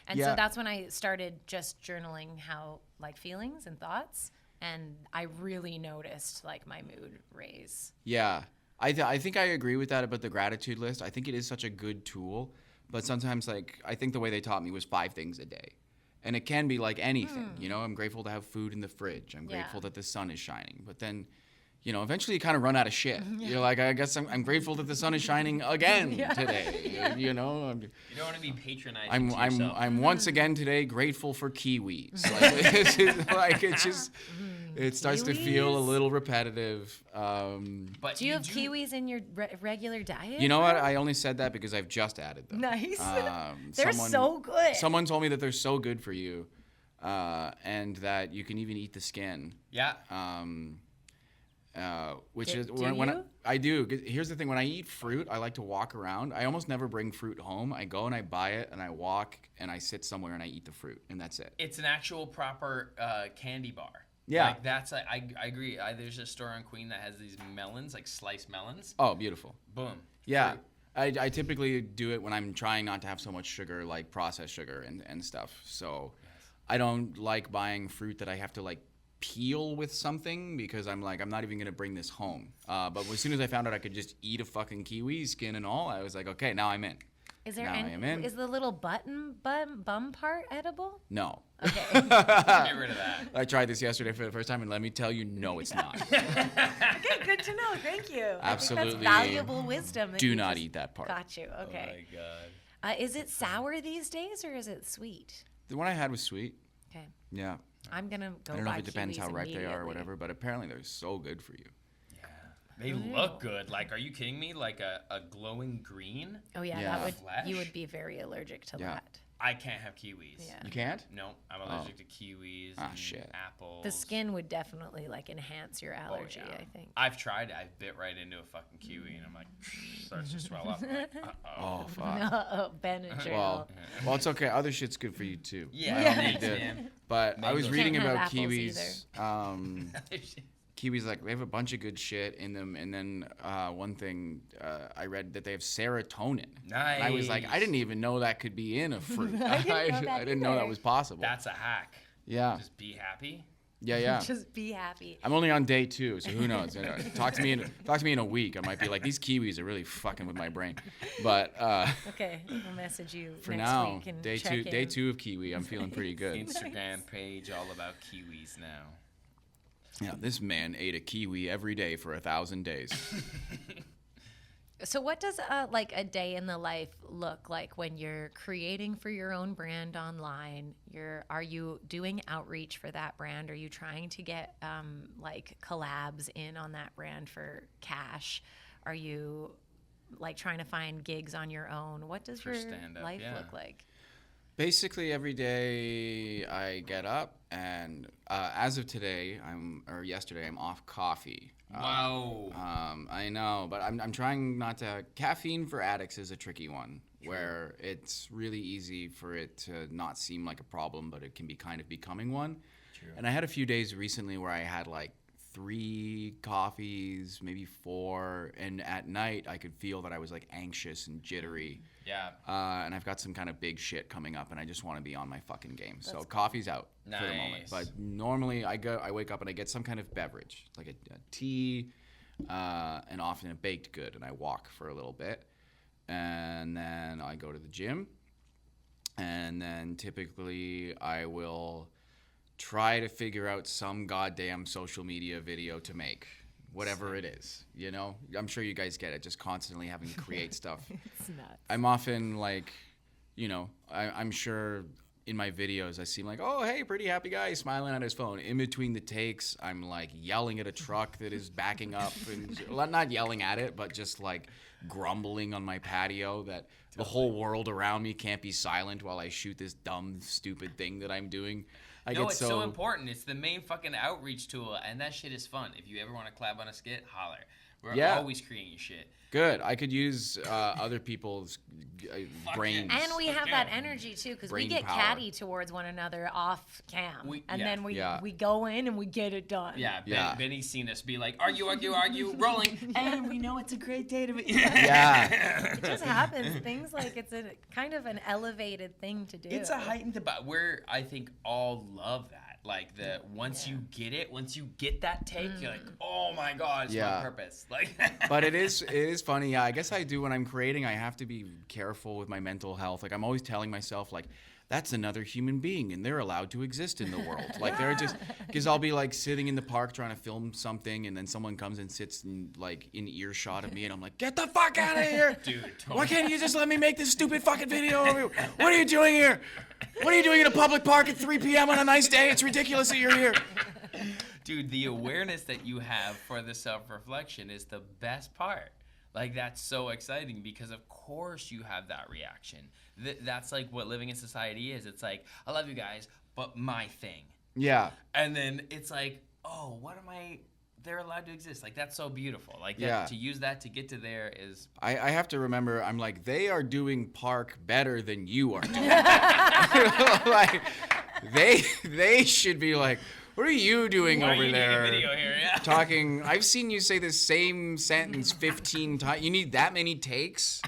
[SPEAKER 3] And
[SPEAKER 1] Yeah.
[SPEAKER 3] so that's when I started just journaling how like feelings and thoughts. And I really noticed like my mood raise.
[SPEAKER 1] Yeah, I think I agree with that about the gratitude list. I think it is such a good tool, but sometimes like I think the way they taught me was 5 things a day, and it can be like anything. You know, I'm grateful to have food in the fridge. I'm
[SPEAKER 3] Yeah.
[SPEAKER 1] grateful that the sun is shining. But then, you know, eventually you kind of run out of shit. You're like, I guess I'm grateful that the sun is shining again today. You know,
[SPEAKER 2] You don't want to be patronizing to
[SPEAKER 1] I'm
[SPEAKER 2] yourself.
[SPEAKER 1] once again today grateful for kiwis. Like, it's just, like it just. It starts to feel a
[SPEAKER 3] Kiwis?
[SPEAKER 1] little repetitive.
[SPEAKER 2] But
[SPEAKER 3] Do you have kiwis in your regular diet?
[SPEAKER 1] You know what? I only said that because I've just added them.
[SPEAKER 3] Nice. They're so good.
[SPEAKER 1] Someone told me that they're so good for you, and that you can even eat the skin.
[SPEAKER 2] Yeah.
[SPEAKER 1] Which
[SPEAKER 3] Do-
[SPEAKER 1] is
[SPEAKER 3] do
[SPEAKER 1] when
[SPEAKER 3] you?
[SPEAKER 1] I do. 'Cause here's the thing: when I eat fruit, I like to walk around. I almost never bring fruit home. I go and I buy it, and I walk and I sit somewhere and I eat the fruit, and that's it.
[SPEAKER 2] It's an actual proper candy bar.
[SPEAKER 1] Yeah.
[SPEAKER 2] Like that's I agree. There's a store on Queen that has these melons, like sliced melons.
[SPEAKER 1] Oh, beautiful.
[SPEAKER 2] Boom.
[SPEAKER 1] Yeah. I typically do it when I'm trying not to have so much sugar, like processed sugar and stuff. So I don't like buying fruit that I have to like peel with something because I'm like, I'm not even going to bring this home. But as soon as I found out I could just eat a fucking kiwi, skin and all, I was like, okay, now I'm in.
[SPEAKER 3] Is there
[SPEAKER 1] Now I am in.
[SPEAKER 3] is the little bum part edible?
[SPEAKER 1] No.
[SPEAKER 3] Okay.
[SPEAKER 2] Get rid of that.
[SPEAKER 1] I tried this yesterday for the first time, and let me tell you, no, it's not.
[SPEAKER 3] Okay, good to know. Thank you. I think
[SPEAKER 1] Absolutely.
[SPEAKER 3] that's valuable wisdom. that
[SPEAKER 1] Do
[SPEAKER 3] you
[SPEAKER 1] not
[SPEAKER 3] just
[SPEAKER 1] eat that part.
[SPEAKER 3] Got you. Okay.
[SPEAKER 2] Oh my god.
[SPEAKER 3] Is it sour these days or is it sweet?
[SPEAKER 1] The one I had was sweet.
[SPEAKER 3] Okay.
[SPEAKER 1] Yeah.
[SPEAKER 3] I'm gonna go
[SPEAKER 1] I don't know
[SPEAKER 3] buy
[SPEAKER 1] if it depends how
[SPEAKER 3] kiwis
[SPEAKER 1] ripe they are or
[SPEAKER 3] immediately.
[SPEAKER 1] whatever, but apparently they're so good for you.
[SPEAKER 2] They look good. Like, are you kidding me? Like a glowing green?
[SPEAKER 3] Oh yeah,
[SPEAKER 1] Yeah.
[SPEAKER 3] that would
[SPEAKER 2] Flesh?
[SPEAKER 3] you would be very allergic to
[SPEAKER 1] Yeah.
[SPEAKER 3] that.
[SPEAKER 2] I can't have kiwis.
[SPEAKER 3] Yeah.
[SPEAKER 1] You can't?
[SPEAKER 2] No, I'm allergic to kiwis
[SPEAKER 1] Ah,
[SPEAKER 2] and
[SPEAKER 1] shit.
[SPEAKER 2] apples.
[SPEAKER 3] The skin would definitely like enhance your allergy,
[SPEAKER 2] Oh, yeah.
[SPEAKER 3] I think.
[SPEAKER 2] I've tried it. I bit right into a fucking kiwi, and I'm like, starts to swell up. I'm like, uh-oh.
[SPEAKER 1] Oh, fuck.
[SPEAKER 3] No, Benadryl.
[SPEAKER 1] Well, it's okay. Other shit's good for you too.
[SPEAKER 2] Yeah,
[SPEAKER 1] I don't
[SPEAKER 2] thanks,
[SPEAKER 1] need to-
[SPEAKER 2] man.
[SPEAKER 1] But I was
[SPEAKER 2] Mangoes.
[SPEAKER 1] reading
[SPEAKER 3] Can't have
[SPEAKER 1] about
[SPEAKER 3] apples
[SPEAKER 1] kiwis. Kiwis, like, they have a bunch of good shit in them. And then one thing I read that they have serotonin. And I was like, I
[SPEAKER 2] Nice.
[SPEAKER 1] didn't even know that could be in a fruit.
[SPEAKER 3] I didn't know that
[SPEAKER 1] I didn't know that
[SPEAKER 3] either.
[SPEAKER 1] was possible.
[SPEAKER 2] That's a hack.
[SPEAKER 1] Yeah.
[SPEAKER 2] Just be happy.
[SPEAKER 1] Yeah.
[SPEAKER 3] Just be happy.
[SPEAKER 1] I'm only on day 2, so who knows? Talk to me in a week. I might be like, these kiwis are really fucking with my brain. But
[SPEAKER 3] Okay, I'll message you
[SPEAKER 1] for
[SPEAKER 3] next
[SPEAKER 1] now,
[SPEAKER 3] week and
[SPEAKER 1] day
[SPEAKER 3] check
[SPEAKER 1] 2
[SPEAKER 3] in.
[SPEAKER 1] of kiwi, I'm feeling pretty good.
[SPEAKER 2] Instagram page all about kiwis now.
[SPEAKER 1] Yeah, this man ate a kiwi every day for 1,000 days.
[SPEAKER 3] So what does like a day in the life look like when you're creating for your own brand online? Are you doing outreach for that brand? Are you trying to get like collabs in on that brand for cash? Are you like trying to find gigs on your own? What does
[SPEAKER 2] For
[SPEAKER 3] your
[SPEAKER 2] stand-up,
[SPEAKER 3] life
[SPEAKER 2] yeah.
[SPEAKER 3] look like?
[SPEAKER 1] Basically, every day I get up, and as of today, yesterday, I'm off coffee.
[SPEAKER 2] Wow.
[SPEAKER 1] I know, but I'm trying not to. Caffeine for addicts is a tricky one, where it's really easy for it to not seem like a problem, but it can be kind of becoming one.
[SPEAKER 2] True.
[SPEAKER 1] And I had a few days recently where I had like 3 coffees, maybe 4, and at night I could feel that I was like anxious and jittery.
[SPEAKER 2] Yeah.
[SPEAKER 1] And I've got some kind of big shit coming up, and I just want to be on my fucking game. So coffee's out for the moment.
[SPEAKER 2] Nice.
[SPEAKER 1] But normally I wake up and I get some kind of beverage, like a tea, and often a baked good, and I walk for a little bit, and then I go to the gym, and then typically I will try to figure out some goddamn social media video to make. Whatever it is, you know? I'm sure you guys get it, just constantly having to create stuff.
[SPEAKER 3] It's nuts.
[SPEAKER 1] I'm often like, you know, I'm sure in my videos I seem like, oh, hey, pretty happy guy smiling at his phone. In between the takes, I'm like yelling at a truck that is backing up. And not yelling at it, but just like grumbling on my patio that the whole world around me can't be silent while I shoot this dumb, stupid thing that I'm doing.
[SPEAKER 2] No, it's so important. It's the main fucking outreach tool, and that shit is fun. If you ever want to collab on a skit, holler. We're always creating shit.
[SPEAKER 1] Good. I could use other people's brains.
[SPEAKER 3] And we have that energy too, because we
[SPEAKER 1] Brain
[SPEAKER 3] get
[SPEAKER 1] power.
[SPEAKER 3] catty towards one another off cam, then we go in and we get it done.
[SPEAKER 2] Yeah, Benny's seen us be like, argue, rolling, and we know it's a great day to be.
[SPEAKER 1] Yeah.
[SPEAKER 3] It just happens. Things like it's a kind of an elevated thing to do.
[SPEAKER 2] It's a heightened debate. Where I think all love that. Like once you get it, once you get that take, you're like, oh my god, it's my purpose. Like,
[SPEAKER 1] but it is funny. Yeah, I guess I do when I'm creating. I have to be careful with my mental health. Like I'm always telling myself, like, that's another human being, and they're allowed to exist in the world. Like they're just because I'll be like sitting in the park trying to film something, and then someone comes and sits in earshot of me, and I'm like, get the fuck out of here,
[SPEAKER 2] dude.
[SPEAKER 1] Why can't you just let me make this stupid fucking video of you? What are you doing here? What are you doing in a public park at 3 p.m. on a nice day? It's ridiculous that you're here.
[SPEAKER 2] Dude, the awareness that you have for the self-reflection is the best part. Like, that's so exciting because, of course, you have that reaction. That's, like, what living in society is. It's like, I love you guys, but my thing.
[SPEAKER 1] Yeah.
[SPEAKER 2] And then it's like, oh, they're allowed to exist. Like, that's so beautiful. Like, to use that to get to there is...
[SPEAKER 1] I have to remember, I'm like, they are doing park better than you are doing. Like, they should be like, what are you doing over there?
[SPEAKER 2] Video here, yeah.
[SPEAKER 1] Talking, I've seen you say the same sentence 15 times. You need that many takes?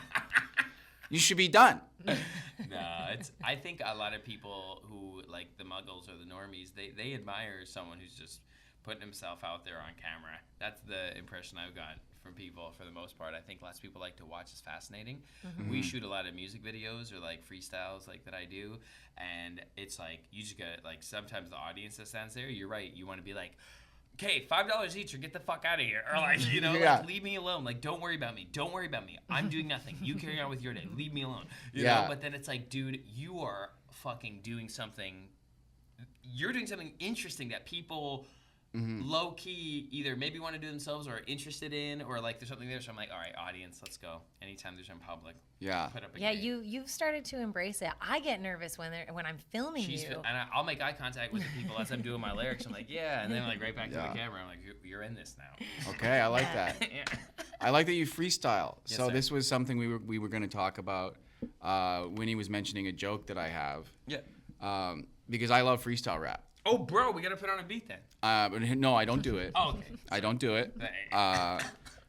[SPEAKER 1] You should be done.
[SPEAKER 2] I think a lot of people who, like the muggles or the normies, they admire someone who's just putting himself out there on camera. That's the impression I've got from people for the most part. I think lots of people like to watch. It's fascinating. Mm-hmm. We shoot a lot of music videos or like freestyles like that I do, and it's like you just get like sometimes the audience that stands there. You're right. You want to be like, okay, $5 each or get the fuck out of here, or like like leave me alone. Like don't worry about me. Don't worry about me. I'm doing nothing. You carry on with your day. Leave me alone. You know. But then it's like, dude, you are fucking doing something. You're doing something interesting that people. Mm-hmm. Low key either maybe want to do themselves or are interested in, or like there's something there. So I'm like, all right, audience, let's go. Anytime there's in public, put up a game.
[SPEAKER 3] You've started to embrace it. I get nervous when I'm filming you,
[SPEAKER 2] and I'll make eye contact with the people as I'm doing my lyrics. I'm like, and then like right back to the camera. I'm like, you're in this now.
[SPEAKER 1] Okay, I like that. I like that you freestyle.
[SPEAKER 2] Yes,
[SPEAKER 1] so
[SPEAKER 2] sir.
[SPEAKER 1] this was something we were going to talk about when he was mentioning a joke that I have.
[SPEAKER 2] Yeah.
[SPEAKER 1] Because I love freestyle rap.
[SPEAKER 2] Oh, bro, we gotta put on a beat then.
[SPEAKER 1] No, I don't do it.
[SPEAKER 2] Oh, okay.
[SPEAKER 1] I don't do it.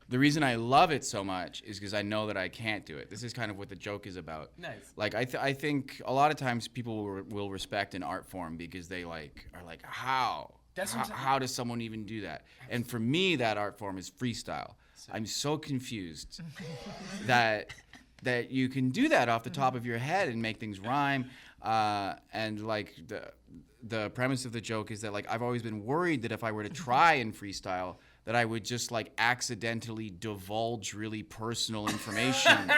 [SPEAKER 1] The reason I love it so much is because I know that I can't do it. This is kind of what the joke is about.
[SPEAKER 2] Nice.
[SPEAKER 1] Like I think a lot of times people will respect an art form because they are like how does someone even do that? And for me, that art form is freestyle. I'm so confused that you can do that off the top of your head and make things rhyme, and like the premise of the joke is that like I've always been worried that if I were to try and freestyle, that I would just like accidentally divulge really personal information.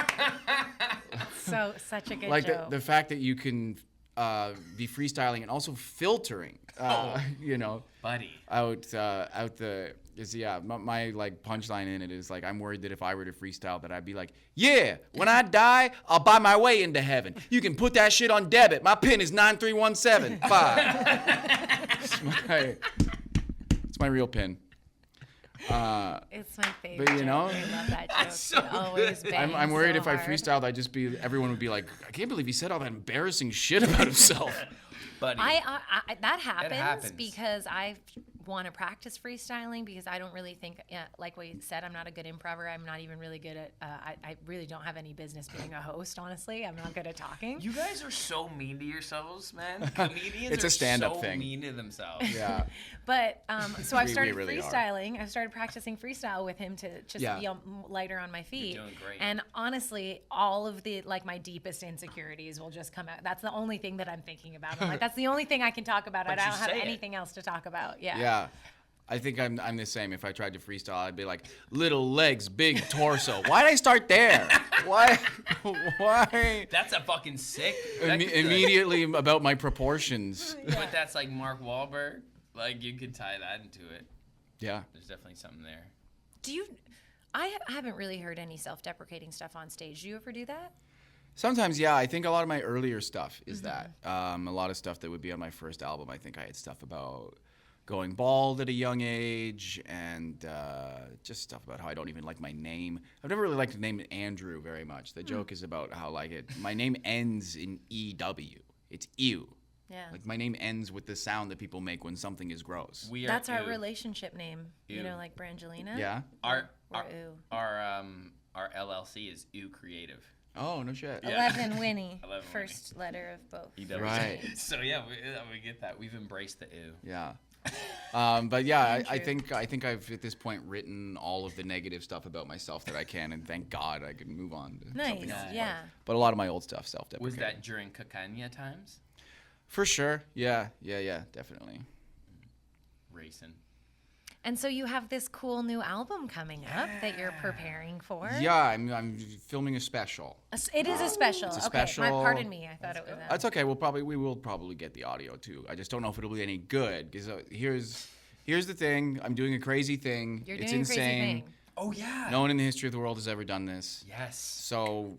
[SPEAKER 3] So such a good
[SPEAKER 1] Like
[SPEAKER 3] joke.
[SPEAKER 1] the fact that you can be freestyling and also filtering, you know,
[SPEAKER 2] Buddy.
[SPEAKER 1] My like punchline in it is like, I'm worried that if I were to freestyle that I'd be like, yeah, when I die, I'll buy my way into heaven. You can put that shit on debit. My PIN is 93175. It's my real PIN.
[SPEAKER 3] It's my favorite.
[SPEAKER 1] But you know,
[SPEAKER 3] I love that joke.
[SPEAKER 2] so
[SPEAKER 3] It always bangs
[SPEAKER 1] I'm worried
[SPEAKER 3] so
[SPEAKER 1] if I
[SPEAKER 3] hard.
[SPEAKER 1] freestyled, everyone would be like, I can't believe he said all that embarrassing shit about himself.
[SPEAKER 2] Buddy.
[SPEAKER 3] That happens
[SPEAKER 2] happens.
[SPEAKER 3] because I want to practice freestyling because I don't really think, like what you said, I'm not a good improver. I'm not even really good at, I really don't have any business being a host, honestly. I'm not good at talking.
[SPEAKER 2] You guys are so mean to yourselves, man. Comedians
[SPEAKER 1] It's a
[SPEAKER 2] are
[SPEAKER 1] stand-up
[SPEAKER 2] so
[SPEAKER 1] thing.
[SPEAKER 2] mean to themselves.
[SPEAKER 1] Yeah.
[SPEAKER 3] But so I've
[SPEAKER 1] We
[SPEAKER 3] started
[SPEAKER 1] really are.
[SPEAKER 3] freestyling. I've started practicing freestyle with him to just
[SPEAKER 1] Yeah.
[SPEAKER 3] be lighter on my feet.
[SPEAKER 2] doing great.
[SPEAKER 3] And honestly, all of the like my deepest insecurities will just come out. That's the only thing that I'm thinking about. I'm like, that's the only thing I can talk about.
[SPEAKER 2] But
[SPEAKER 3] I
[SPEAKER 2] you
[SPEAKER 3] don't have
[SPEAKER 2] say it.
[SPEAKER 3] anything else to talk about. Yeah.
[SPEAKER 1] Yeah. I think I'm the same. If I tried to freestyle, I'd be like, little legs, big torso. Why'd I start there? Why?
[SPEAKER 2] That's a fucking sick. that could be like-
[SPEAKER 1] Immediately about my proportions.
[SPEAKER 2] But that's like Mark Wahlberg. Like you could tie that into it.
[SPEAKER 1] Yeah.
[SPEAKER 2] There's definitely something there.
[SPEAKER 3] Do you? I haven't really heard any self-deprecating stuff on stage. Do you ever do that?
[SPEAKER 1] Sometimes, yeah. I think a lot of my earlier stuff is that. A lot of stuff that would be on my first album. I think I had stuff about going bald at a young age and just stuff about how I don't even like my name. I've never really liked the name Andrew very much. The joke is about how my name ends in EW. It's ew.
[SPEAKER 3] Yeah.
[SPEAKER 1] Like my name ends with the sound that people make when something is gross.
[SPEAKER 2] We are
[SPEAKER 3] That's our
[SPEAKER 2] ew.
[SPEAKER 3] relationship name. You
[SPEAKER 2] Ew.
[SPEAKER 3] know, like Brangelina.
[SPEAKER 1] Yeah?
[SPEAKER 2] Our
[SPEAKER 3] Or
[SPEAKER 2] our,
[SPEAKER 3] ew.
[SPEAKER 2] our LLC is Ew Creative.
[SPEAKER 1] Oh, no shit.
[SPEAKER 2] Yeah.
[SPEAKER 3] 11 Winnie.
[SPEAKER 2] 11
[SPEAKER 3] First letter of both.
[SPEAKER 2] EW.
[SPEAKER 1] Right.
[SPEAKER 2] So yeah, we get that. We've embraced the ew.
[SPEAKER 1] Yeah. But yeah, I
[SPEAKER 3] True.
[SPEAKER 1] think I've at this point written all of the negative stuff about myself that I can, and thank God I can move on to
[SPEAKER 3] Nice.
[SPEAKER 1] something else.
[SPEAKER 3] Yeah.
[SPEAKER 1] But a lot of my old stuff
[SPEAKER 2] Was
[SPEAKER 1] self-deprecating.
[SPEAKER 2] that during Kakanya times?
[SPEAKER 1] For sure. Yeah, definitely.
[SPEAKER 2] Racing.
[SPEAKER 3] And so you have this cool new album coming up that you're preparing for.
[SPEAKER 1] Yeah, I'm filming a special.
[SPEAKER 3] It is a special.
[SPEAKER 1] It's a
[SPEAKER 3] Okay,
[SPEAKER 1] special.
[SPEAKER 3] pardon me. I thought it was.
[SPEAKER 1] That's okay. We will probably get the audio too. I just don't know if it'll be any good because here's the thing. I'm doing a crazy thing.
[SPEAKER 3] You're
[SPEAKER 1] It's
[SPEAKER 3] doing
[SPEAKER 1] insane.
[SPEAKER 3] a crazy thing.
[SPEAKER 2] Oh yeah.
[SPEAKER 1] No one in the history of the world has ever done this.
[SPEAKER 2] Yes.
[SPEAKER 1] So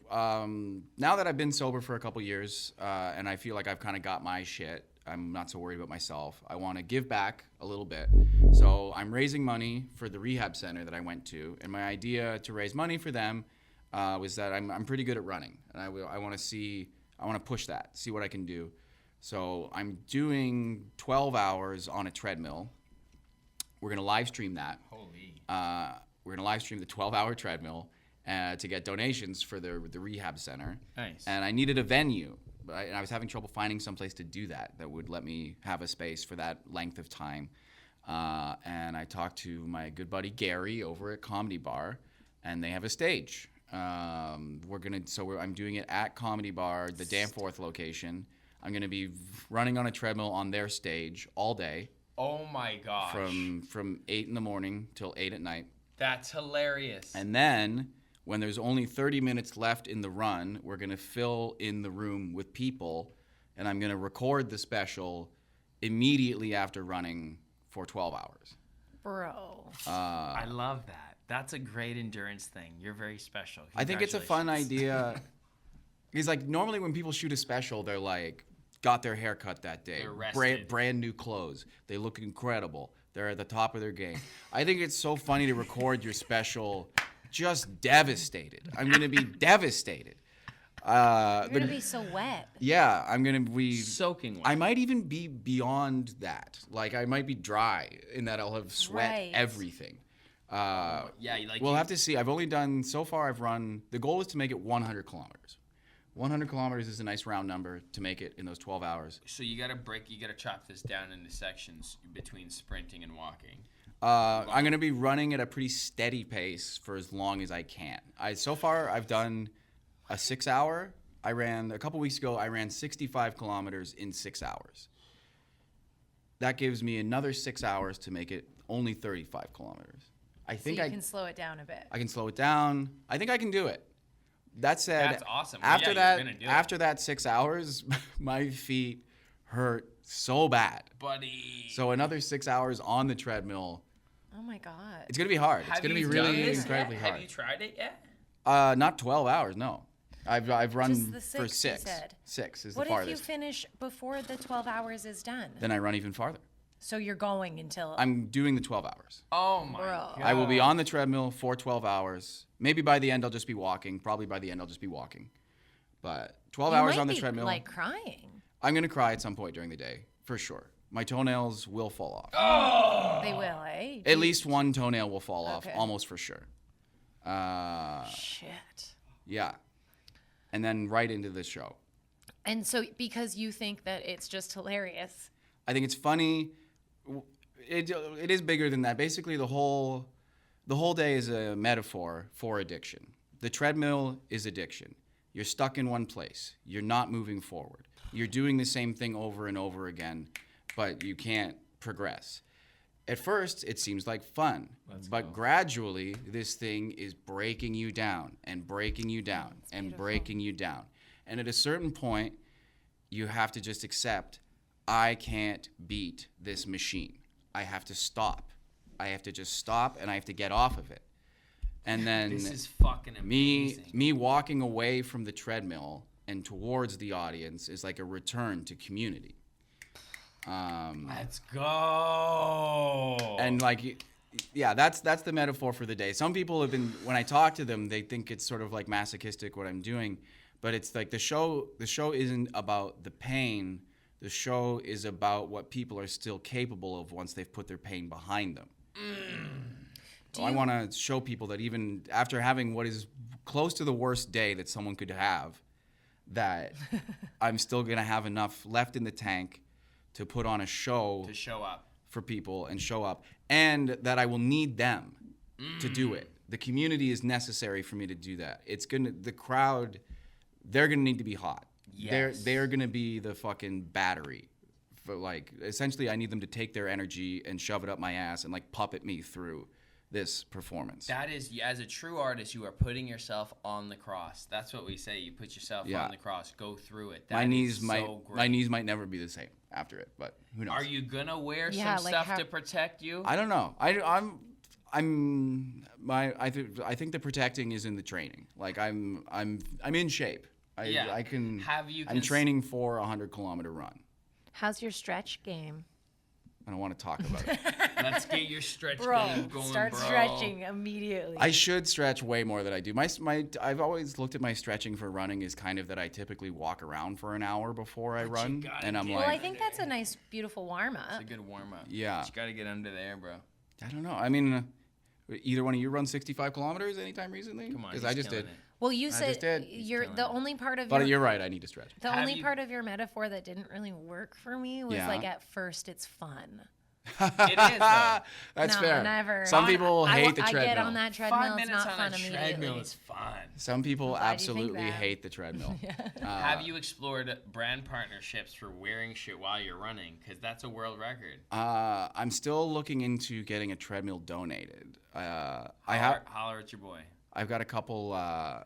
[SPEAKER 1] now that I've been sober for a couple years and I feel like I've kind of got my shit, I'm not so worried about myself. I want to give back a little bit. So I'm raising money for the rehab center that I went to. And my idea to raise money for them was that I'm pretty good at running. And I want to push that, see what I can do. So I'm doing 12 hours on a treadmill. We're going to live stream that.
[SPEAKER 2] Holy.
[SPEAKER 1] We're going to live stream the 12-hour treadmill to get donations for the rehab center.
[SPEAKER 2] Nice.
[SPEAKER 1] And I needed a venue. And I was having trouble finding some place to do that would let me have a space for that length of time. And I talked to my good buddy Gary over at Comedy Barr, and they have a stage. I'm doing it at Comedy Barr, the Danforth location. I'm going to be running on a treadmill on their stage all day
[SPEAKER 2] Oh my gosh.
[SPEAKER 1] from 8 in the morning till 8 at night.
[SPEAKER 2] That's hilarious.
[SPEAKER 1] And then when there's only 30 minutes left in the run, we're going to fill in the room with people, and I'm going to record the special immediately after running for 12 hours.
[SPEAKER 3] Bro.
[SPEAKER 2] I love that. That's a great endurance thing. You're very special.
[SPEAKER 1] I think it's a fun
[SPEAKER 2] Congratulations.
[SPEAKER 1] idea. Because like normally when people shoot a special, they're like, got their hair cut that day,
[SPEAKER 2] They're rested.
[SPEAKER 1] brand new clothes, they look incredible, they're at the top of their game. I think it's so funny to record your special just devastated. I'm going to be devastated.
[SPEAKER 3] You're going to be so wet.
[SPEAKER 1] Yeah, I'm going to be
[SPEAKER 2] Soaking wet.
[SPEAKER 1] I might even be beyond that. Like I might be dry in that I'll have sweat
[SPEAKER 3] Right.
[SPEAKER 1] everything.
[SPEAKER 2] Yeah,
[SPEAKER 1] We'll have to see. I've only done, so far I've run, the goal is to make it 100 kilometers. 100 kilometers is a nice round number to make it in those 12 hours.
[SPEAKER 2] So you gotta chop this down into sections between sprinting and walking.
[SPEAKER 1] I'm going to be running at a pretty steady pace for as long as I can. So far I've done a 6 hour. A couple weeks ago, I ran 65 kilometers in 6 hours. that gives me another 6 hours to make it only 35 kilometers. I
[SPEAKER 3] So
[SPEAKER 1] think
[SPEAKER 3] you can slow it down a bit.
[SPEAKER 1] I can slow it down. I think I can do it. That said,
[SPEAKER 2] That's awesome. Well,
[SPEAKER 1] After
[SPEAKER 2] yeah, you're gonna do it.
[SPEAKER 1] after that 6 hours, my feet hurt so bad.
[SPEAKER 2] Buddy.
[SPEAKER 1] So another 6 hours on the treadmill.
[SPEAKER 3] Oh my God.
[SPEAKER 1] It's gonna be hard. It's
[SPEAKER 2] Have
[SPEAKER 1] gonna be
[SPEAKER 2] you done
[SPEAKER 1] really
[SPEAKER 2] this
[SPEAKER 1] incredibly
[SPEAKER 2] yet?
[SPEAKER 1] hard.
[SPEAKER 2] Have you tried it yet?
[SPEAKER 1] Not 12 hours. No, I've run
[SPEAKER 3] Just the
[SPEAKER 1] for
[SPEAKER 3] 6, you
[SPEAKER 1] 6.
[SPEAKER 3] said.
[SPEAKER 1] 6 is
[SPEAKER 3] What
[SPEAKER 1] the
[SPEAKER 3] if
[SPEAKER 1] farthest.
[SPEAKER 3] you finish before the 12 hours is done?
[SPEAKER 1] Then I run even farther.
[SPEAKER 3] So you're going until.
[SPEAKER 1] I'm doing the 12 hours.
[SPEAKER 2] Oh my
[SPEAKER 3] Bro.
[SPEAKER 2] god.
[SPEAKER 1] I will be on the treadmill for 12 hours. Maybe by the end I'll just be walking. Probably by the end I'll just be walking. But 12
[SPEAKER 3] you
[SPEAKER 1] hours
[SPEAKER 3] might
[SPEAKER 1] on the
[SPEAKER 3] be,
[SPEAKER 1] treadmill.
[SPEAKER 3] like crying.
[SPEAKER 1] I'm gonna cry at some point during the day, for sure. My toenails will fall off.
[SPEAKER 2] Oh.
[SPEAKER 3] They will, eh?
[SPEAKER 1] At least one toenail will fall off,
[SPEAKER 3] Okay.
[SPEAKER 1] almost for sure.
[SPEAKER 3] Shit.
[SPEAKER 1] Yeah. And then right into the show.
[SPEAKER 3] And so because you think that it's just hilarious.
[SPEAKER 1] I think it's funny. It is bigger than that. Basically, the whole day is a metaphor for addiction. The treadmill is addiction. You're stuck in one place. You're not moving forward. You're doing the same thing over and over again, but you can't progress. At first, it seems like fun, but gradually, this thing is breaking you down and breaking you down and breaking you down. And at a certain point, you have to just accept, I can't beat this machine. I have to stop. I have to just stop, and I have to get off of it. And then
[SPEAKER 2] This is fucking amazing.
[SPEAKER 1] me walking away from the treadmill and towards the audience is like a return to community.
[SPEAKER 2] Let's go.
[SPEAKER 1] And like, yeah, that's the metaphor for the day. Some people have been, when I talk to them, they think it's sort of like masochistic what I'm doing, but it's like the show isn't about the pain. The show is about what people are still capable of once they've put their pain behind them. So I want to show people that even after having what is close to the worst day that someone could have, that I'm still going to have enough left in the tank to put on a show
[SPEAKER 2] to show up.
[SPEAKER 1] for people and show up, and that I will need them to do it. The community is necessary for me to do that. The crowd, they're gonna need to be hot.
[SPEAKER 2] Yes.
[SPEAKER 1] They're gonna be the fucking battery. For like, essentially, I need them to take their energy and shove it up my ass and like puppet me through this performance.
[SPEAKER 2] That is, as a true artist, you are putting yourself on the cross. That's what we say. You put yourself on the cross. Go through it.
[SPEAKER 1] My
[SPEAKER 2] That
[SPEAKER 1] knees
[SPEAKER 2] is
[SPEAKER 1] might
[SPEAKER 2] so great.
[SPEAKER 1] my knees might never be the same after it, but who knows?
[SPEAKER 2] Are you gonna wear
[SPEAKER 3] Yeah,
[SPEAKER 2] some
[SPEAKER 3] like
[SPEAKER 2] stuff
[SPEAKER 3] how-
[SPEAKER 2] to protect you?
[SPEAKER 1] I don't know. I think the protecting is in the training. Like I'm in shape.
[SPEAKER 2] Yeah.
[SPEAKER 1] I can.
[SPEAKER 2] Have you
[SPEAKER 1] I'm training for a 100-kilometer run.
[SPEAKER 3] How's your stretch game?
[SPEAKER 1] I don't want to talk about it.
[SPEAKER 2] Let's get your stretch
[SPEAKER 3] Bro,
[SPEAKER 2] game going,
[SPEAKER 3] start
[SPEAKER 2] bro.
[SPEAKER 3] stretching immediately.
[SPEAKER 1] I should stretch way more than I do. I've always looked at my stretching for running as kind of that I typically walk around for an hour before I run,
[SPEAKER 2] gotta
[SPEAKER 1] and I'm
[SPEAKER 2] get-
[SPEAKER 3] well, I
[SPEAKER 1] like,
[SPEAKER 3] think that's a nice, beautiful warm-up.
[SPEAKER 2] It's a good warm up.
[SPEAKER 1] Yeah.
[SPEAKER 2] You gotta get under there, bro.
[SPEAKER 1] I don't know. I mean, either one of you run 65 kilometers anytime recently?
[SPEAKER 2] Come on.
[SPEAKER 1] Because
[SPEAKER 2] he's
[SPEAKER 1] I just
[SPEAKER 2] killing
[SPEAKER 1] did.
[SPEAKER 2] it.
[SPEAKER 3] Well, you
[SPEAKER 1] just
[SPEAKER 3] said
[SPEAKER 1] did.
[SPEAKER 3] you're
[SPEAKER 2] killing
[SPEAKER 3] the
[SPEAKER 2] it.
[SPEAKER 3] only part of
[SPEAKER 1] But
[SPEAKER 3] your
[SPEAKER 1] you're right. I need to stretch.
[SPEAKER 3] the
[SPEAKER 2] Have
[SPEAKER 3] only
[SPEAKER 2] you-
[SPEAKER 3] part of your metaphor that didn't really work for me was
[SPEAKER 1] Yeah.
[SPEAKER 3] like at first it's fun.
[SPEAKER 2] It is, though.
[SPEAKER 1] That's
[SPEAKER 3] No,
[SPEAKER 1] fair.
[SPEAKER 3] never.
[SPEAKER 1] Some people hate the
[SPEAKER 3] I
[SPEAKER 1] treadmill.
[SPEAKER 3] get on that treadmill.
[SPEAKER 2] 5
[SPEAKER 3] It's
[SPEAKER 2] minutes
[SPEAKER 3] not
[SPEAKER 2] on
[SPEAKER 3] fun
[SPEAKER 2] a
[SPEAKER 3] immediately.
[SPEAKER 2] treadmill is fun.
[SPEAKER 1] Some people
[SPEAKER 3] glad you think
[SPEAKER 1] absolutely
[SPEAKER 3] that.
[SPEAKER 1] hate the treadmill.
[SPEAKER 2] Have you explored brand partnerships for wearing shit while you're running? Because that's a world record.
[SPEAKER 1] I'm still looking into getting a treadmill donated.
[SPEAKER 2] Holler at your boy.
[SPEAKER 1] I've got a couple. I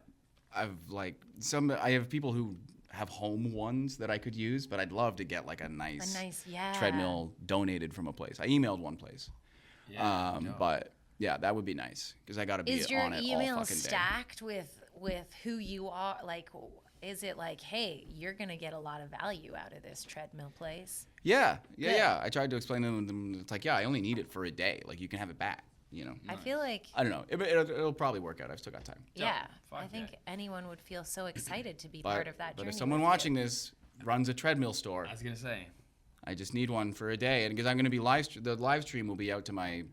[SPEAKER 1] have people who have home ones that I could use, but I'd love to get like a nice
[SPEAKER 3] yeah.
[SPEAKER 1] treadmill donated from a place. I emailed one place,
[SPEAKER 2] Yeah. dope.
[SPEAKER 1] but yeah, that would be nice because I got to be
[SPEAKER 3] Is your
[SPEAKER 1] on it all
[SPEAKER 3] email
[SPEAKER 1] fucking day.
[SPEAKER 3] stacked with who you are? Like, is it like, hey, you're gonna get a lot of value out of this treadmill place?
[SPEAKER 1] Yeah.
[SPEAKER 3] Good.
[SPEAKER 1] I tried to explain to them. It's like, yeah, I only need it for a day. Like, you can have it back. You know.
[SPEAKER 3] I feel like,
[SPEAKER 1] I don't know. It'll probably work out. I've still got time.
[SPEAKER 3] yeah,
[SPEAKER 2] Fuck
[SPEAKER 3] I think
[SPEAKER 2] yeah.
[SPEAKER 3] anyone would feel so excited to be
[SPEAKER 1] But,
[SPEAKER 3] part of that
[SPEAKER 1] but
[SPEAKER 3] journey.
[SPEAKER 1] if someone
[SPEAKER 3] with you.
[SPEAKER 1] watching this runs a treadmill store,
[SPEAKER 2] I was gonna say.
[SPEAKER 1] I just need one for a day, and because I'm going to be the live stream will be out to my.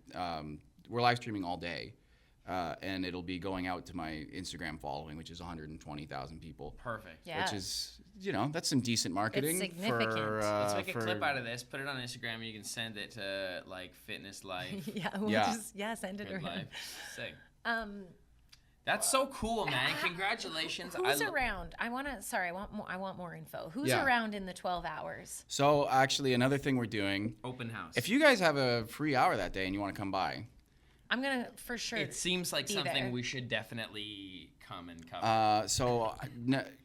[SPEAKER 1] We're live streaming all day, and it'll be going out to my Instagram following, which is 120,000 people.
[SPEAKER 2] Perfect.
[SPEAKER 3] Yeah.
[SPEAKER 1] Which is, that's some decent marketing.
[SPEAKER 3] significant.
[SPEAKER 2] Let's make a
[SPEAKER 1] for-
[SPEAKER 2] clip out of this. Put it on Instagram. You can send it to like Fitness Life.
[SPEAKER 3] yeah, we'll
[SPEAKER 1] Yeah.
[SPEAKER 3] just send it
[SPEAKER 2] Good
[SPEAKER 3] around.
[SPEAKER 2] Life. Sick.
[SPEAKER 3] Um,
[SPEAKER 2] That's so cool, man. Congratulations.
[SPEAKER 3] Who's around? I want more info. Who's
[SPEAKER 1] Yeah.
[SPEAKER 3] around in the 12 hours?
[SPEAKER 1] So actually, another thing we're doing,
[SPEAKER 2] Open house.
[SPEAKER 1] if you guys have a free hour that day and you want to come by,
[SPEAKER 3] I'm going to, for sure.
[SPEAKER 2] It seems like
[SPEAKER 3] be
[SPEAKER 2] something
[SPEAKER 3] there.
[SPEAKER 2] we should definitely come and cover.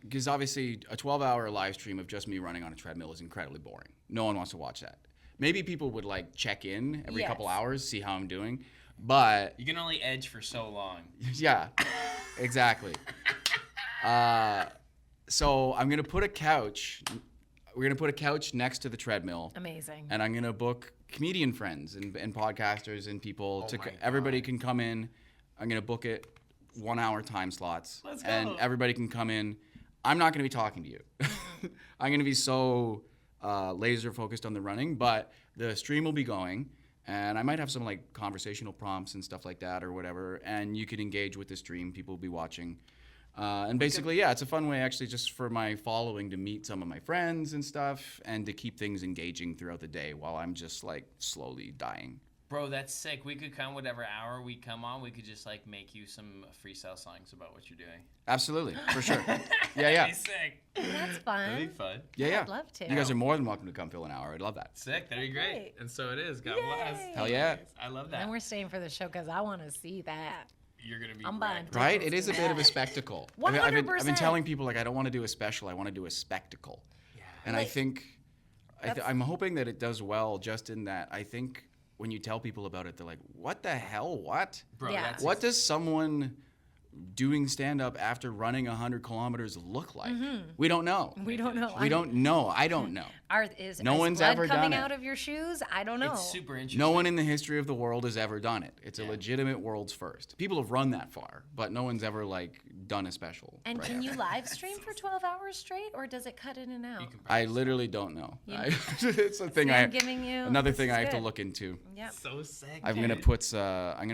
[SPEAKER 1] because obviously a 12-hour live stream of just me running on a treadmill is incredibly boring. No one wants to watch that. Maybe people would like check in every
[SPEAKER 3] Yes.
[SPEAKER 1] couple hours, see how I'm doing, but
[SPEAKER 2] You can only edge for so long.
[SPEAKER 1] yeah, exactly. So I'm gonna put a couch. We're gonna put a couch next to the treadmill,
[SPEAKER 3] Amazing.
[SPEAKER 1] and I'm gonna book comedian friends and podcasters and people
[SPEAKER 2] Oh my
[SPEAKER 1] everybody
[SPEAKER 2] God.
[SPEAKER 1] can come in. I'm gonna book it 1 hour time slots,
[SPEAKER 2] Let's go.
[SPEAKER 1] and everybody can come in. I'm not gonna be talking to you. I'm gonna be so laser focused on the running, but the stream will be going. And I might have some like conversational prompts and stuff like that or whatever. And you can engage with the stream. People will be watching. And basically, yeah, it's a fun way actually just for my following to meet some of my friends and stuff and to keep things engaging throughout the day while I'm just like slowly dying.
[SPEAKER 2] Bro, that's sick. We could come whatever hour we come on. We could just like make you some freestyle songs about what you're doing.
[SPEAKER 1] Absolutely, for sure. Yeah,
[SPEAKER 2] That'd
[SPEAKER 1] yeah.
[SPEAKER 2] be sick.
[SPEAKER 3] That's fun.
[SPEAKER 2] That'd be fun.
[SPEAKER 1] Yeah, yeah.
[SPEAKER 3] I'd love to.
[SPEAKER 1] You guys are more than welcome to come fill an hour. I'd love that.
[SPEAKER 2] Sick. That'd be great.
[SPEAKER 3] Great.
[SPEAKER 2] And so it is. God bless.
[SPEAKER 1] Hell yeah.
[SPEAKER 2] I love that.
[SPEAKER 3] And we're staying for the show because I want to see that.
[SPEAKER 2] You're going to be
[SPEAKER 3] I'm buying
[SPEAKER 2] wrecked.
[SPEAKER 1] Right? It is a bit of a spectacle. I've been
[SPEAKER 3] 100%.
[SPEAKER 1] telling people like I don't want to do a special. I want to do a spectacle.
[SPEAKER 2] Yeah.
[SPEAKER 1] And
[SPEAKER 3] Like,
[SPEAKER 1] I think I'm hoping that it does well just in that I think when you tell people about it, they're like, what the hell? What?
[SPEAKER 2] Bro,
[SPEAKER 3] Yeah.
[SPEAKER 2] that's
[SPEAKER 1] What does someone doing stand-up after running 100 kilometers look like? We don't know.
[SPEAKER 3] We don't know.
[SPEAKER 1] We don't know. I don't know.
[SPEAKER 3] Is
[SPEAKER 1] No one's
[SPEAKER 3] blood
[SPEAKER 1] ever
[SPEAKER 3] coming
[SPEAKER 1] done it.
[SPEAKER 3] out of your shoes? I don't know.
[SPEAKER 2] It's super interesting.
[SPEAKER 1] No one in the history of the world has ever done it. It's a
[SPEAKER 2] Yeah.
[SPEAKER 1] legitimate world's first. People have run that far, but no one's ever like done a special.
[SPEAKER 3] And
[SPEAKER 1] right?
[SPEAKER 3] can you live stream for 12 hours straight, or does it cut in and out?
[SPEAKER 2] You can
[SPEAKER 1] I
[SPEAKER 2] practice.
[SPEAKER 1] literally don't know.
[SPEAKER 3] You-
[SPEAKER 1] It's a thing
[SPEAKER 3] See, I'm giving you
[SPEAKER 1] another
[SPEAKER 3] this
[SPEAKER 1] thing
[SPEAKER 3] is
[SPEAKER 1] I have to
[SPEAKER 3] good.
[SPEAKER 1] look into.
[SPEAKER 3] Yep.
[SPEAKER 2] So sick.
[SPEAKER 1] I'm gonna
[SPEAKER 2] dude.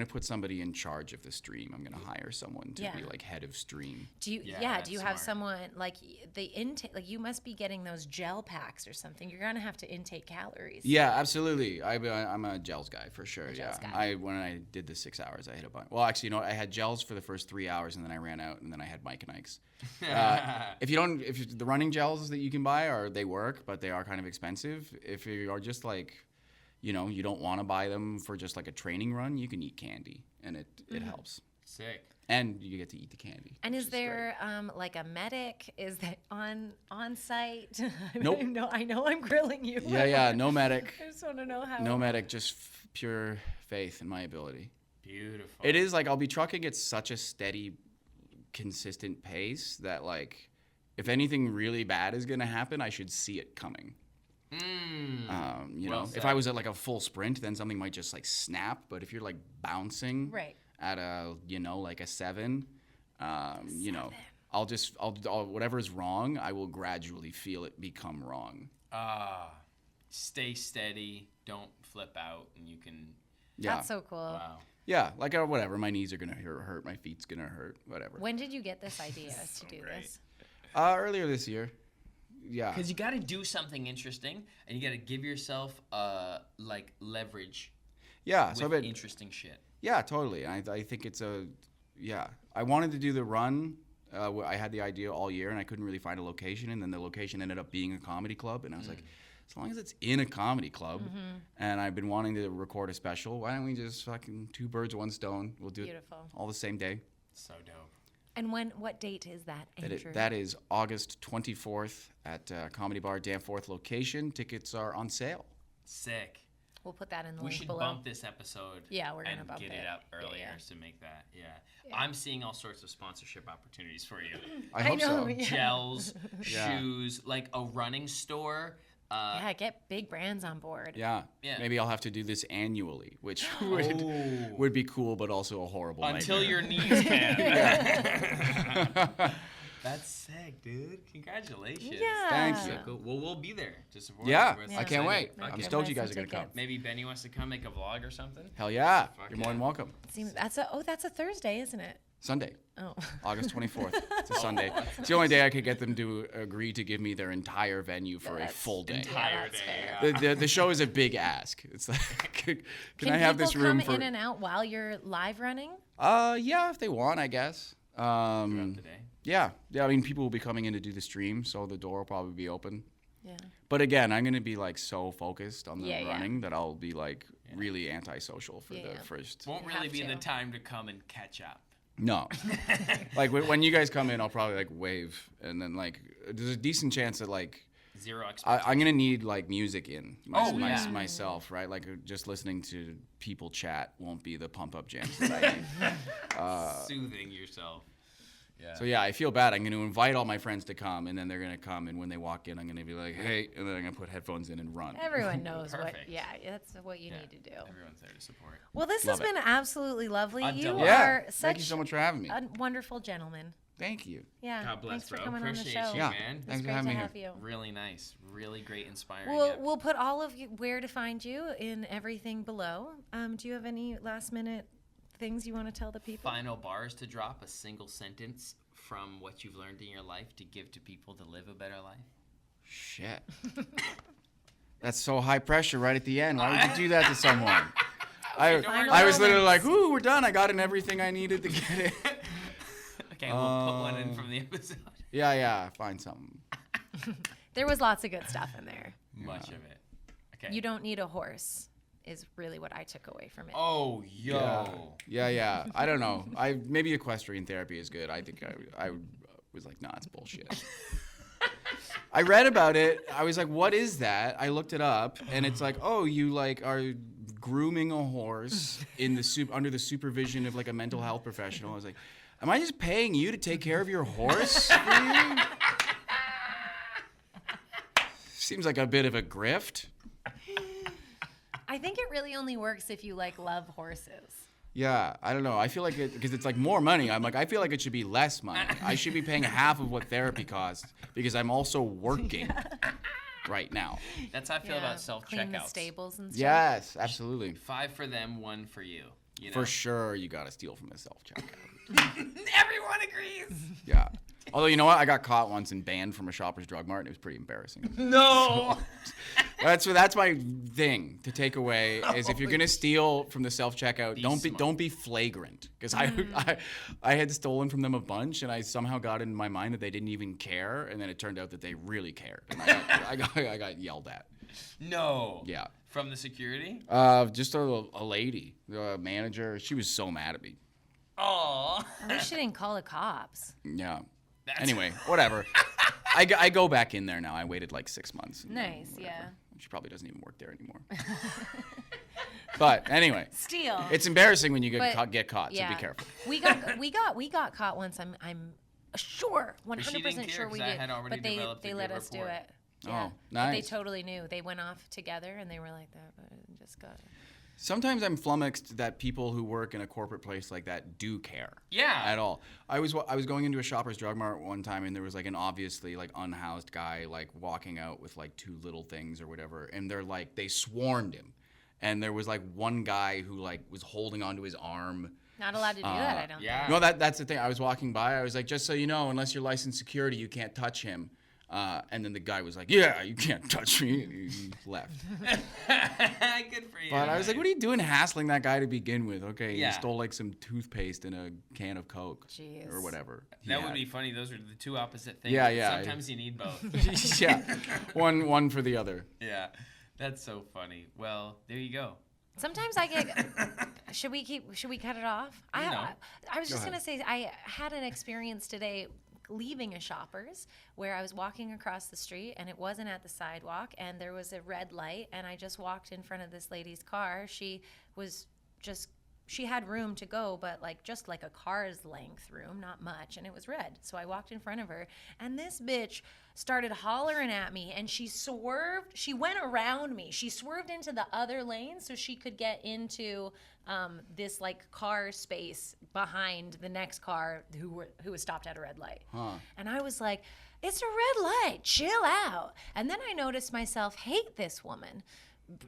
[SPEAKER 1] put somebody in charge of the stream. I'm gonna hire someone to
[SPEAKER 3] Yeah.
[SPEAKER 1] be like head of stream.
[SPEAKER 3] Do you?
[SPEAKER 2] Yeah,
[SPEAKER 3] Yeah.
[SPEAKER 2] that's
[SPEAKER 3] Do you have
[SPEAKER 2] smart.
[SPEAKER 3] someone like the intake? Like you must be getting those gel packs or something. You're gonna have to intake calories.
[SPEAKER 1] Yeah, absolutely. I'm a gels guy for sure.
[SPEAKER 3] A
[SPEAKER 1] Yeah.
[SPEAKER 3] gels guy.
[SPEAKER 1] When I did the 6 hours, I hit a bunch. Well, actually, you know what? I had gels for the first 3 hours, and then I ran out, and then I had Mike and Ike's. If the running gels that you can buy they work, but they are kind of expensive. If you are just like, you know, you don't want to buy them for just like a training run, you can eat candy, and it helps.
[SPEAKER 2] Sick.
[SPEAKER 1] And you get to eat the candy.
[SPEAKER 3] And
[SPEAKER 1] which
[SPEAKER 3] is
[SPEAKER 1] is great.
[SPEAKER 3] there like a medic? Is that on site?
[SPEAKER 1] Nope.
[SPEAKER 3] No, I know I'm grilling you.
[SPEAKER 1] Yeah, no medic.
[SPEAKER 3] I just want to know how.
[SPEAKER 1] No medic, just pure faith in my ability.
[SPEAKER 2] Beautiful.
[SPEAKER 1] It is like I'll be trucking at such a steady, consistent pace that like, if anything really bad is gonna happen, I should see it coming. You
[SPEAKER 2] Well
[SPEAKER 1] know,
[SPEAKER 2] said.
[SPEAKER 1] if I was at like a full sprint, then something might just like snap. But if you're like bouncing
[SPEAKER 3] Right.
[SPEAKER 1] at a like a 7, you know, I'll whatever is wrong, I will gradually feel it become wrong.
[SPEAKER 2] Stay steady. Don't flip out, and you can.
[SPEAKER 1] Yeah.
[SPEAKER 3] That's so cool.
[SPEAKER 2] Wow.
[SPEAKER 1] Yeah, like whatever. My knees are gonna hurt. My feet's gonna hurt. Whatever.
[SPEAKER 3] When did you get this idea to do
[SPEAKER 2] great.
[SPEAKER 3] this?
[SPEAKER 1] Earlier this year. Yeah.
[SPEAKER 2] Because you got to do something interesting, and you got to give yourself like leverage
[SPEAKER 1] Yeah. So I've
[SPEAKER 2] with
[SPEAKER 1] been.
[SPEAKER 2] interesting shit.
[SPEAKER 1] Yeah, totally. I think it's I wanted to do the run. I had the idea all year, and I couldn't really find a location, and then the location ended up being a comedy club, and I was like, as long as it's in a comedy club, and I've been wanting to record a special, why don't we just fucking 2 birds, 1 stone? We'll do
[SPEAKER 3] Beautiful.
[SPEAKER 1] it all the same day.
[SPEAKER 2] So dope.
[SPEAKER 3] And what date is that, Andrew?
[SPEAKER 1] That is August 24th at Comedy Bar Danforth location. Tickets are on sale.
[SPEAKER 2] Sick.
[SPEAKER 3] We'll put that in the
[SPEAKER 2] We
[SPEAKER 3] link
[SPEAKER 2] should
[SPEAKER 3] below.
[SPEAKER 2] bump this episode.
[SPEAKER 3] Yeah, we're gonna
[SPEAKER 2] and
[SPEAKER 3] bump
[SPEAKER 2] get
[SPEAKER 3] it.
[SPEAKER 2] it up
[SPEAKER 3] Yeah,
[SPEAKER 2] earlier
[SPEAKER 3] yeah.
[SPEAKER 2] to make that. Yeah. I'm seeing all sorts of sponsorship opportunities for you.
[SPEAKER 1] I hope
[SPEAKER 3] know,
[SPEAKER 1] so.
[SPEAKER 3] yeah.
[SPEAKER 2] Gels,
[SPEAKER 1] Yeah.
[SPEAKER 2] shoes, like a running store.
[SPEAKER 3] Yeah, get big brands on board.
[SPEAKER 1] Yeah.
[SPEAKER 2] Yeah.
[SPEAKER 1] Maybe I'll have to do this annually, which
[SPEAKER 2] Oh.
[SPEAKER 1] would be cool, but also a horrible
[SPEAKER 2] Until
[SPEAKER 1] nightmare.
[SPEAKER 2] your knees can. That's sick, dude. Congratulations.
[SPEAKER 3] Yeah.
[SPEAKER 1] Thank
[SPEAKER 2] So
[SPEAKER 1] you.
[SPEAKER 2] cool. Well, we'll be there to support.
[SPEAKER 1] Yeah,
[SPEAKER 2] us. We're
[SPEAKER 1] I can't
[SPEAKER 2] excited.
[SPEAKER 1] wait.
[SPEAKER 2] Fuck
[SPEAKER 1] I'm
[SPEAKER 2] yeah.
[SPEAKER 1] stoked you
[SPEAKER 3] Buy
[SPEAKER 1] guys are
[SPEAKER 3] some
[SPEAKER 1] going to come.
[SPEAKER 3] tickets.
[SPEAKER 2] Maybe Benny wants to come make a vlog or something.
[SPEAKER 1] Hell yeah.
[SPEAKER 2] Fuck
[SPEAKER 1] You're more than
[SPEAKER 2] yeah.
[SPEAKER 1] welcome.
[SPEAKER 3] Seems that's a Thursday, isn't it?
[SPEAKER 1] Sunday,
[SPEAKER 3] Oh.
[SPEAKER 1] August 24th. It's a Sunday. It's the only day I could get them to agree to give me their entire venue for a
[SPEAKER 3] That's
[SPEAKER 1] full day.
[SPEAKER 2] Entire
[SPEAKER 3] that's
[SPEAKER 2] day.
[SPEAKER 3] fair.
[SPEAKER 1] The show is a big ask. It's like, can I have
[SPEAKER 3] people
[SPEAKER 1] this room
[SPEAKER 3] come
[SPEAKER 1] for?
[SPEAKER 3] in and out while you're live running?
[SPEAKER 1] Yeah, if they want, I guess.
[SPEAKER 2] throughout the day?
[SPEAKER 1] Yeah. I mean, people will be coming in to do the stream, so the door will probably be open.
[SPEAKER 3] Yeah.
[SPEAKER 1] But again, I'm gonna be like so focused on the
[SPEAKER 3] Yeah, yeah.
[SPEAKER 1] running that I'll be like really antisocial for the
[SPEAKER 3] Yeah.
[SPEAKER 1] first.
[SPEAKER 2] Won't
[SPEAKER 3] You
[SPEAKER 2] really
[SPEAKER 3] have
[SPEAKER 2] be the
[SPEAKER 3] to.
[SPEAKER 2] time to come and catch up.
[SPEAKER 1] No. Like when you guys come in, I'll probably like wave, and then like there's a decent chance that like
[SPEAKER 2] Zero expectation.
[SPEAKER 1] I'm gonna need like music in
[SPEAKER 2] yeah.
[SPEAKER 1] myself, right? Like just listening to people chat won't be the pump up jams that I need.
[SPEAKER 2] Soothing yourself. Yeah.
[SPEAKER 1] So yeah, I feel bad. I'm going to invite all my friends to come, and then they're going to come, and when they walk in, I'm going to be like, hey, and then I'm going to put headphones in and run.
[SPEAKER 3] Everyone knows what.
[SPEAKER 2] Perfect.
[SPEAKER 3] Yeah, that's what you
[SPEAKER 2] Yeah.
[SPEAKER 3] need to do.
[SPEAKER 2] Everyone's there to support.
[SPEAKER 3] Well, this
[SPEAKER 1] Love
[SPEAKER 3] has been absolutely lovely.
[SPEAKER 2] I'm
[SPEAKER 3] You
[SPEAKER 2] delighted.
[SPEAKER 1] Yeah,
[SPEAKER 3] are
[SPEAKER 1] thank you
[SPEAKER 3] such
[SPEAKER 1] so much for having me.
[SPEAKER 3] a wonderful gentleman.
[SPEAKER 1] Thank you.
[SPEAKER 3] Yeah.
[SPEAKER 2] God bless,
[SPEAKER 3] Thanks for
[SPEAKER 2] bro.
[SPEAKER 3] coming
[SPEAKER 2] Appreciate
[SPEAKER 3] on the show.
[SPEAKER 2] you,
[SPEAKER 1] Yeah.
[SPEAKER 2] man.
[SPEAKER 3] It's
[SPEAKER 1] Thanks for
[SPEAKER 3] great
[SPEAKER 1] having
[SPEAKER 3] to
[SPEAKER 1] me
[SPEAKER 3] have
[SPEAKER 1] here.
[SPEAKER 3] you.
[SPEAKER 2] Really nice. Really great, inspiring.
[SPEAKER 3] We'll put all of you where to find you in everything below. Do you have any last minute things you want to tell the people?
[SPEAKER 2] Final bars to drop, a single sentence from what you've learned in your life to give to people to live a better life.
[SPEAKER 1] Shit. That's so high pressure right at the end. Why would you do that to someone? I was literally like, ooh, we're done. I got in everything I needed to get in.
[SPEAKER 2] Okay, we'll put one in from the episode.
[SPEAKER 1] Yeah, find something.
[SPEAKER 3] There was lots of good stuff in there.
[SPEAKER 2] Much of it. Okay.
[SPEAKER 3] You don't need a horse is really what I took away from it.
[SPEAKER 2] Oh, yo.
[SPEAKER 1] Yeah. I don't know. Maybe equestrian therapy is good. I think I was like, nah, it's bullshit. I read about it. I was like, what is that? I looked it up, and it's like, oh, you like are grooming a horse in the under the supervision of like a mental health professional. I was like, am I just paying you to take care of your horse for you? Seems like a bit of a grift.
[SPEAKER 3] I think it really only works if you like love horses.
[SPEAKER 1] Yeah, I don't know. I feel like because it's like more money. I'm like, I feel like it should be less money. I should be paying half of what therapy costs because I'm also working right now.
[SPEAKER 2] That's how I feel about
[SPEAKER 3] Clean the
[SPEAKER 2] self-checkouts.
[SPEAKER 3] stables and stuff.
[SPEAKER 1] Yes, absolutely.
[SPEAKER 2] 5 for them, 1 for you. You know?
[SPEAKER 1] For sure, you got to steal from the self-checkout.
[SPEAKER 2] Everyone agrees.
[SPEAKER 1] Yeah. Although, you know what? I got caught once and banned from a Shoppers Drug Mart, and it was pretty embarrassing.
[SPEAKER 2] No.
[SPEAKER 1] That's my thing to take away is if you're gonna steal from the self-checkout, don't be flagrant. Because I had stolen from them a bunch, and I somehow got in my mind that they didn't even care, and then it turned out that they really cared, and I got yelled at.
[SPEAKER 2] No.
[SPEAKER 1] Yeah.
[SPEAKER 2] From the security?
[SPEAKER 1] Just a lady, the manager. She was so mad at me.
[SPEAKER 2] Oh.
[SPEAKER 3] I wish she didn't call the cops.
[SPEAKER 1] Yeah. Anyway, whatever. I go back in there now. I waited like 6 months.
[SPEAKER 3] Nice,
[SPEAKER 1] whatever.
[SPEAKER 3] yeah.
[SPEAKER 1] She probably doesn't even work there anymore. But anyway,
[SPEAKER 3] Steal.
[SPEAKER 1] it's embarrassing when you
[SPEAKER 3] But,
[SPEAKER 1] get caught.
[SPEAKER 3] yeah.
[SPEAKER 1] So be careful.
[SPEAKER 3] We got caught once. I'm sure, 100%
[SPEAKER 2] care,
[SPEAKER 3] sure we
[SPEAKER 2] 'cause I
[SPEAKER 3] did.
[SPEAKER 2] had already
[SPEAKER 3] But they
[SPEAKER 2] developed a
[SPEAKER 3] let
[SPEAKER 2] good
[SPEAKER 3] us do
[SPEAKER 2] rapport.
[SPEAKER 3] it.
[SPEAKER 1] Oh,
[SPEAKER 3] Yeah. But they
[SPEAKER 1] nice.
[SPEAKER 3] totally knew. They went off together and they were like that. But it just got.
[SPEAKER 1] Sometimes I'm flummoxed that people who work in a corporate place like that do care.
[SPEAKER 2] Yeah.
[SPEAKER 1] At all. I was going into a Shoppers Drug Mart one time, and there was like an obviously like unhoused guy like walking out with like 2 little things or whatever, and they swarmed him, and there was like one guy who like was holding onto his arm.
[SPEAKER 3] Not allowed to do that, I don't
[SPEAKER 2] yeah.
[SPEAKER 3] think.
[SPEAKER 1] No, that's the thing. I was walking by. I was like, just so you know, unless you're licensed security, you can't touch him. And then the guy was like, yeah, you can't touch me. And he left.
[SPEAKER 2] Good for you.
[SPEAKER 1] But I was like, what are you doing hassling that guy to begin with? Okay,
[SPEAKER 2] Yeah.
[SPEAKER 1] he stole like some toothpaste and a can of Coke
[SPEAKER 3] Jeez.
[SPEAKER 1] or whatever.
[SPEAKER 2] That would be funny. Those are the 2 opposite things.
[SPEAKER 1] Yeah.
[SPEAKER 2] Sometimes you need both.
[SPEAKER 1] Yeah, one for the other.
[SPEAKER 2] Yeah. That's so funny. Well, there you go.
[SPEAKER 3] Sometimes I get. Should we cut it off?
[SPEAKER 2] No.
[SPEAKER 3] I was just
[SPEAKER 1] Go
[SPEAKER 3] gonna say I had an experience today leaving a Shoppers where I was walking across the street and it wasn't at the sidewalk and there was a red light and I just walked in front of this lady's car. She had room to go, but just like a car's length room, not much, and it was red. So I walked in front of her, and this bitch started hollering at me, and she swerved. She went around me. She swerved into the other lane so she could get into this car space behind the next car who was stopped at a red light.
[SPEAKER 1] Huh.
[SPEAKER 3] And I was like, it's a red light, chill out. And then I noticed myself hate this woman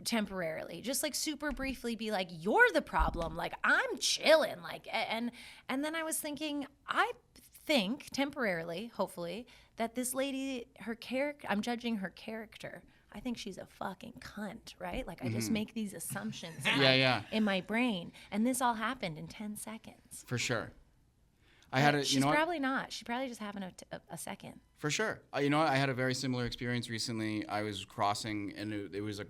[SPEAKER 3] temporarily, just super briefly be like, you're the problem, I'm chilling, and then I was thinking, I think temporarily, hopefully, that this lady, her character, I'm judging her character. I think she's a fucking cunt, right? I just make these assumptions
[SPEAKER 1] Yeah.
[SPEAKER 3] in my brain, and this all happened in 10 seconds.
[SPEAKER 1] For sure. I had a,
[SPEAKER 3] She's
[SPEAKER 1] you know what?
[SPEAKER 3] probably not. She's probably just having a second.
[SPEAKER 1] For sure. You know what? I had a very similar experience recently. I was crossing, and it was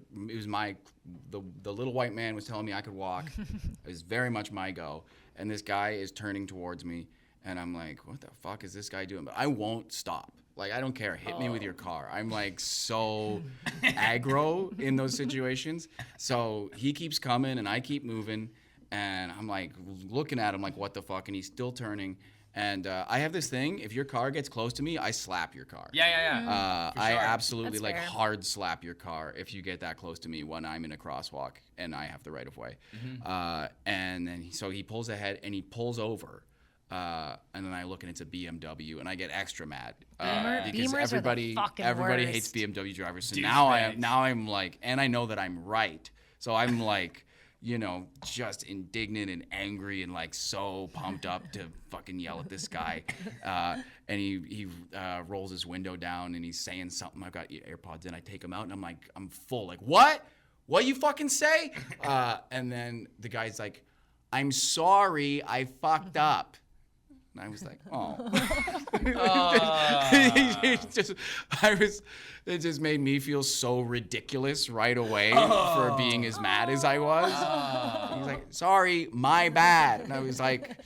[SPEAKER 1] the little white man was telling me I could walk. It was very much my go. And this guy is turning towards me, and I'm like, what the fuck is this guy doing? But I won't stop. Like, I don't care. Hit me with your car. I'm like so aggro in those situations. So he keeps coming, and I keep moving. And I'm like looking at him like, what the fuck? And he's still turning. And I have this thing. If your car gets close to me, I slap your car.
[SPEAKER 2] Yeah.
[SPEAKER 1] I absolutely
[SPEAKER 3] That's
[SPEAKER 1] like
[SPEAKER 3] fair.
[SPEAKER 1] hard slap your car if you get that close to me when I'm in a crosswalk and I have the right of way. And then so he pulls ahead and he pulls over. And then I look and it's a BMW and I get extra mad because
[SPEAKER 3] Beamers are the fucking
[SPEAKER 1] everybody
[SPEAKER 3] worst.
[SPEAKER 1] hates BMW drivers. So
[SPEAKER 2] Douchebags.
[SPEAKER 1] now I'm like, and I know that I'm right. So I'm like, you know, just indignant and angry and like so pumped up to fucking yell at this guy. And he rolls his window down and he's saying something. I've got AirPods in. I take them out and I'm like, I'm full. Like, what? What you fucking say? And then the guy's like, I'm sorry, I fucked up. And I was like, oh. It just made me feel so ridiculous right away for being as mad as I was. He was like, sorry, my bad. And I was like,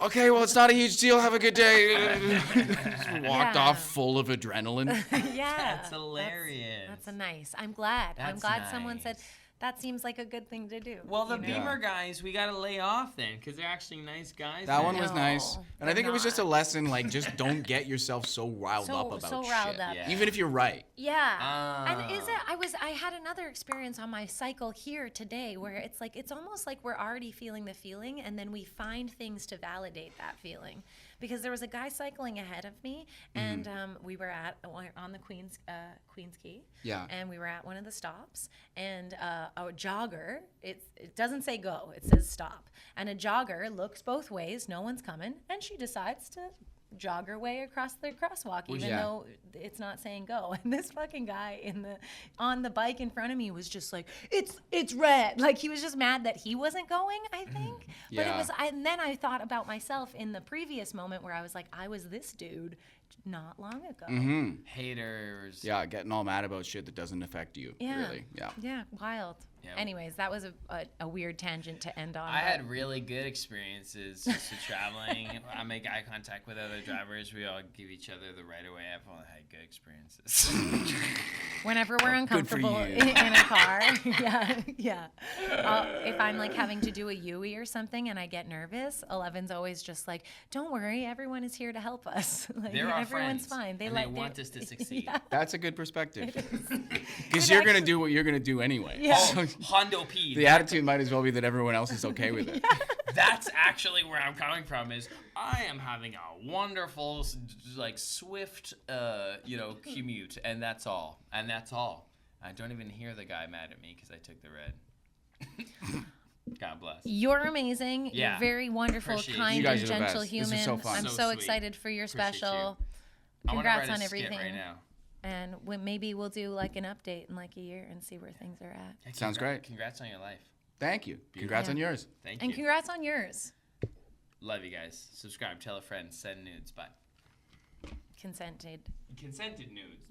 [SPEAKER 1] okay, well, it's not a huge deal. Have a good day. Just walked
[SPEAKER 3] Yeah.
[SPEAKER 1] off full of adrenaline.
[SPEAKER 3] Yeah.
[SPEAKER 2] That's hilarious.
[SPEAKER 3] That's a nice. I'm glad. I'm
[SPEAKER 2] That's
[SPEAKER 3] glad someone said
[SPEAKER 2] nice.
[SPEAKER 3] that seems like a good thing to do.
[SPEAKER 2] Well, the
[SPEAKER 3] you know?
[SPEAKER 2] Beamer guys, we got to lay off then because they're actually nice guys.
[SPEAKER 1] That one was
[SPEAKER 3] No,
[SPEAKER 1] nice. And I think it was just a
[SPEAKER 3] not.
[SPEAKER 1] lesson, like, just don't get yourself so riled up about
[SPEAKER 3] so
[SPEAKER 1] shit.
[SPEAKER 3] riled up.
[SPEAKER 2] Yeah.
[SPEAKER 1] Even if you're right.
[SPEAKER 3] Yeah. And is it I had another experience on my cycle here today where it's like it's almost like we're already feeling the feeling and then we find things to validate that feeling. Because there was a guy cycling ahead of me and we were on the Queen's Quay.
[SPEAKER 1] Yeah.
[SPEAKER 3] And we were at one of the stops and a jogger, it doesn't say go, it says stop. And a jogger looks both ways, no one's coming, and she decides to jog her way across the crosswalk even
[SPEAKER 1] Yeah.
[SPEAKER 3] though it's not saying go. And this fucking guy on the bike in front of me was just like, it's red. Like he was just mad that he wasn't going, I think. But it
[SPEAKER 1] Yeah.
[SPEAKER 3] was and then I thought about myself in the previous moment where I was like, I was this dude not long ago.
[SPEAKER 2] Haters.
[SPEAKER 1] Yeah, getting all mad about shit that doesn't affect you.
[SPEAKER 3] Yeah.
[SPEAKER 1] Really. Yeah.
[SPEAKER 3] Yeah, wild.
[SPEAKER 2] Yeah.
[SPEAKER 3] Anyways, that was a weird tangent to end on.
[SPEAKER 2] I
[SPEAKER 3] but-
[SPEAKER 2] had really good experiences just with traveling. I make eye contact with other drivers. We all give each other the right of way. I've only had good experiences.
[SPEAKER 3] Whenever we're uncomfortable
[SPEAKER 1] you.
[SPEAKER 3] in a car, yeah. If I'm like having to do a Yui or something and I get nervous, Ellevan's always just like, "Don't worry, everyone is here to help us. Like,
[SPEAKER 2] They're our
[SPEAKER 3] everyone's
[SPEAKER 2] friends,
[SPEAKER 3] fine. They
[SPEAKER 2] and
[SPEAKER 3] like
[SPEAKER 2] they want us to succeed.
[SPEAKER 3] Yeah.
[SPEAKER 1] That's a good perspective. Because
[SPEAKER 3] It
[SPEAKER 1] you're going to
[SPEAKER 3] actually-
[SPEAKER 1] do what you're going to do anyway.
[SPEAKER 3] Yeah.
[SPEAKER 1] So
[SPEAKER 2] Hondo P.
[SPEAKER 1] the attitude might as well be that everyone else is okay with it.
[SPEAKER 2] That's actually where I'm coming from. Is I am having a wonderful, like swift, commute, and that's all. And that's all. I don't even hear the guy mad at me because I took the red. God bless.
[SPEAKER 3] You're amazing.
[SPEAKER 2] Yeah.
[SPEAKER 3] You're very wonderful,
[SPEAKER 2] Appreciate
[SPEAKER 3] kind,
[SPEAKER 1] You guys
[SPEAKER 3] and
[SPEAKER 1] are the
[SPEAKER 3] gentle
[SPEAKER 1] best. This is
[SPEAKER 3] human.
[SPEAKER 1] so fun.
[SPEAKER 3] I'm
[SPEAKER 2] So
[SPEAKER 3] so
[SPEAKER 2] sweet.
[SPEAKER 3] excited for your
[SPEAKER 2] Appreciate
[SPEAKER 3] special.
[SPEAKER 2] I wanna
[SPEAKER 3] Congrats
[SPEAKER 2] write
[SPEAKER 3] on
[SPEAKER 2] a skit
[SPEAKER 3] everything.
[SPEAKER 2] right now.
[SPEAKER 3] And maybe we'll do like an update in like a year and see where things are at.
[SPEAKER 2] Hey,
[SPEAKER 1] Sounds great.
[SPEAKER 2] Congrats on your life.
[SPEAKER 1] Thank you. Congrats
[SPEAKER 3] Yeah.
[SPEAKER 1] on yours.
[SPEAKER 2] Thank
[SPEAKER 3] And
[SPEAKER 2] you.
[SPEAKER 3] congrats on yours.
[SPEAKER 2] Love you guys. Subscribe. Tell a friend. Send nudes. Bye.
[SPEAKER 3] Consented.
[SPEAKER 2] Consented nudes.